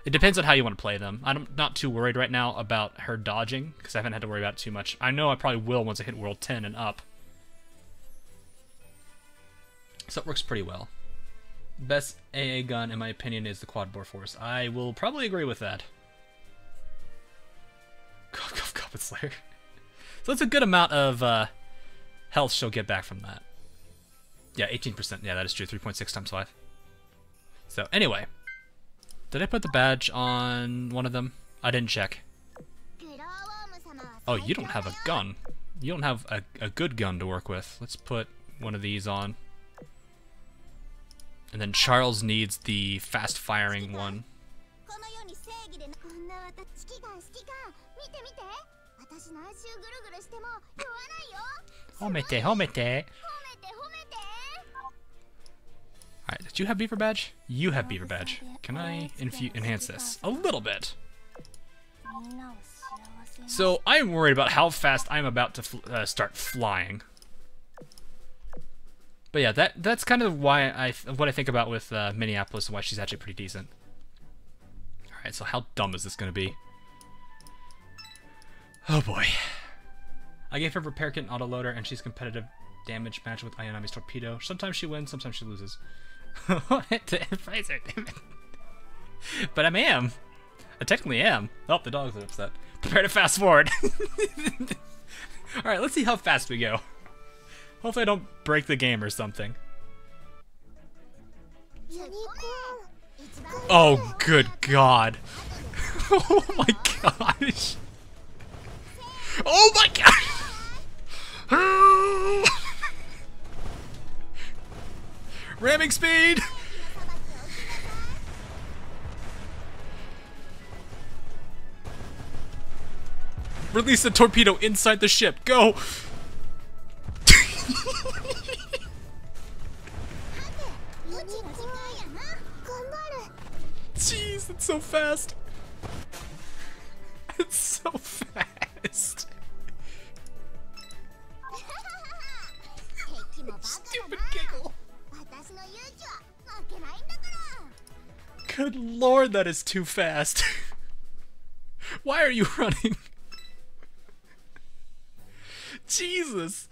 It depends on how you want to play them. I'm not too worried right now about her dodging because I haven't had to worry about it too much. I know I probably will once I hit World 10 and up. So it works pretty well. Best AA gun, in my opinion, is the quad bore force. I will probably agree with that. Goblin Slayer. So that's a good amount of health she'll get back from that. Yeah, 18%. Yeah, that is true. 3.6 times 5. So anyway, did I put the badge on one of them? I didn't check. Oh, you don't have a gun. You don't have a good gun to work with. Let's put one of these on. And then Charles needs the fast-firing one. Homete, homete. Alright, did you have Beaver Badge? You have Beaver Badge. Can I enhance this? A little bit. So I'm worried about how fast I'm about to start flying. But yeah, that's kind of why what I think about with Minneapolis and why she's actually pretty decent. All right, so how dumb is this going to be? Oh boy. I gave her repair kit and autoloader, and she's competitive damage match with Ayanami's torpedo. Sometimes she wins, sometimes she loses. But I am. I technically am. Oh, the dogs are upset. Prepare to fast forward. Alright, let's see how fast we go. Hopefully I don't break the game or something. Oh, good God. Oh my gosh. Oh my gosh. Ramming speed! Release the torpedo inside the ship. Go! Jeez, it's so fast. It's so fast. Stupid giggle. Good lord, that is too fast. Why are you running? Jesus.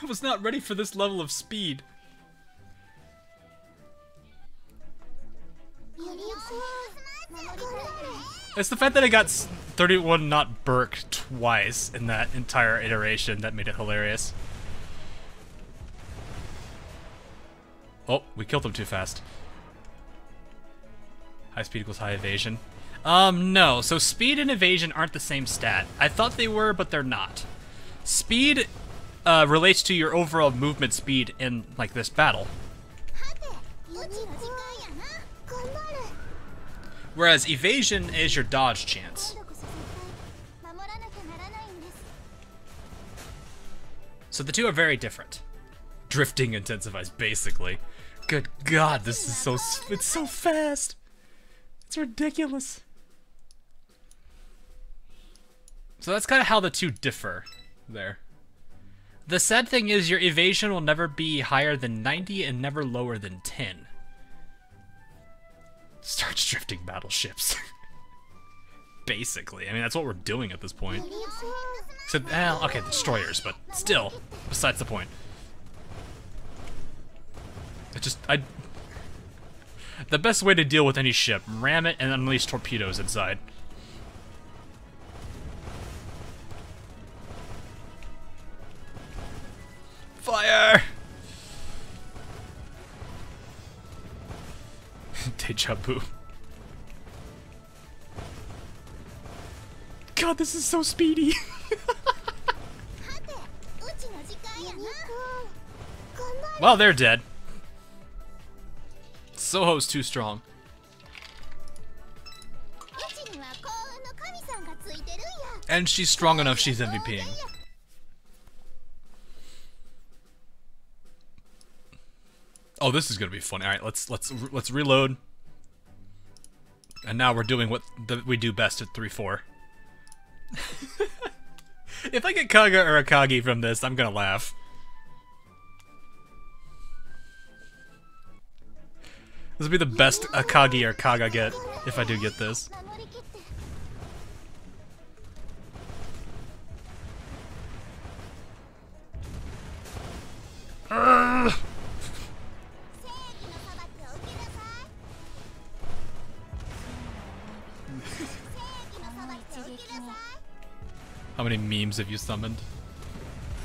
I was not ready for this level of speed. It's the fact that I got 31 knot Burke twice in that entire iteration that made it hilarious. Oh, we killed him too fast. High speed equals high evasion. No. So speed and evasion aren't the same stat. I thought they were, but they're not. Speed relates to your overall movement speed in, like, this battle. Whereas evasion is your dodge chance. So the two are very different. Drifting intensifies, basically. Good God, this is it's so fast. It's ridiculous. So that's kind of how the two differ there. The sad thing is your evasion will never be higher than 90 and never lower than 10. Starts drifting battleships. Basically. I mean, that's what we're doing at this point. So, okay, destroyers, but still, besides the point. The best way to deal with any ship, ram it and unleash torpedoes inside. Fire! Deja vu. God, this is so speedy. Well, they're dead. Soho's too strong. And she's strong enough, she's MVPing. Oh, this is gonna be funny. All right, let's reload. And now we're doing what we do best at 3-4. If I get Kaga or Akagi from this, I'm gonna laugh. This will be the best Akagi or Kaga get if I do get this. How many memes have you summoned?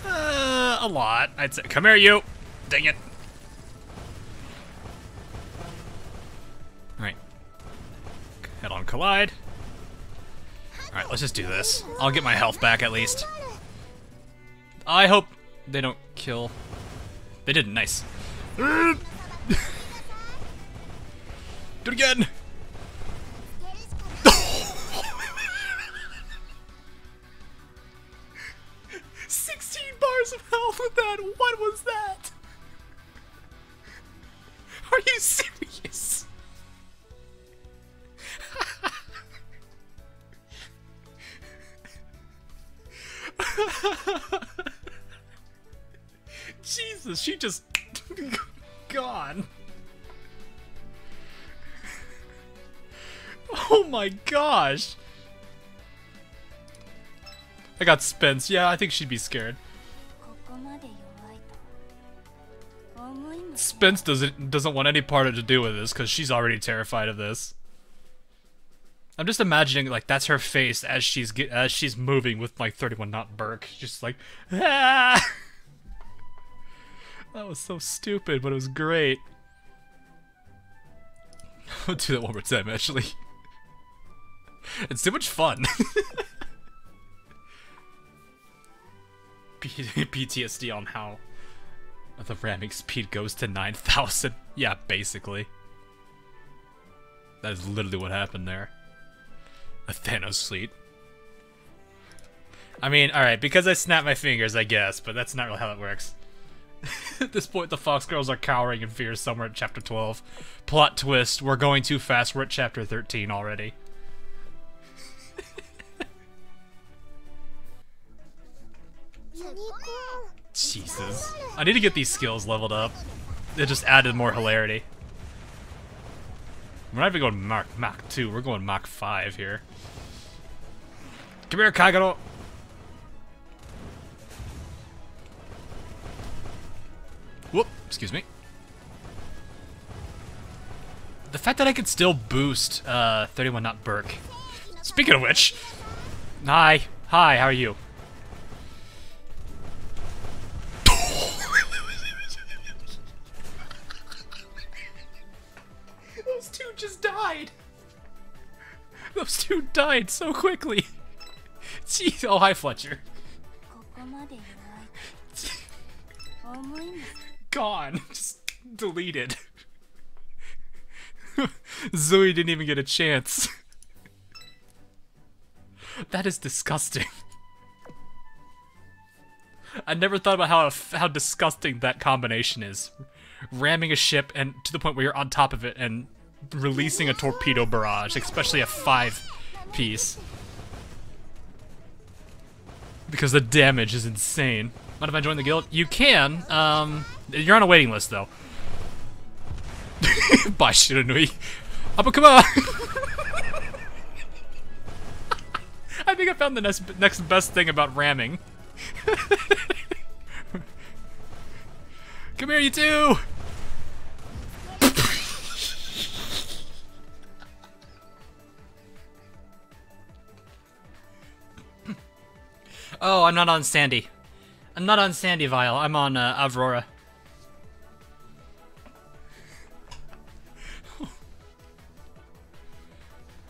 A lot, I'd say. Come here, you! Dang it. Alright. Head on collide. Alright, let's just do this. I'll get my health back at least. I hope they don't kill. They didn't, nice. Do it again! 16 bars of health with that! What was that? Are you serious? Jesus, she just gone. Oh my gosh. I got Spence. Yeah, I think she'd be scared. Spence doesn't want any part to do with this because she's already terrified of this. I'm just imagining like that's her face as she's moving with like 31 knot Burke, just like ah! That was so stupid, but it was great. I'll do that one more time, actually. It's too much fun. PTSD on how the ramming speed goes to 9,000. Yeah, basically. That is literally what happened there. A Thanos fleet. I mean, alright, because I snapped my fingers, I guess, but that's not really how it works. At this point, the Fox Girls are cowering in fear somewhere at chapter 12. Plot twist, we're going too fast, we're at chapter 13 already. Jesus. I need to get these skills leveled up. It just added more hilarity. We're not even going Mach 2, we're going Mach 5 here. Come here, Kagero! Whoop, excuse me. The fact that I could still boost 31 knot Burke. Speaking of which, hi, how are you? Those two just died. Those two died so quickly. Jeez, oh hi Fletcher. Gone. Just deleted. Zoe didn't even get a chance. That is disgusting. I never thought about how disgusting that combination is. Ramming a ship and to the point where you're on top of it and releasing a torpedo barrage, especially a 5-piece. Because the damage is insane. Mind if I join the guild? You can. You're on a waiting list, though. Bye, Shiranui. But come on! I think I found the next best thing about ramming. Come here, you two! Oh, I'm not on Sandy. I'm not on Sandy Vial. I'm on Aurora.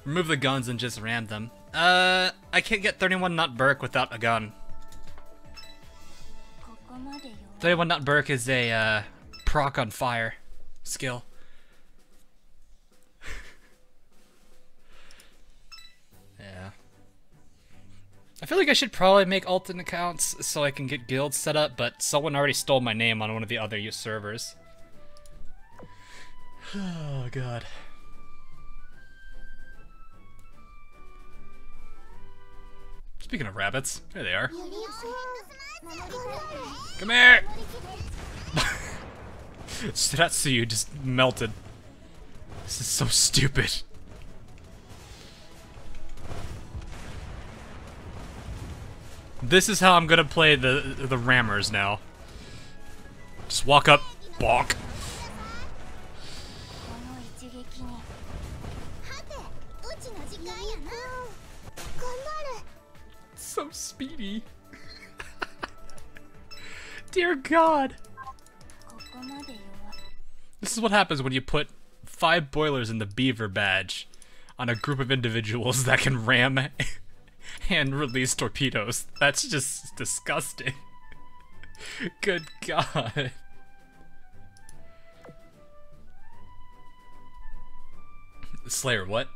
Remove the guns and just ram them. I can't get 31 knot Burke without a gun. 31 knot Burke is a proc on fire skill. Yeah. I feel like I should probably make alternate accounts so I can get guilds set up, but someone already stole my name on one of the other servers. Oh god. Speaking of rabbits, there they are. Come here! Shiratsuyu just melted. This is so stupid. This is how I'm gonna play the rammers now. Just walk up, bonk. So speedy. Dear God. This is what happens when you put 5 boilers in the beaver badge on a group of individuals that can ram and release torpedoes. That's just disgusting. Good God. Slayer, what?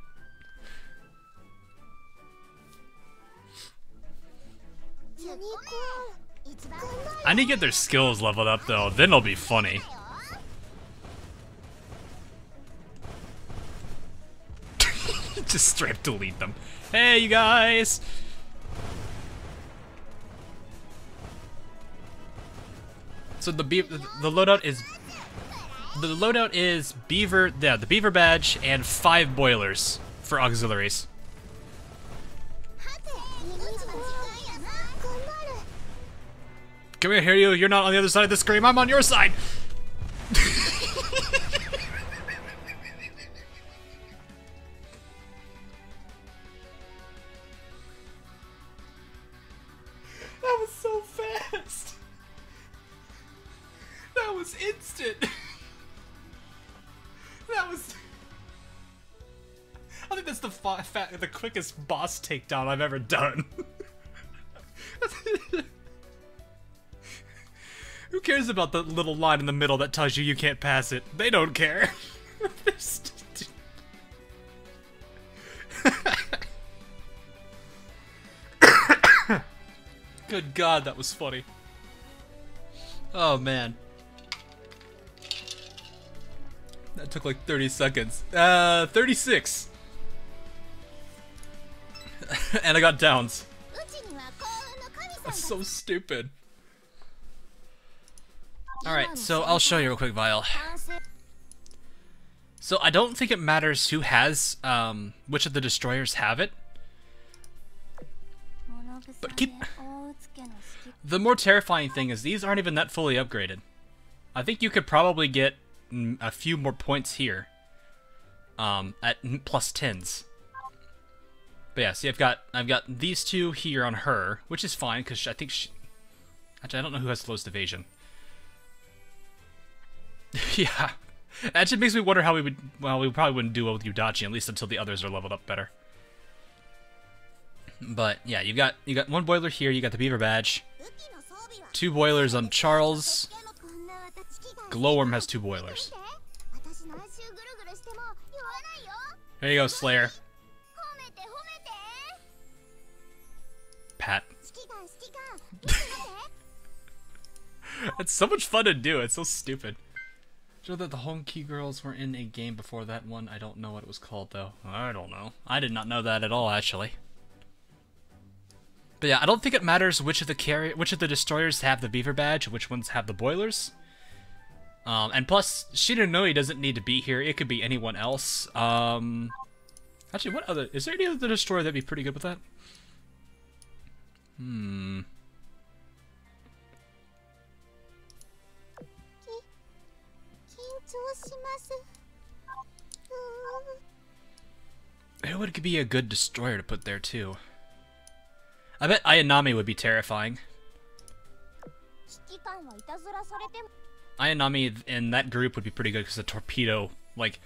I need to get their skills leveled up though, then it'll be funny. Just straight up delete them. Hey, you guys! So the loadout is beaver, yeah, the beaver badge and 5 boilers for auxiliaries. Come here, Hiryu. You're not on the other side of the screen. I'm on your side. That was so fast. That was instant. That was. I think that's the quickest boss takedown I've ever done. Who cares about the little line in the middle that tells you can't pass it? They don't care. Good God, that was funny. Oh man. That took like 30 seconds. 36. And I got downs. That's so stupid. Alright, so I'll show you real quick, Vile. So I don't think it matters who has, which of the destroyers have it. But the more terrifying thing is these aren't even that fully upgraded. I think you could probably get a few more points here. At plus 10s. But yeah, see, I've got these 2 here on her, which is fine because I think she. Actually, I don't know who has the lowest evasion. Yeah, that actually makes me wonder how we would. Well, we probably wouldn't do well with Yudachi, at least until the others are leveled up better. But yeah, you got 1 boiler here. You got the beaver badge. 2 boilers on Charles. Glowworm has 2 boilers. There you go, Slayer. Pat. It's so much fun to do. It's so stupid. Show that the Honky girls were in a game before that one. I don't know what it was called though. I don't know. I did not know that at all, actually. But yeah, I don't think it matters which of the destroyers have the beaver badge, which ones have the boilers. And plus, Shinonoi doesn't need to be here. It could be anyone else. Actually, what other? Is there any other destroyer that'd be pretty good with that? Who would be a good destroyer to put there too? I bet Ayanami would be terrifying. Ayanami in that group would be pretty good because the torpedo, like,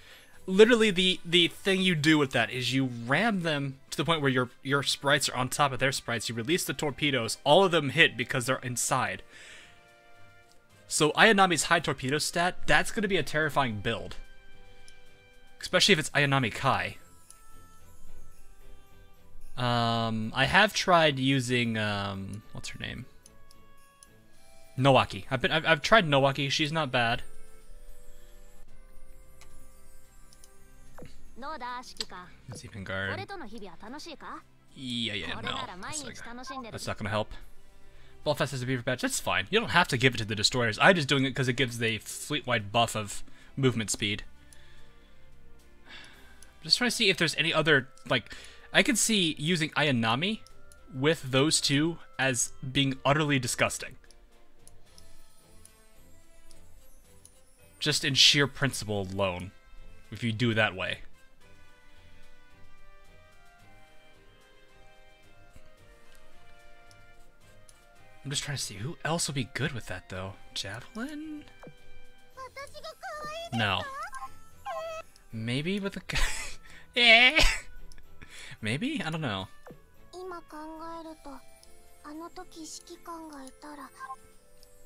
literally the thing you do with that is you ram them to the point where your sprites are on top of their sprites. You release the torpedoes, all of them hit because they're inside. So Ayanami's high torpedo stat, that's going to be a terrifying build. Especially if it's Ayanami Kai. I have tried using, what's her name? Nowaki. I've tried Nowaki. She's not bad. Even guard. Yeah, no. That's not gonna help. Belfast has a beaver badge. That's fine. You don't have to give it to the destroyers. I'm just doing it because it gives the fleet-wide buff of movement speed. I'm just trying to see if there's any other, like, I could see using Ayanami with those 2 as being utterly disgusting. Just in sheer principle alone, if you do it that way. I'm just trying to see who else would be good with that, though. Javelin? No. Maybe with a... Eh? Maybe? I don't know.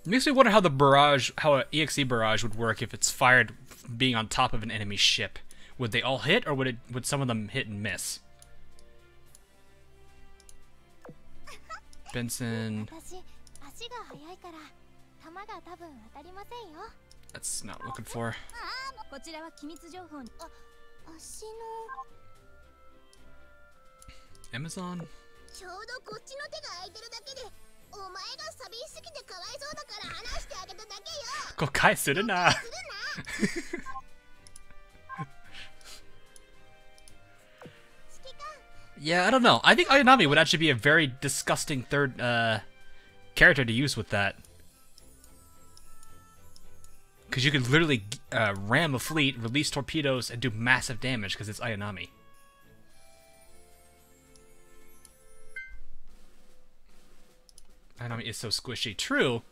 Makes me wonder how the barrage, how an EXE barrage would work if it's fired being on top of an enemy ship. Would they all hit, or would some of them hit and miss? Benson. That's not what I'm looking for. Amazon? 誤解するな。Yeah, I don't know. I think Ayanami would actually be a very disgusting third character to use with that. Because you could literally ram a fleet, release torpedoes, and do massive damage because it's Ayanami. Ayanami is so squishy. True,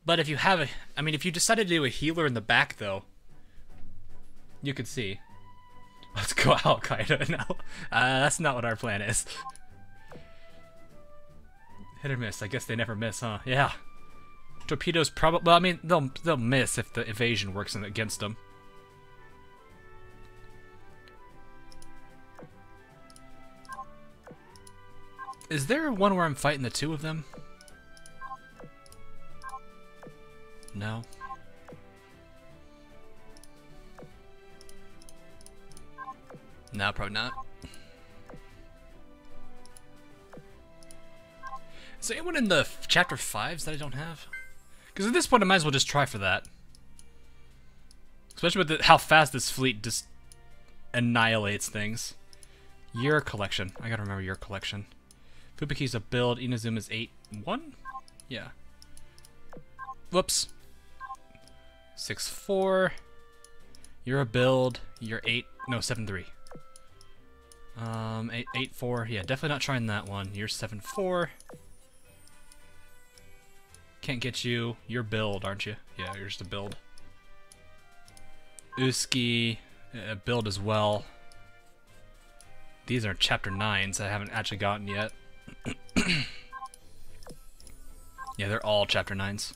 but if you have a... I mean, if you decided to do a healer in the back, though, you could see. Let's go Al-Qaeda now. That's not what our plan is. Hit or miss. I guess they never miss, huh? Yeah. Torpedoes probably... Well, I mean, they'll miss if the evasion works against them. Is there one where I'm fighting the two of them? No. No, probably not. Is there anyone in the chapter 5s that I don't have? Because at this point I might as well just try for that. Especially with how fast this fleet just annihilates things. Your collection. I gotta remember your collection. Fubuki's a build. Inazuma's 8-1? Yeah. Whoops. 6-4. You're a build. You're 8. No, 7-3. 8-4. Yeah, definitely not trying that one. You're 7-4. Can't get you. You're build, aren't you? Yeah, you're just a build. Uski, build as well. These are chapter 9s I haven't actually gotten yet. Yeah, they're all chapter 9s.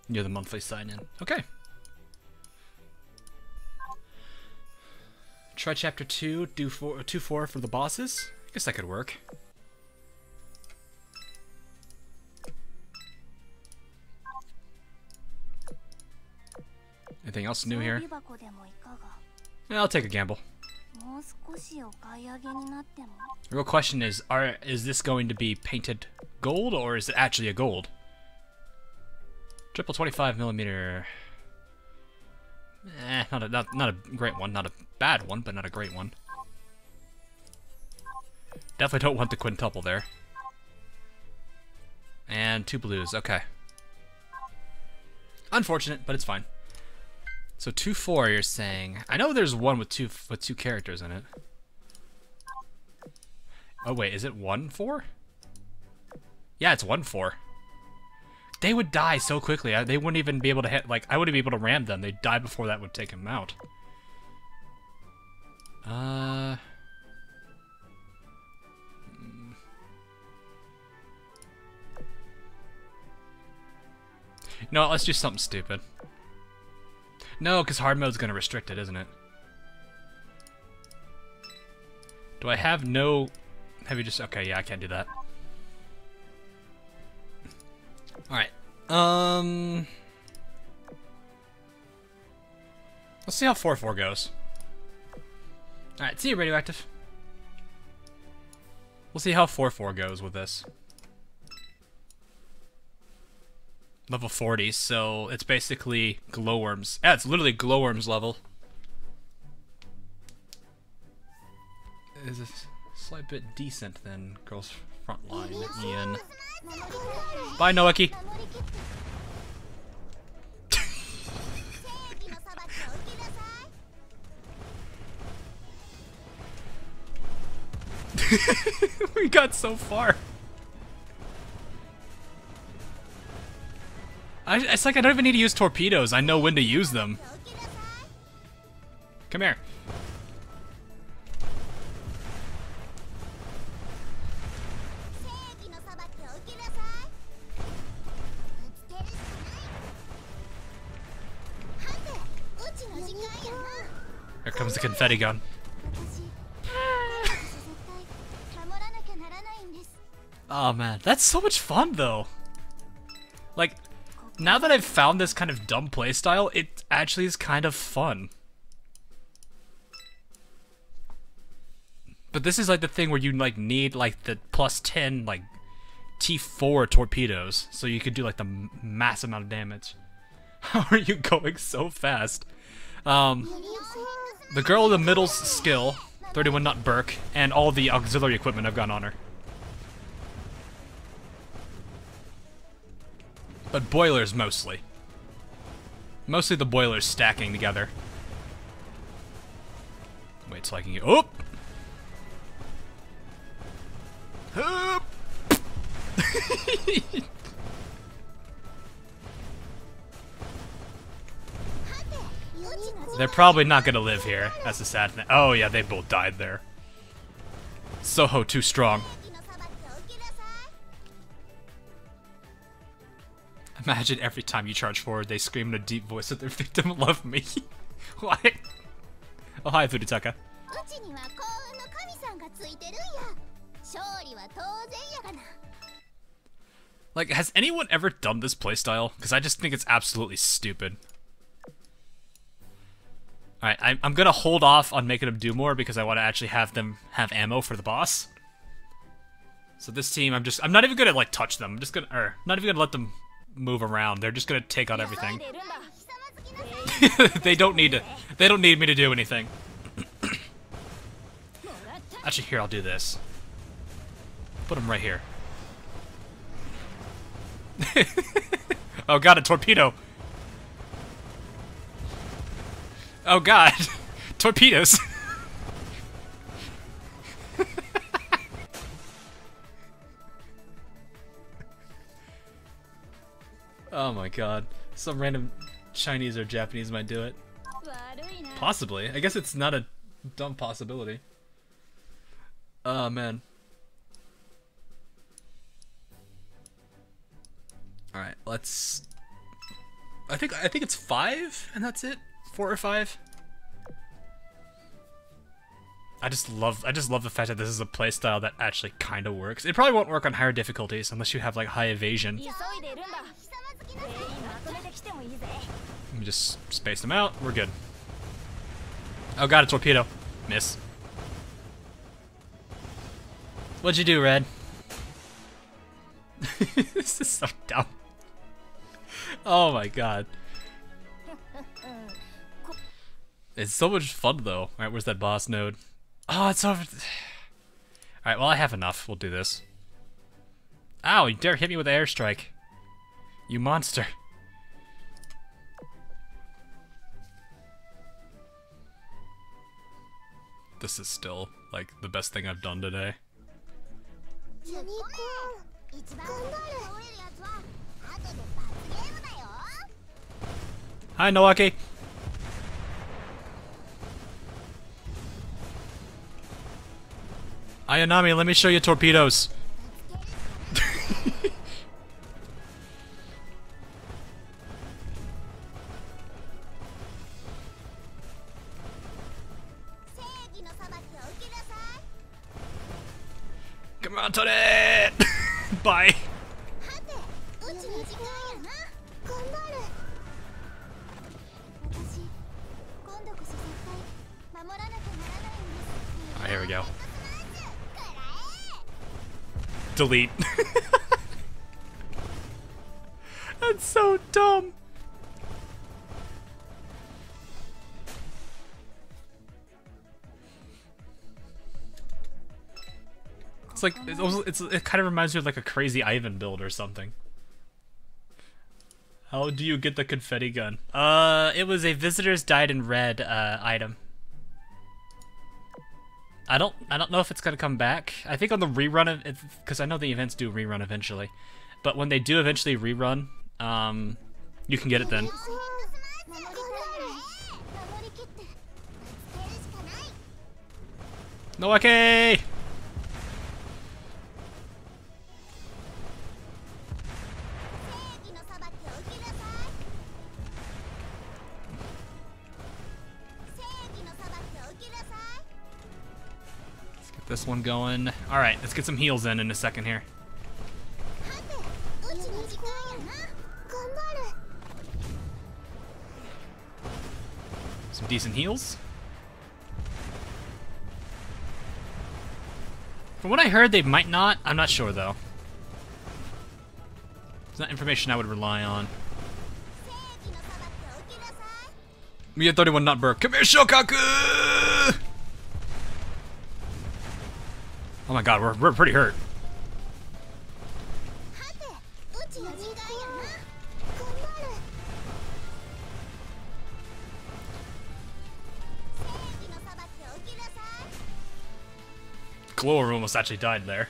You're the monthly sign-in. Okay. Try chapter 2, do 2-4 for the bosses. I guess that could work. Anything else new here? Yeah, I'll take a gamble. The real question is this going to be painted gold, or is it actually a gold? Triple 25mm. Not a great one. Not a bad one, but not a great one. Definitely don't want the quintuple there. And 2 blues. Okay. Unfortunate, but it's fine. So 2-4, you're saying? I know there's one with two characters in it. Oh wait, is it 1-4? Yeah, it's 1-4. They would die so quickly. They wouldn't even be able to hit. Like, I wouldn't be able to ram them. They'd die before that would take him out. No, let's do something stupid. No, because hard mode's gonna restrict it, isn't it? Do I have no heavy just... Okay, yeah, I can't do that. Alright. Let's see how 4-4 goes. Alright, see you, Radioactive. We'll see how 4-4 goes with this. Level 40, so it's basically glowworms. Yeah, it's literally glowworms level. Is a slight bit decent than girls' front line, Ian. Bye, Noeki. We got so far. It's like I don't even need to use torpedoes. I know when to use them. Come here. Here comes the confetti gun. Oh man, that's so much fun though. Like, now that I've found this kind of dumb playstyle, it actually is kind of fun. But this is like the thing where you like need like the +10 like T4 torpedoes, so you could do like the mass amount of damage. How are you going so fast? The girl in the middle's skill, 31 Nut Burke, and all the auxiliary equipment I've got on her. But boilers mostly. Mostly the boilers stacking together. Wait till I can get... Oh! Hup! They're probably not gonna live here. That's the sad thing. Oh yeah, they both died there. Soho too strong. Imagine every time you charge forward, they scream in a deep voice that their victim loved me. Why? Oh hi, Fudutaka. Like, has anyone ever done this playstyle? Because I just think it's absolutely stupid. Alright, I'm gonna hold off on making them do more because I want to actually have them have ammo for the boss. So this team, I'm not even gonna like touch them. I'm just gonna, or not even gonna let them move around. They're just gonna take out everything. They don't need me to do anything. Actually, here, I'll do this. Put them right here. Oh god, a torpedo! Oh god, torpedoes! Oh my god, some random Chinese or Japanese might do it. Possibly. I guess it's not a dumb possibility. Oh man. Alright, let's... I think it's 5, and that's it? 4 or 5? I just love the fact that this is a playstyle that actually kind of works. It probably won't work on higher difficulties unless you have like high evasion. Let me just space them out. We're good. Oh god, a torpedo. Miss. What'd you do, Red? This is so dumb. Oh my god. It's so much fun though. Alright, where's that boss node? Oh, it's over. Alright, well I have enough. We'll do this. Ow, you dare hit me with an airstrike. You monster. This is still, like, the best thing I've done today. Hi, Noaki. Ayanami, let me show you torpedoes. Come on, Tony! Bye. Alright, here we go. Delete. That's so dumb. It's like it kind of reminds me of like a Crazy Ivan build or something. How do you get the confetti gun? It was a visitors died in red item. I don't know if it's gonna come back. I think on the rerun of it, because I know the events do rerun eventually, but when they do eventually rerun, you can get it then. No, okay. This one going. Alright, let's get some heals in a second here. Some decent heals. From what I heard, they might not. I'm not sure, though. It's not information I would rely on. Mia 31 not Burke. Come here, Shokaku! Oh my god, we're pretty hurt. Glower almost actually died there.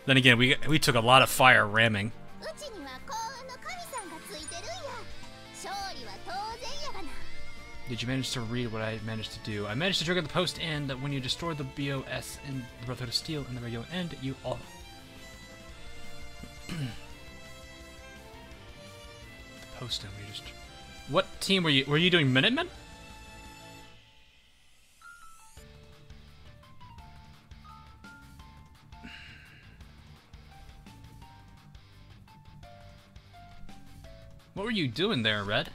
Then again, we took a lot of fire ramming. Did you manage to read what I managed to do? I managed to trigger the post end that when you destroy the BOS in the Brotherhood of Steel in the regular end, you all... the post end, you just... What team were you? Were you doing Minutemen? What were you doing there, Red?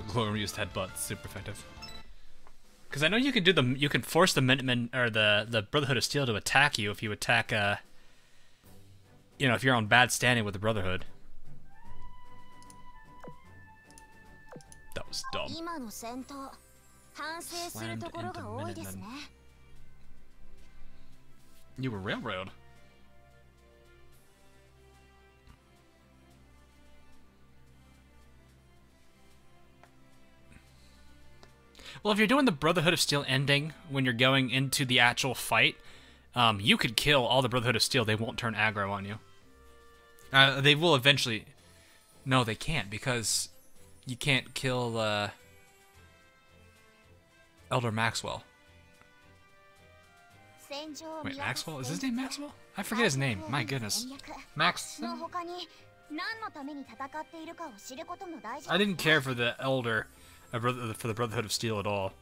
Glower used headbutt, super effective. Because I know you can do you can force the Minutemen or the Brotherhood of Steel to attack you if you attack you know, if you're on bad standing with the Brotherhood. That was dumb. Slammed into Minutemen. You were railroad. Well, if you're doing the Brotherhood of Steel ending when you're going into the actual fight, you could kill all the Brotherhood of Steel. They won't turn aggro on you. They will eventually... No, they can't, because you can't kill Elder Maxwell. Wait, Maxwell? Is his name Maxwell? I forget his name. My goodness. Max... I didn't care for the Elder... for the Brotherhood of Steel at all.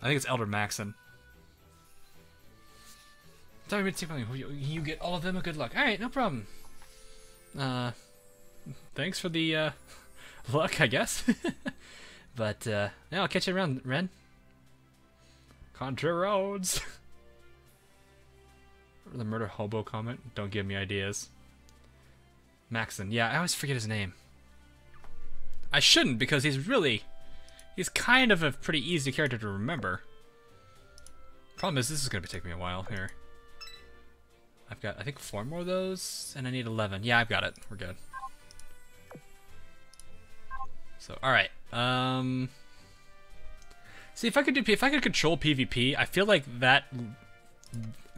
I think it's Elder Maxon. You get all of them a good luck. Alright, no problem. Thanks for the luck, I guess. But yeah, I'll catch you around, Ren. Country roads. The murder hobo comment. Don't give me ideas. Maxon. Yeah, I always forget his name. I shouldn't, because he's kind of a pretty easy character to remember. Problem is, this is going to take me a while here. I've got, I think, 4 more of those, and I need 11. Yeah, I've got it. We're good. So, alright. See, if I could control PvP, I feel like that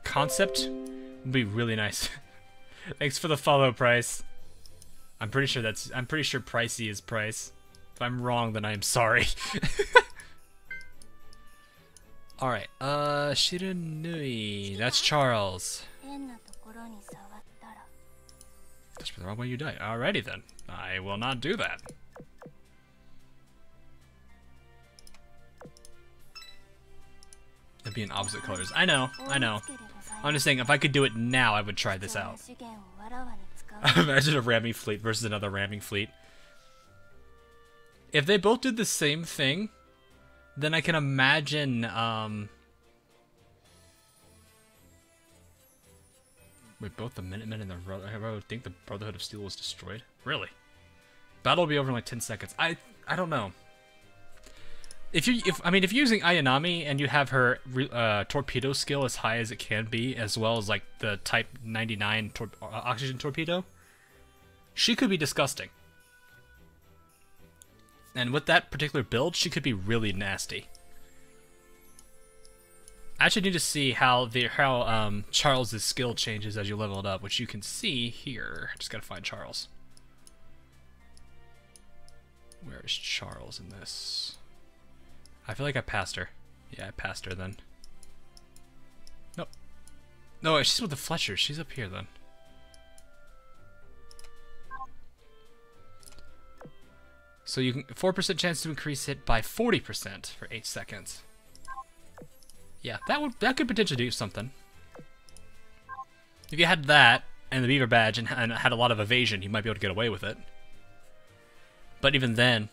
concept would be really nice. Thanks for the follow, Price. I'm pretty sure Pricey is Price. If I'm wrong, then I am sorry. Alright, Shiranui. That's Charles. That's the wrong way you died. Alrighty then. I will not do that. It'd be in opposite colors. I know. I'm just saying, if I could do it now, I would try this out. Imagine a ramming fleet versus another ramming fleet. If they both did the same thing, then I can imagine, wait, both the Minutemen and the I would think the Brotherhood of Steel was destroyed? Really? Battle will be over in like 10 seconds. I don't know. If you're using Ayanami and you have her torpedo skill as high as it can be, as well as like the Type 99 oxygen torpedo, she could be disgusting. And with that particular build, she could be really nasty. I actually need to see how Charles' skill changes as you level it up, which you can see here. Just gotta find Charles. Where is Charles in this? I feel like I passed her. Yeah, I passed her then. Nope. No, she's with the Fletchers. She's up here then. So you can 4% chance to increase it by 40% for 8 seconds. Yeah, that could potentially do something. If you had that and the beaver badge and had a lot of evasion, you might be able to get away with it. But even then,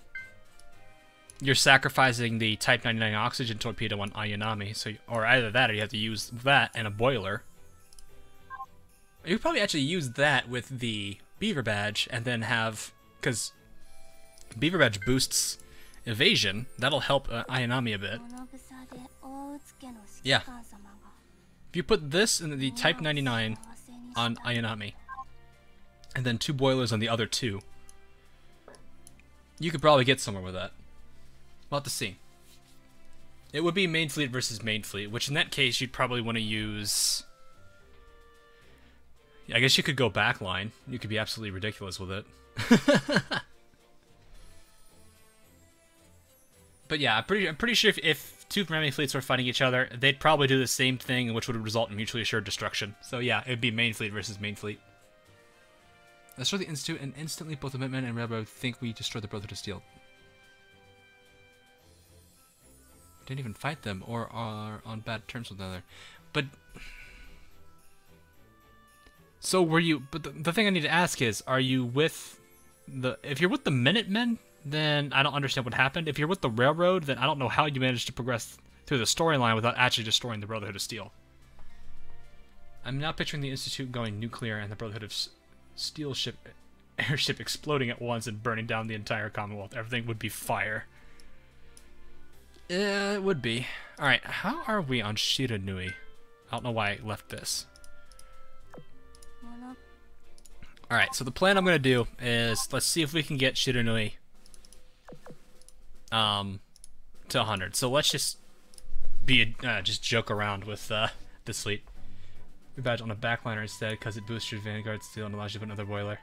you're sacrificing the Type 99 oxygen torpedo on Ayanami, so or either that or you have to use that and a boiler. You could probably actually use that with the Beaver Badge and then have... Because Beaver Badge boosts evasion. That'll help Ayanami a bit. Yeah. If you put this in the Type 99 on Ayanami, and then 2 boilers on the other 2, you could probably get somewhere with that. We'll have to see. It would be main fleet versus main fleet, which in that case you'd probably want to use... I guess you could go backline. You could be absolutely ridiculous with it. But yeah, I'm pretty sure if 2 enemy fleets were fighting each other, they'd probably do the same thing, which would result in mutually assured destruction. So yeah, it'd be main fleet versus main fleet. Destroy the Institute, and instantly both the Minutemen and Railroad think we destroyed the Brotherhood of Steel. Didn't even fight them, or are on bad terms with one another. But... So were you... But the thing I need to ask is, are you with the... If you're with the Minutemen, then I don't understand what happened. If you're with the Railroad, then I don't know how you managed to progress through the storyline without actually destroying the Brotherhood of Steel. I'm now picturing the Institute going nuclear and the Brotherhood of Steel airship exploding at once and burning down the entire Commonwealth. Everything would be fire. It would be. Alright, how are we on Shiranui? I don't know why I left this. Alright, so the plan I'm going to do is, let's see if we can get Shiranui to 100. So let's just just joke around with this fleet. We badge on a backliner instead because it boosts your Vanguard Steel and allows you to put another boiler.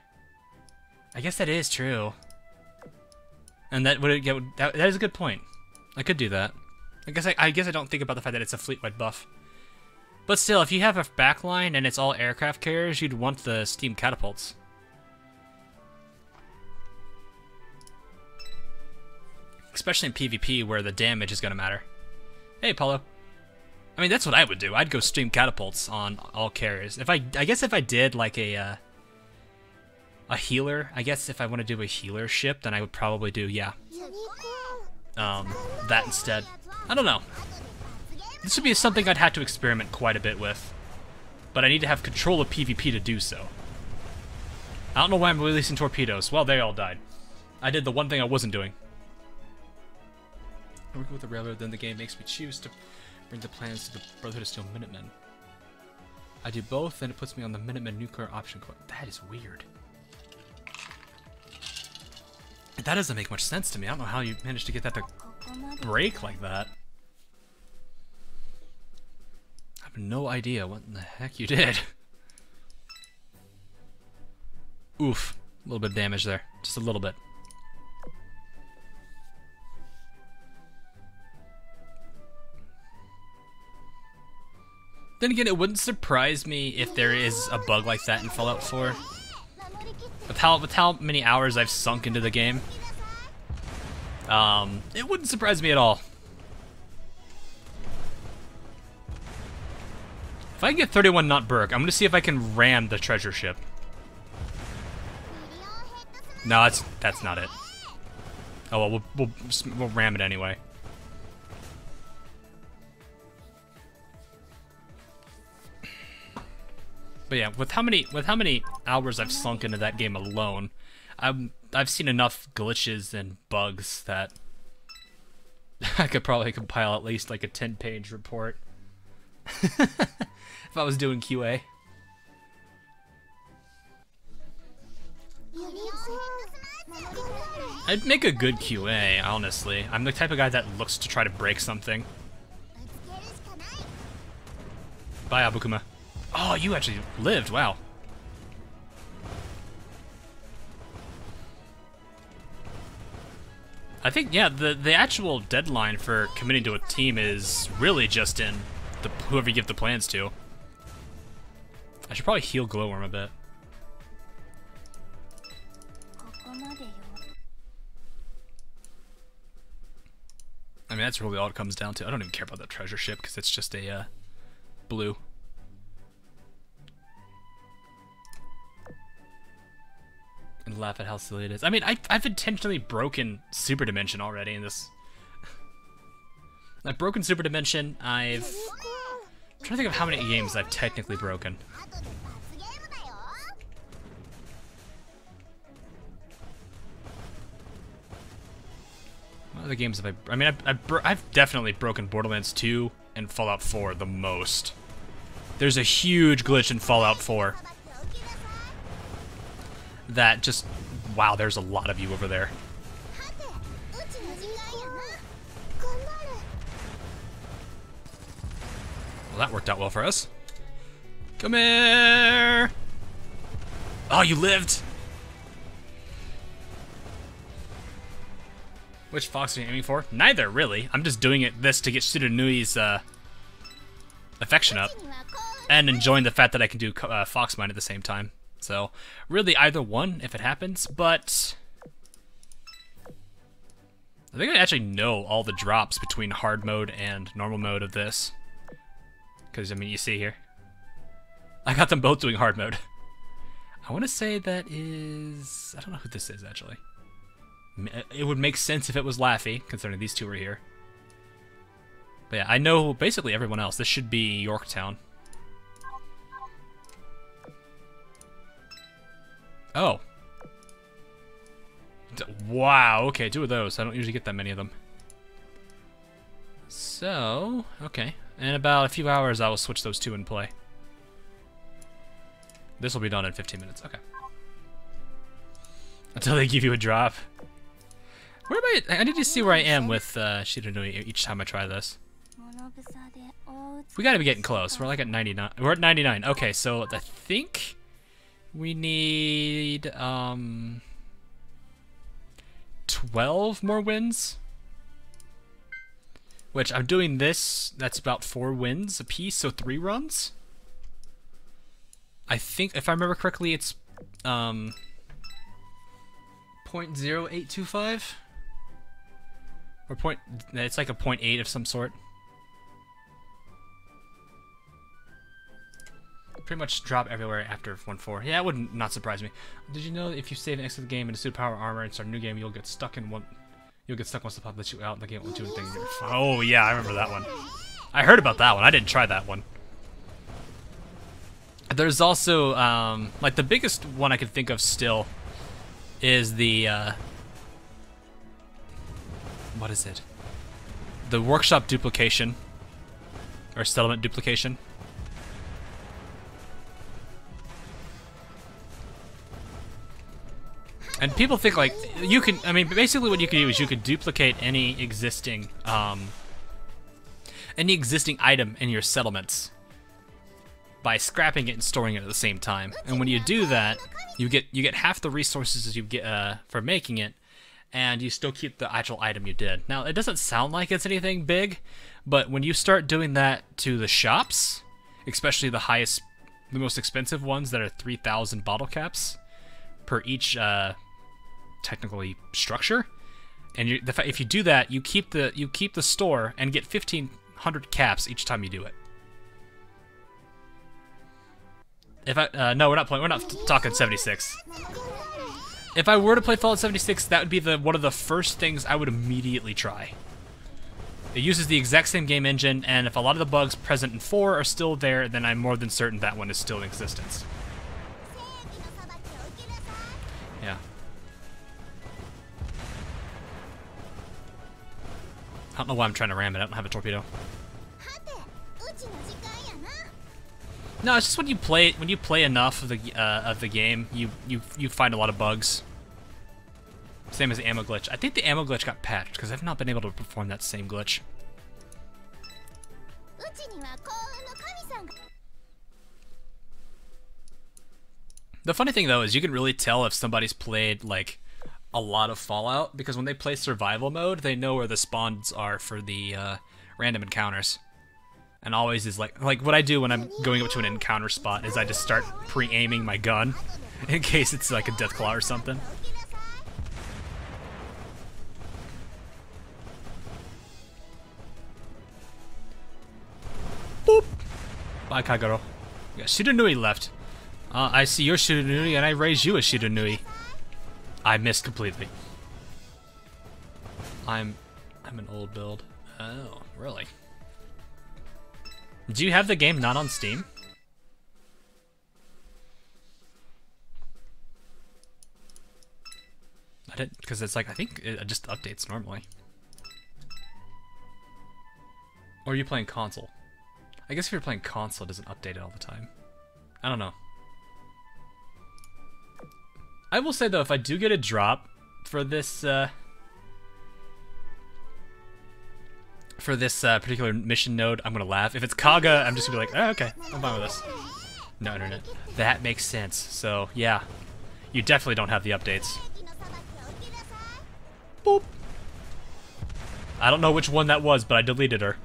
I guess that is true. And that would get that is a good point. I could do that. I guess I don't think about the fact that it's a fleet-wide buff. But still, if you have a backline and it's all aircraft carriers, you'd want the steam catapults. Especially in PvP, where the damage is going to matter. Hey, Paulo. I mean, that's what I would do. I'd go steam catapults on all carriers. I guess if I did like a healer, I guess if I want to do a healer ship, then I would probably do, yeah, that instead. I don't know. This would be something I'd have to experiment quite a bit with. But I need to have control of PvP to do so. I don't know why I'm releasing torpedoes. Well, they all died. I did the one thing I wasn't doing. Working with the Railroad, then the game makes me choose to bring the plans to the Brotherhood of Steel Minutemen. I do both, then it puts me on the Minutemen nuclear option core. That is weird. That doesn't make much sense to me. I don't know how you managed to get that to break like that. I have no idea what in the heck you did. Oof. A little bit of damage there. Just a little bit. Then again, it wouldn't surprise me if there is a bug like that in Fallout 4. With how many hours I've sunk into the game, it wouldn't surprise me at all. If I can get 31 Knot Burke, I'm gonna see if I can ram the treasure ship. No, that's not it. Oh well, we'll ram it anyway. But yeah, with how many hours I've sunk into that game alone, I've seen enough glitches and bugs that I could probably compile at least like a 10-page report if I was doing QA. I'd make a good QA, honestly. I'm the type of guy that looks to try to break something. Bye, Abukuma. Oh, you actually lived, wow. I think, yeah, the actual deadline for committing to a team is really just in whoever you give the plans to. I should probably heal Glowworm a bit. I mean, that's really all it comes down to. I don't even care about that treasure ship, because it's just a, blue. And laugh at how silly it is. I mean, I've intentionally broken Super Dimension already in this. I've broken Super Dimension. I'm trying to think of how many games I've technically broken. What other games have I mean, I've definitely broken Borderlands 2 and Fallout 4 the most. There's a huge glitch in Fallout 4 that just... Wow, there's a lot of you over there. Well, that worked out well for us. Come here! Oh, you lived! Which fox are you aiming for? Neither, really. I'm just doing this to get Shidonui's affection up. And enjoying the fact that I can do fox mine at the same time. So, really either one if it happens, but... I think I actually know all the drops between hard mode and normal mode of this. Because, I mean, you see here. I got them both doing hard mode. I want to say that is... I don't know who this is, actually. It would make sense if it was Laffy, considering these two are here. But yeah, I know basically everyone else. This should be Yorktown. Oh. Wow, okay, 2 of those. I don't usually get that many of them. So, okay. In about a few hours, I will switch those 2 and play. This will be done in 15 minutes. Okay. Until they give you a drop. Where am I? I need to see where I am with Shiranui each time I try this. We gotta be getting close. We're like at 99. We're at 99. Okay, so I think we need 12 more wins. Which I'm doing this. That's about 4 wins apiece, so 3 runs. I think, if I remember correctly, it's 0.0825. Or it's like a 0.8 of some sort. Pretty much drop everywhere after 1.4. Yeah, it would not surprise me. Did you know that if you save and exit the game and suit power armor and start a new game, you'll get stuck in one. You'll get stuck once the pop lets you out. And the game won't do anything. Oh yeah, I remember that one. I heard about that one. I didn't try that one. There's also like the biggest one I can think of still is the what is it? The workshop duplication or settlement duplication. And people think like you can. I mean, basically, what you can do is you could duplicate any existing item in your settlements by scrapping it and storing it at the same time. And when you do that, you get half the resources you get for making it, and you still keep the actual item you did. Now, it doesn't sound like it's anything big, but when you start doing that to the shops, especially the most expensive ones that are 3,000 bottle caps per each technically structure, and if you do that, you keep the store and get 1,500 caps each time you do it. If I no, we're not talking 76. If I were to play Fallout 76, that would be one of the first things I would immediately try. It uses the exact same game engine, and if a lot of the bugs present in 4 are still there, then I'm more than certain that one is still in existence. Yeah. I don't know why I'm trying to ram it. I don't have a torpedo. No, it's just when you play enough of the game, you find a lot of bugs. Same as the ammo glitch. I think the ammo glitch got patched because I've not been able to perform that same glitch. The funny thing though is you can really tell if somebody's played like a lot of Fallout because when they play survival mode, they know where the spawns are for the random encounters. And always is like what I do when I'm going up to an encounter spot is I just start pre-aiming my gun in case it's like a deathclaw or something. Boop. Bye, Kagero. Yeah, Shiranui left. I see your Shiranui and I raise you a Shiranui. I missed completely. I'm an old build. Oh, really? Do you have the game not on Steam? I didn't, because it's like, I think it just updates normally. Or are you playing console? I guess if you're playing console, it doesn't update it all the time. I don't know. I will say though, if I do get a drop for this particular mission node, I'm gonna laugh. If it's Kaga, I'm just gonna be like, oh, okay, I'm fine with this. No internet. That makes sense. So yeah, you definitely don't have the updates. Boop. I don't know which one that was, but I deleted her.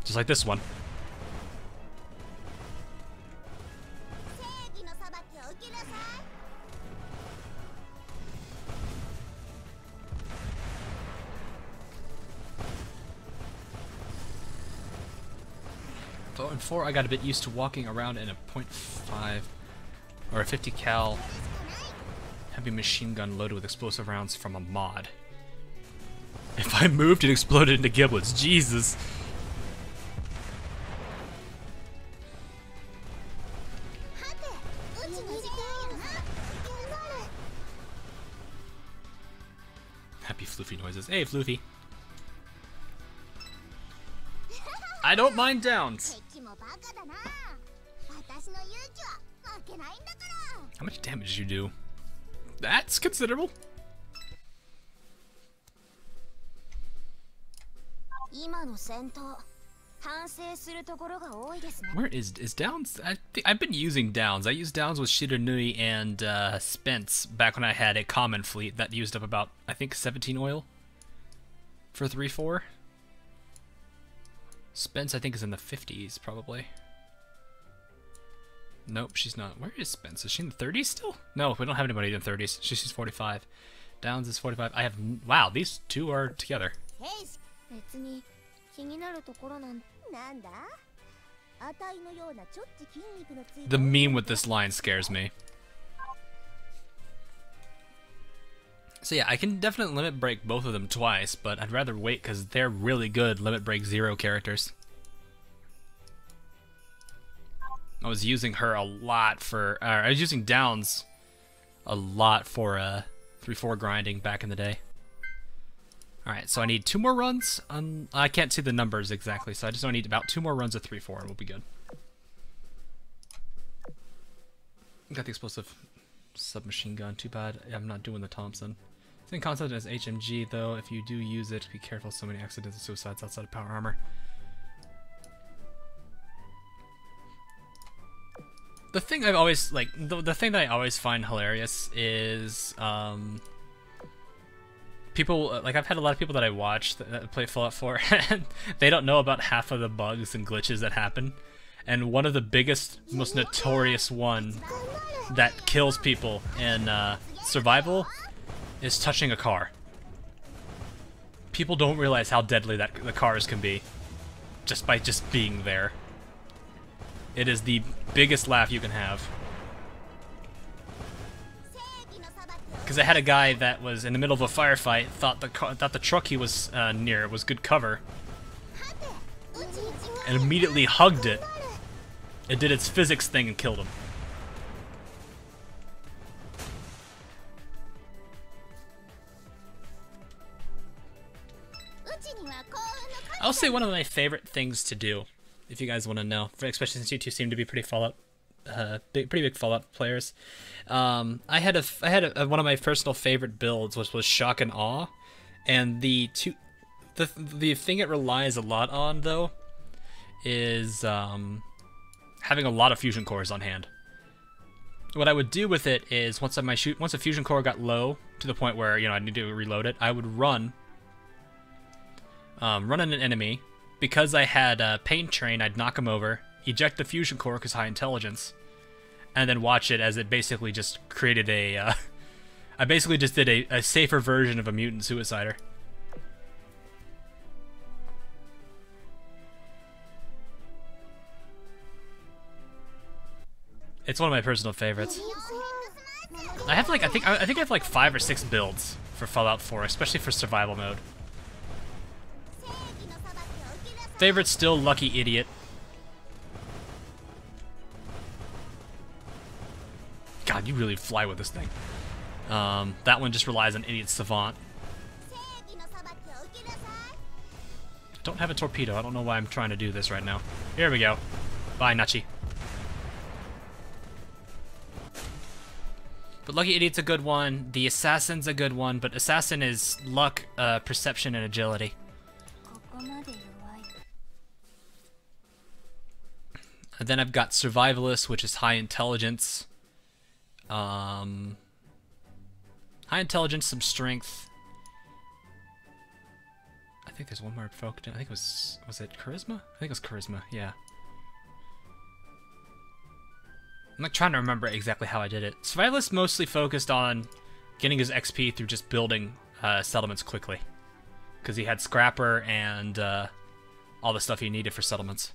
Just like this one. So in 4, I got a bit used to walking around in a .5 or a 50 cal heavy machine gun loaded with explosive rounds from a mod. If I moved, it exploded into giblets. Jesus. Happy floofy noises. Hey, Floofy. I don't mind downs. How much damage did you do? That's considerable. Where is Downs? I've been using Downs. I used Downs with Shiranui and Spence back when I had a common fleet that used up about, I think, 17 oil for 3-4. Spence, I think, is in the 50s, probably. Nope, she's not. Where is Spence? Is she in the 30s still? No, we don't have anybody in the 30s. She's 45. Downs is 45. I have... Wow, these two are together. The meme with this line scares me. So yeah, I can definitely limit break both of them twice, but I'd rather wait because they're really good limit break 0 characters. I was using her a lot for... I was using Downs a lot for 3-4 grinding back in the day. Alright, so I need 2 more runs. I can't see the numbers exactly, so I just don't need about 2 more runs of 3-4 and we'll be good. Got the explosive submachine gun. Too bad I'm not doing the Thompson. Same concept as HMG, though. If you do use it, be careful. So many accidents and suicides outside of power armor. The thing I've always, like, the thing that I always find hilarious is, people, like, I've had a lot of people that I watch that play Fallout 4, and they don't know about half of the bugs and glitches that happen. And one of the biggest, most notorious one that kills people in survival is touching a car. People don't realize how deadly that the cars can be just by just being there. It is the biggest laugh you can have. Because I had a guy that was in the middle of a firefight, thought the truck he was near was good cover, and immediately hugged it. It did its physics thing and killed him. I'll say one of my favorite things to do, if you guys want to know, especially since you two seem to be pretty Fallout, pretty big Fallout players. I had one of my personal favorite builds, which was Shock and Awe, and the thing it relies a lot on though is having a lot of fusion cores on hand. What I would do with it is once a fusion core got low to the point where I need to reload it, I would run in an enemy. Because I had Pain Train, I'd knock him over, eject the fusion core because high intelligence, and then watch it as it basically just created a... I basically just did a safer version of a mutant suicider. It's one of my personal favorites. I have like I think I have like 5 or 6 builds for Fallout 4, especially for survival mode. Favorite still Lucky Idiot. God, you really fly with this thing. That one just relies on Idiot Savant. don't have a torpedo. I don't know why I'm trying to do this right now. Here we go. Bye, Nachi. But Lucky Idiot's a good one. The Assassin's a good one, but Assassin is luck, perception, and agility. And then I've got Survivalist, which is high intelligence. High intelligence, some strength. I think there's one more focused. I think it was it charisma? I think it was charisma, yeah. I'm like trying to remember exactly how I did it. Survivalist mostly focused on getting his XP through just building settlements quickly. Because he had Scrapper and all the stuff he needed for settlements.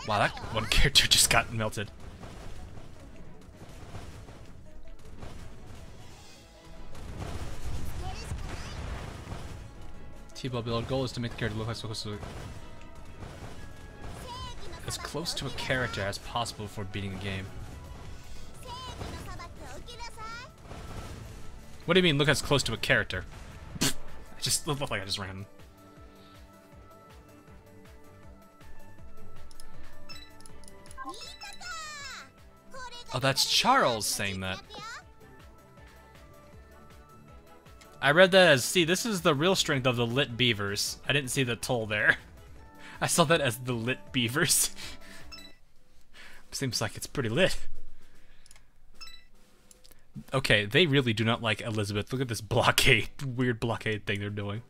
Wow, that one character just got melted. T-ball build goal is to make the character look as close to a character as possible before beating the game. What do you mean look as close to a character? I just looked like I just ran. Oh, that's Charles saying that. I read that as, see, this is the real strength of the lit beavers. I didn't see the toll there. I saw that as the lit beavers. Seems like it's pretty lit. Okay, they really do not like Elizabeth. Look at this blockade, weird blockade thing they're doing.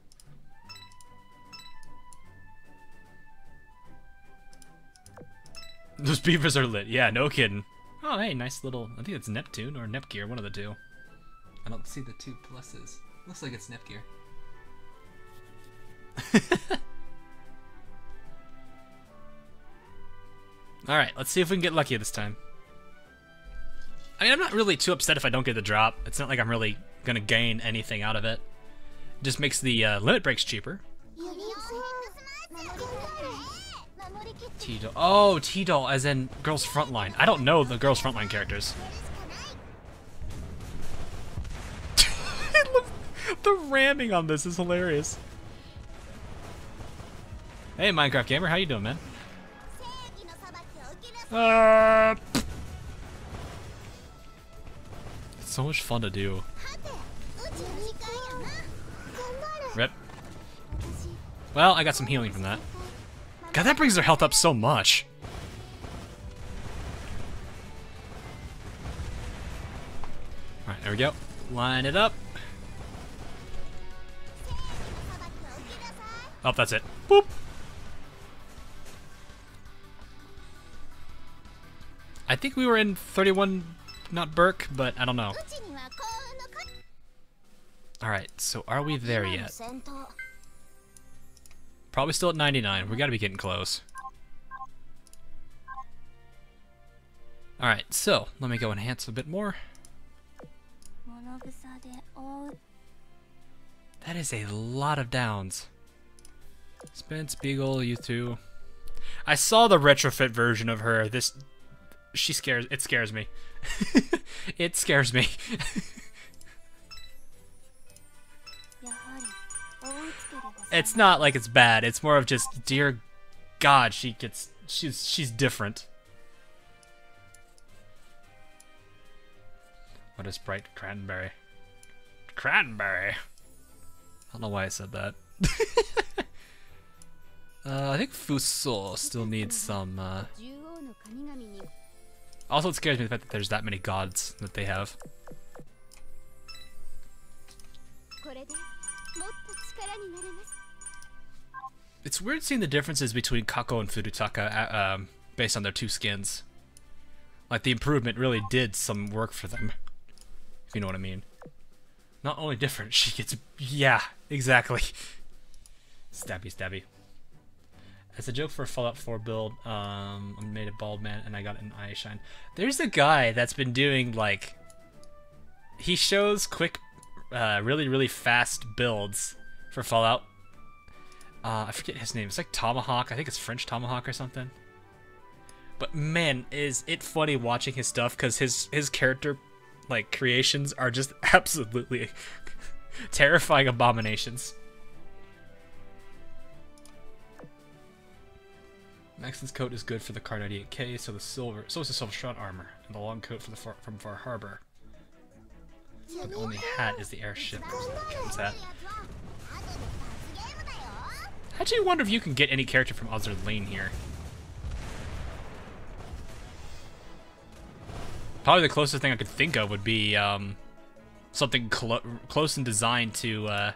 Those beavers are lit. Yeah, no kidding. Oh, hey, nice little... I think it's Neptune or Nepgear, one of the two. I don't see the two pluses. Looks like it's Nepgear. Alright, let's see if we can get lucky this time. I mean, I'm not really too upset if I don't get the drop. It's not like I'm really gonna gain anything out of it. It just makes the limit breaks cheaper. T-Doll. Oh, T-Doll as in Girls Frontline. I don't know the Girls Frontline characters. The ramming on this is hilarious. Hey, Minecraft Gamer, how you doing, man? It's so much fun to do. Rip. Well, I got some healing from that. God, that brings their health up so much. Alright, there we go. Line it up. Oh, that's it. Boop. I think we were in 31, not Burke, but I don't know. Alright, so are we there yet? Probably still at 99. We gotta be getting close. Alright, so let me go enhance a bit more. That is a lot of downs. Spence, Beagle, you two. I saw the retrofit version of her. It scares me. It scares me. It's not like it's bad. It's more of just, dear God, she's different. What is bright cranberry? Cranberry. I don't know why I said that. I think Houshou still needs some. Also, it scares me the fact that there's that many gods that they have. It's weird seeing the differences between Kako and Furutaka based on their two skins. Like, the improvement really did some work for them. If you know what I mean. Not only different, she gets... Yeah, exactly. Stabby, stabby. As a joke for a Fallout 4 build, I made a bald man and I got an eye shine. There's a guy that's been doing, like... He shows quick, really, really fast builds for Fallout. I forget his name. It's like Tomahawk. I think it's French Tomahawk or something. But man, is it funny watching his stuff, because his character, like, creations are just absolutely Terrifying abominations. Maxon's coat is good for the Car 98K, so is the Silver Shroud armor, and the long coat from Far Harbor. But the only hat is the airship captain's hat. I actually wonder if you can get any character from Azur Lane here. Probably the closest thing I could think of would be something close in design to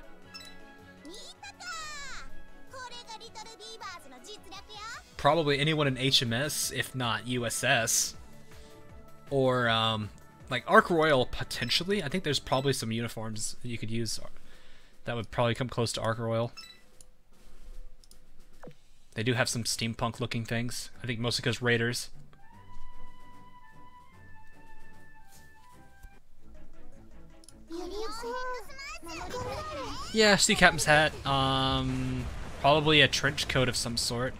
probably anyone in HMS, if not USS, or like Ark Royal potentially. I think there's probably some uniforms that you could use that would probably come close to Ark Royal. They do have some steampunk looking things. I think mostly because Raiders. Yeah, sea captain's hat. Probably a trench coat of some sort.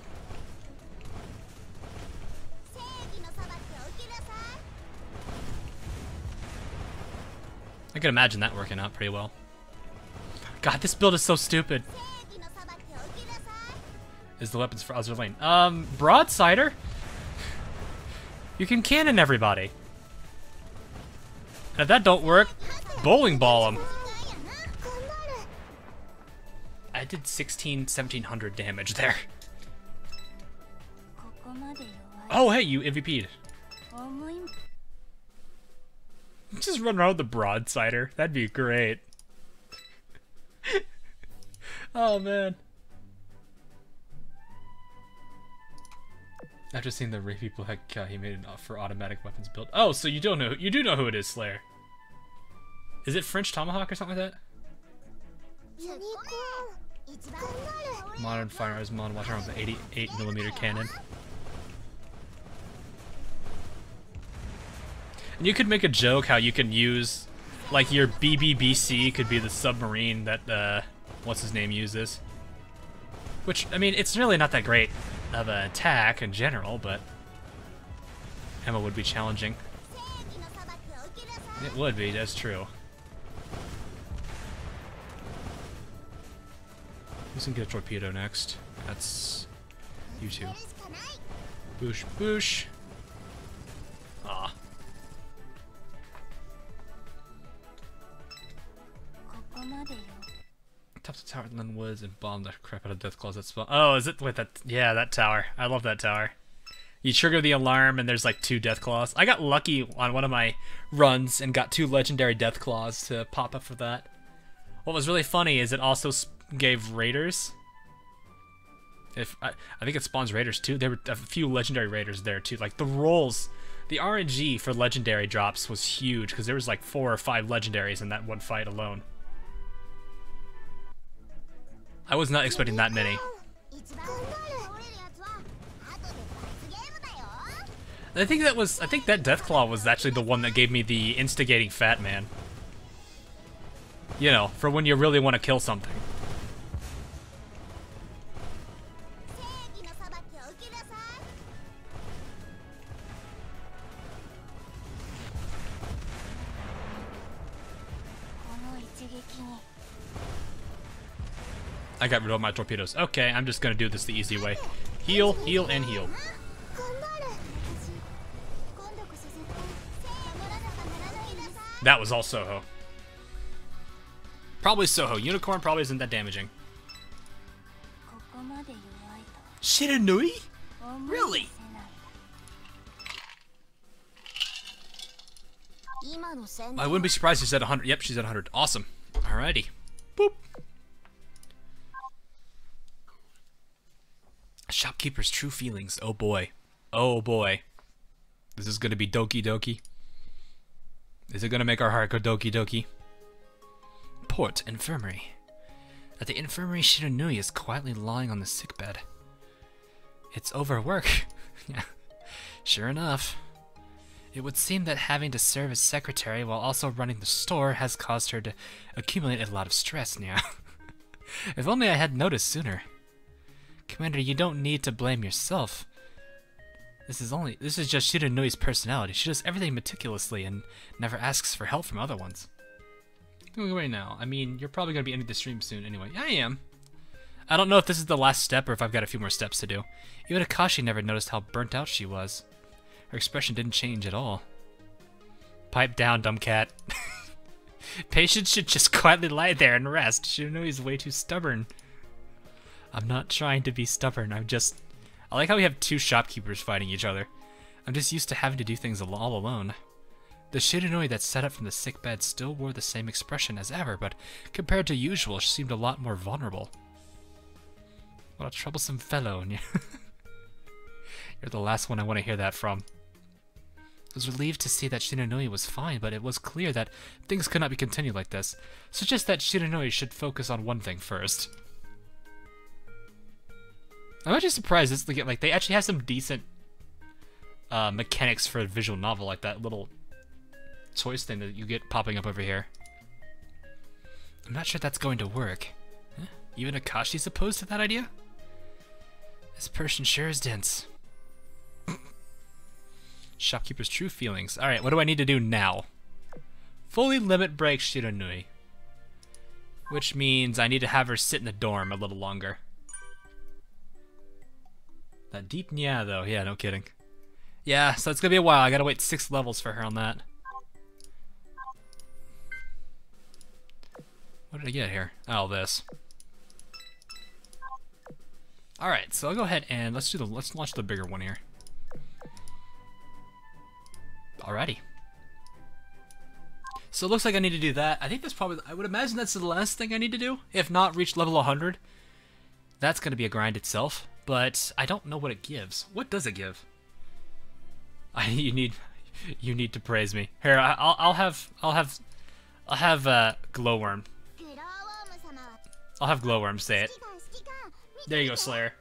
I can imagine that working out pretty well. God, this build is so stupid. Is the weapons for Azur Lane? Broadsider? You can cannon everybody. And if that don't work, bowling ball them. I did 1700 damage there. Oh, hey, you MVP'd. Just run around with the broadsider. That'd be great. Oh, man. After seeing the Ray people, heck, he made an offer for automatic weapons build. Oh, so you do know who it is, Slayer. Is it French Tomahawk or something like that? Modern firearms mod, watch around with the 88mm cannon. And you could make a joke how you can use, like, your BBBC could be the submarine that, what's his name uses. Which, I mean, it's really not that great of an attack in general, but Emma would be challenging. It would be, that's true. Who's gonna get a torpedo next? That's you two. Boosh, boosh. Ah. Top the tower at Lynn Woods and bomb the crap out of Death Claws that spawn. Oh, is it with that? Yeah, that tower. I love that tower. You trigger the alarm and there's like 2 Death Claws. I got lucky on one of my runs and got 2 legendary Death Claws to pop up for that. What was really funny is it also gave Raiders. I think it spawns Raiders too. There were a few legendary Raiders there too. Like the rolls, the RNG for legendary drops was huge because there was like 4 or 5 legendaries in that one fight alone. I was not expecting that many. I think that Deathclaw was actually the one that gave me the instigating Fat Man. You know, for when you really want to kill something. I got rid of my torpedoes. Okay, I'm just gonna do this the easy way. Heal, heal, and heal. That was all Soho. Probably Soho. Unicorn probably isn't that damaging. Shiranui? Really? I wouldn't be surprised if she's at 100. Yep, she's at 100. Awesome. Alrighty. Boop. Shopkeeper's true feelings. Oh boy. Oh boy. This is gonna be Doki Doki. Is it gonna make our heart go Doki Doki? Port Infirmary. At the infirmary, Shiranui is quietly lying on the sickbed. It's overwork. Yeah, sure enough. It would seem that having to serve as secretary while also running the store has caused her to accumulate a lot of stress now. If only I had noticed sooner. Commander, you don't need to blame yourself. This is just Shiranui's personality. She does everything meticulously and never asks for help from other ones. doing right now? I mean, you're probably going to be ending the stream soon anyway. Yeah, I am. I don't know if this is the last step or if I've got a few more steps to do. Even Akashi never noticed how burnt out she was. Her expression didn't change at all. Pipe down, dumb cat. Patience should just quietly lie there and rest. Shiranui way too stubborn. I'm not trying to be stubborn. I like how we have two shopkeepers fighting each other. I'm just used to having to do things all alone. The Shiranui that sat up from the sick bed still wore the same expression as ever, but compared to usual, she seemed a lot more vulnerable. What a troublesome fellow, and you're the last one I want to hear that from. I was relieved to see that Shiranui was fine, but it was clear that things could not be continued like this. Suggest that Shiranui should focus on one thing first. I'm actually surprised this like they actually have some decent mechanics for a visual novel, like that little choice thing that you get popping up over here. I'm not sure that's going to work. Huh? Even Akashi's opposed to that idea? This person sure is dense. Shopkeeper's true feelings. Alright, what do I need to do now? Fully limit break Shiranui. Which means I need to have her sit in the dorm a little longer. That deep nya though, yeah, no kidding. Yeah, so it's gonna be a while. I gotta wait 6 levels for her on that. What did I get here? Oh, this. Alright, so I'll go ahead and let's launch the bigger one here. Alrighty. So it looks like I need to do that. I think that's probably, I would imagine that's the last thing I need to do. If not, reach level 100. That's going to be a grind itself, but I don't know what it gives. What does it give? You need to praise me. Here, I'll have Glowworm. I'll have Glowworm say it. There you go, Slayer.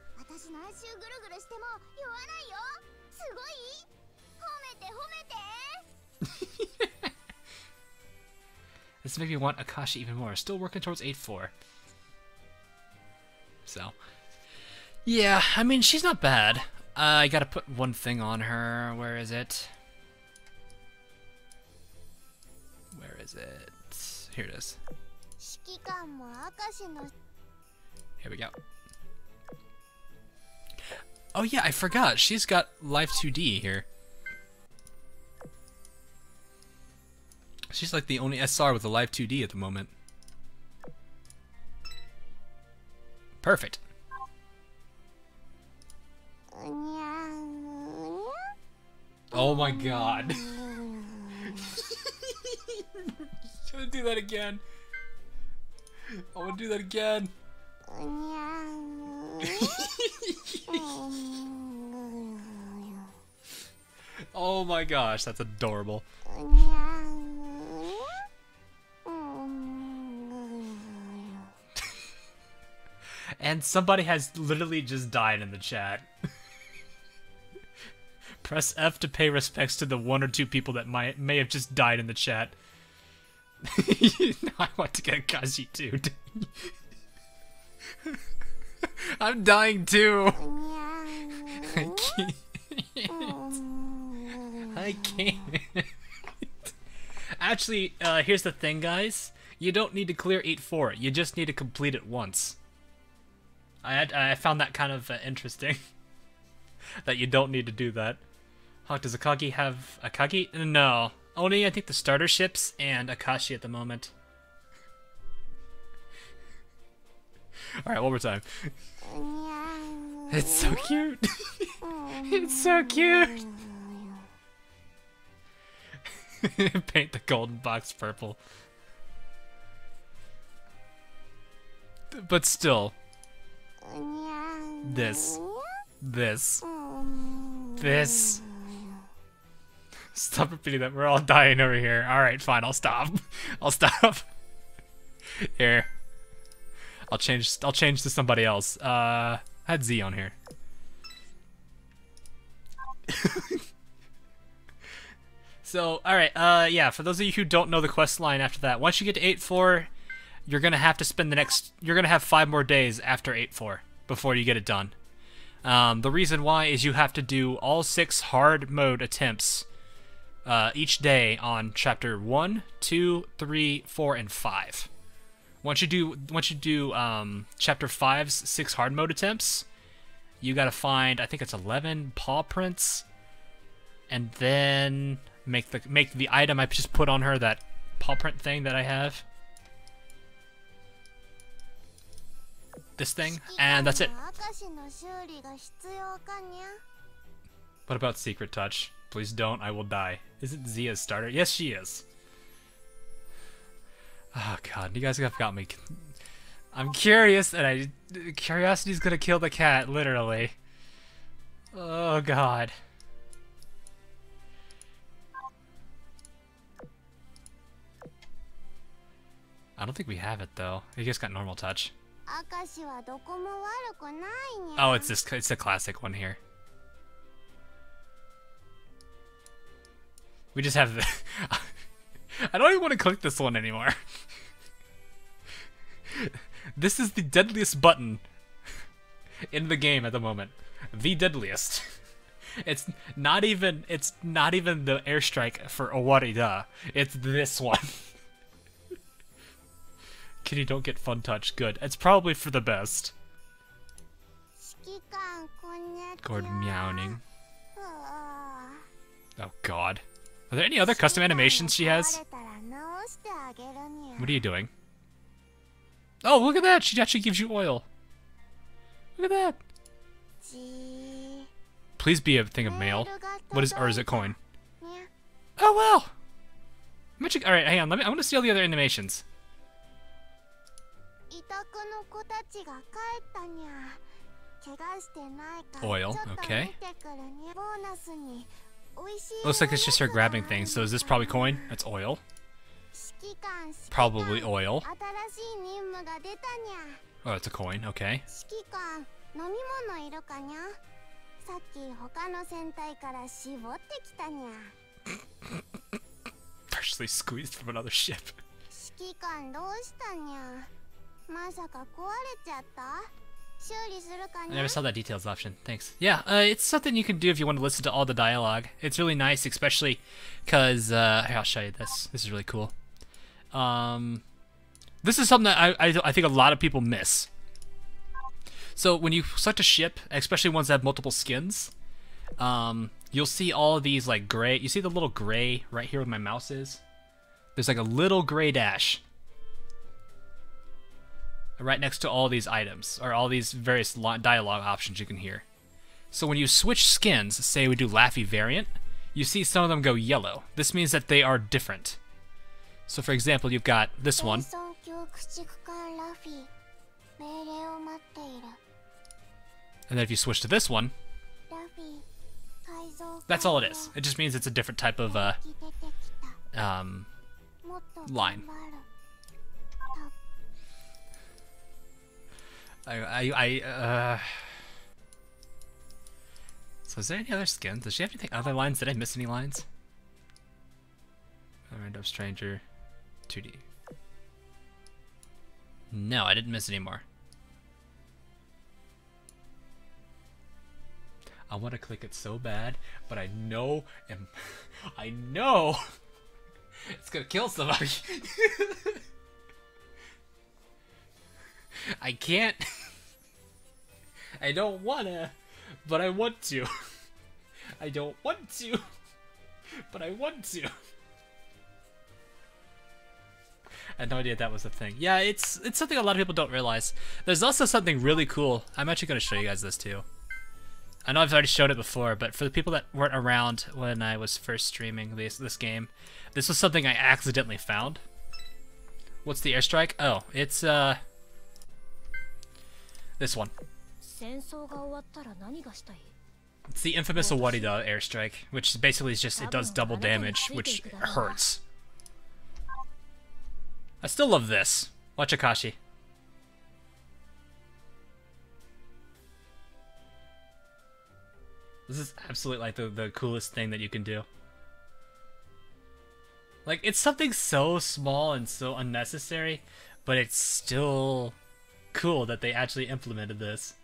This makes me want Akashi even more. Still working towards 8-4. So, yeah, I mean, she's not bad. I gotta put one thing on her. Where is it? Where is it? Here it is. Here we go. Oh yeah, I forgot. She's got Life 2D here. She's like the only SR with a Live 2D at the moment. Perfect. Oh my god. I'm gonna do that again. I wanna do that again. Oh my gosh, that's adorable. And somebody has literally just died in the chat. Press F to pay respects to the 1 or 2 people that may have just died in the chat. Now I want to get Kaji too. I'm dying too. I can't. I can't. Actually, here's the thing, guys. You don't need to clear 8-4. You just need to complete it once. I found that kind of interesting. That you don't need to do that. Huh, does Akagi have Akagi? No. Only, I think, the starter ships and Akashi at the moment. Alright, one more time. It's so cute. It's so cute. Paint the golden box purple. But still. This. Stop repeating that. We're all dying over here. Alright, fine. I'll stop. I'll stop. Here. I'll change to somebody else. I had Z on here. So, alright, yeah, for those of you who don't know the quest line after that, once you get to 8-4, you're gonna have to spend you're gonna have 5 more days after 8-4 before you get it done. The reason why is you have to do all 6 hard mode attempts each day on chapter 1, 2, 3, 4, and 5. Once you do chapter 5's 6 hard mode attempts, you gotta find, I think it's 11 paw prints, and then make the item I just put on her, that paw print thing that I have. This thing, and that's it. What about Secret Touch? Please don't, I will die. Isn't Zia's starter? Yes, she is. Oh god, you guys have got me. I'm curious, and curiosity's gonna kill the cat, literally. Oh god. I don't think we have it though. You just got normal touch. Oh, it's a classic one here. We just have the I don't even want to click this one anymore. This is the deadliest button in the game at the moment. The deadliest. It's not even the airstrike for Owarida. It's this one. Kitty, don't get fun touch. Good. It's probably for the best. Gord meowing. Oh god. Are there any other custom animations she has? What are you doing? Oh, look at that! She actually gives you oil. Look at that. Please be a thing of mail. What is, or is it coin? Oh well. All right, hang on. I want to see all the other animations. Oil. Okay. Looks like it's just her grabbing things. So is this probably coin? That's oil. Probably oil. Oh, it's a coin. Okay. Partially squeezed from another ship. I never saw that details option. Thanks. Yeah, it's something you can do if you want to listen to all the dialogue. It's really nice, especially because here, I'll show you this. This is really cool. This is something that I think a lot of people miss. So when you select a ship, especially ones that have multiple skins, you'll see all of these like gray. You see the little gray right here where my mouse is? There's like a little gray dash right next to all these items, or all these various dialogue options you can hear. So when you switch skins, say we do Laffy variant, you see some of them go yellow. This means that they are different. So for example, you've got this one. And then if you switch to this one, that's all it is. It just means it's a different type of line. So is there any other skins? Does she have anything other lines? Did I miss any lines? Random Stranger 2D. No, I didn't miss any more. I want to click it so bad, but I know I know it's gonna kill somebody. I can't. I don't wanna, but I want to. I don't want to, but I want to. I had no idea that was a thing. Yeah, it's something a lot of people don't realize. There's also something really cool. I'm actually going to show you guys this too. I know I've already showed it before, but for the people that weren't around when I was first streaming this game, this was something I accidentally found. What's the airstrike? Oh, it's this one. It's the infamous Owarida airstrike, which basically is just, it does double damage, which hurts. I still love this. Watch Akashi. This is absolutely like the coolest thing that you can do. Like, it's something so small and so unnecessary, but it's still cool that they actually implemented this.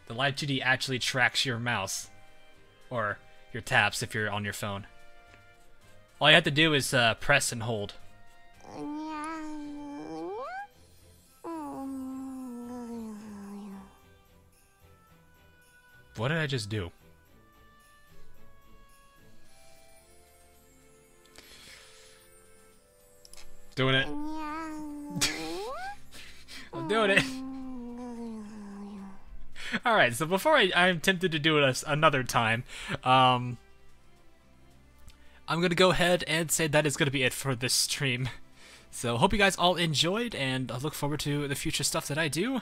The Live 2D actually tracks your mouse. Or your taps if you're on your phone. All you have to do is press and hold. What did I just do? Doing it. I'm doing it. Alright, so before I'm tempted to do it another time, I'm going to go ahead and say that is going to be it for this stream. So, hope you guys all enjoyed, and I look forward to the future stuff that I do.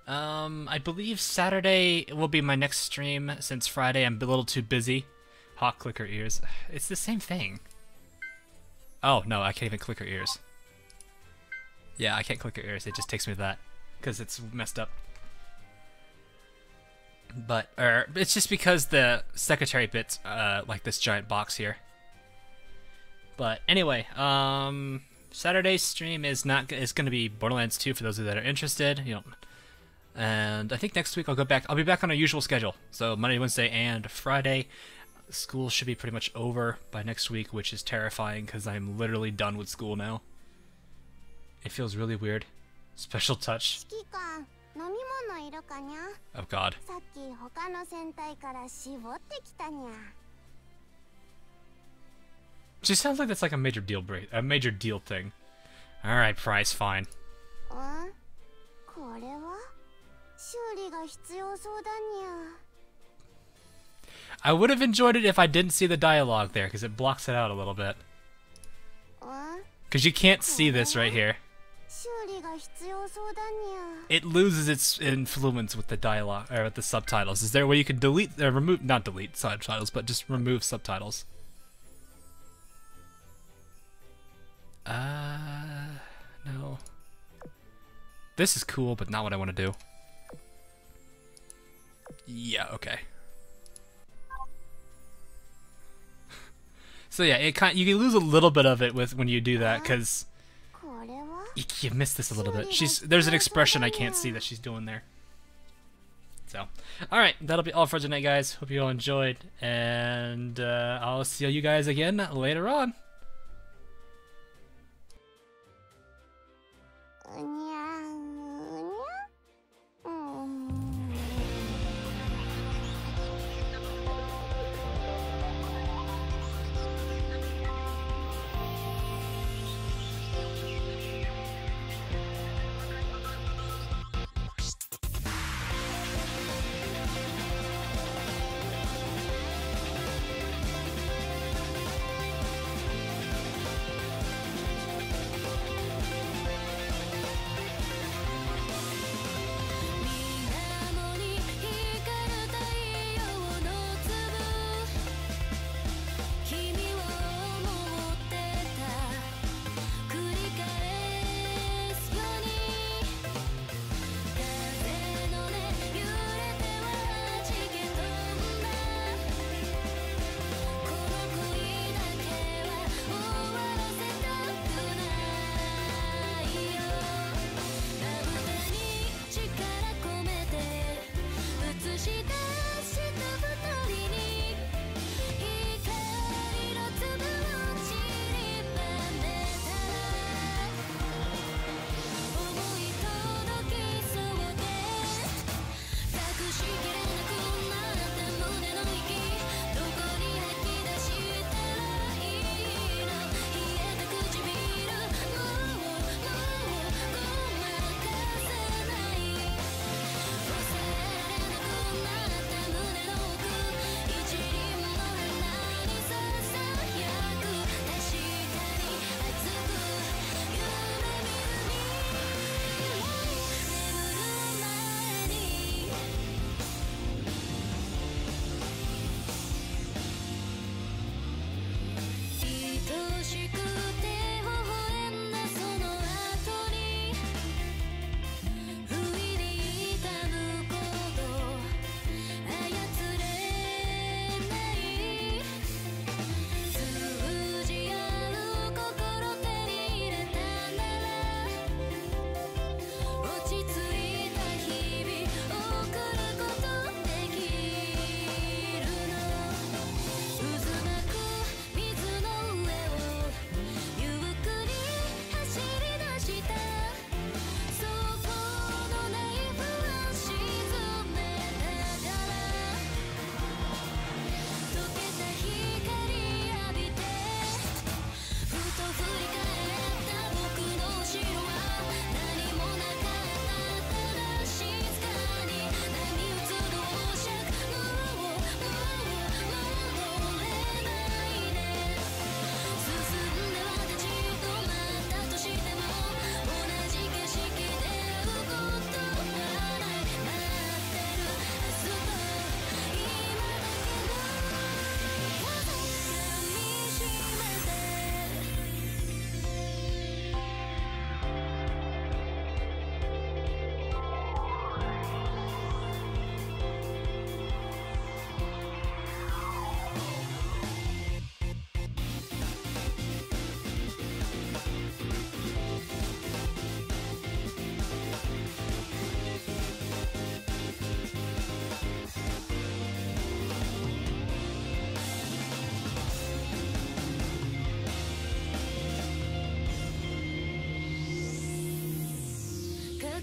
I believe Saturday will be my next stream, since Friday I'm a little too busy. Hawk clicker ears. It's the same thing. Oh, no, I can't even click her ears. Yeah, I can't click her ears, it just takes me to that, because it's messed up. But, it's just because the secretary bit's, like this giant box here. But, anyway, Saturday's stream is gonna be Borderlands 2 for those of you that are interested, you know. And I think next week I'll be back on our usual schedule. So Monday, Wednesday, and Friday. School should be pretty much over by next week, which is terrifying because I'm literally done with school now. It feels really weird. Special touch. Oh god. She sounds like that's like a major deal thing. Alright, Price, fine. I would have enjoyed it if I didn't see the dialogue there, because it blocks it out a little bit. Because you can't see this right here. It loses its influence with the dialogue, or with the subtitles. Is there a way you can delete, remove, not delete subtitles, but just remove subtitles? No. This is cool, but not what I want to do. Yeah, okay. So yeah, you can lose a little bit of it when you do that, because you miss this a little bit. There's an expression I can't see that she's doing there. So, alright, that'll be all for tonight, guys. Hope you all enjoyed, and I'll see you guys again later on.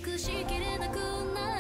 隠しきれなくな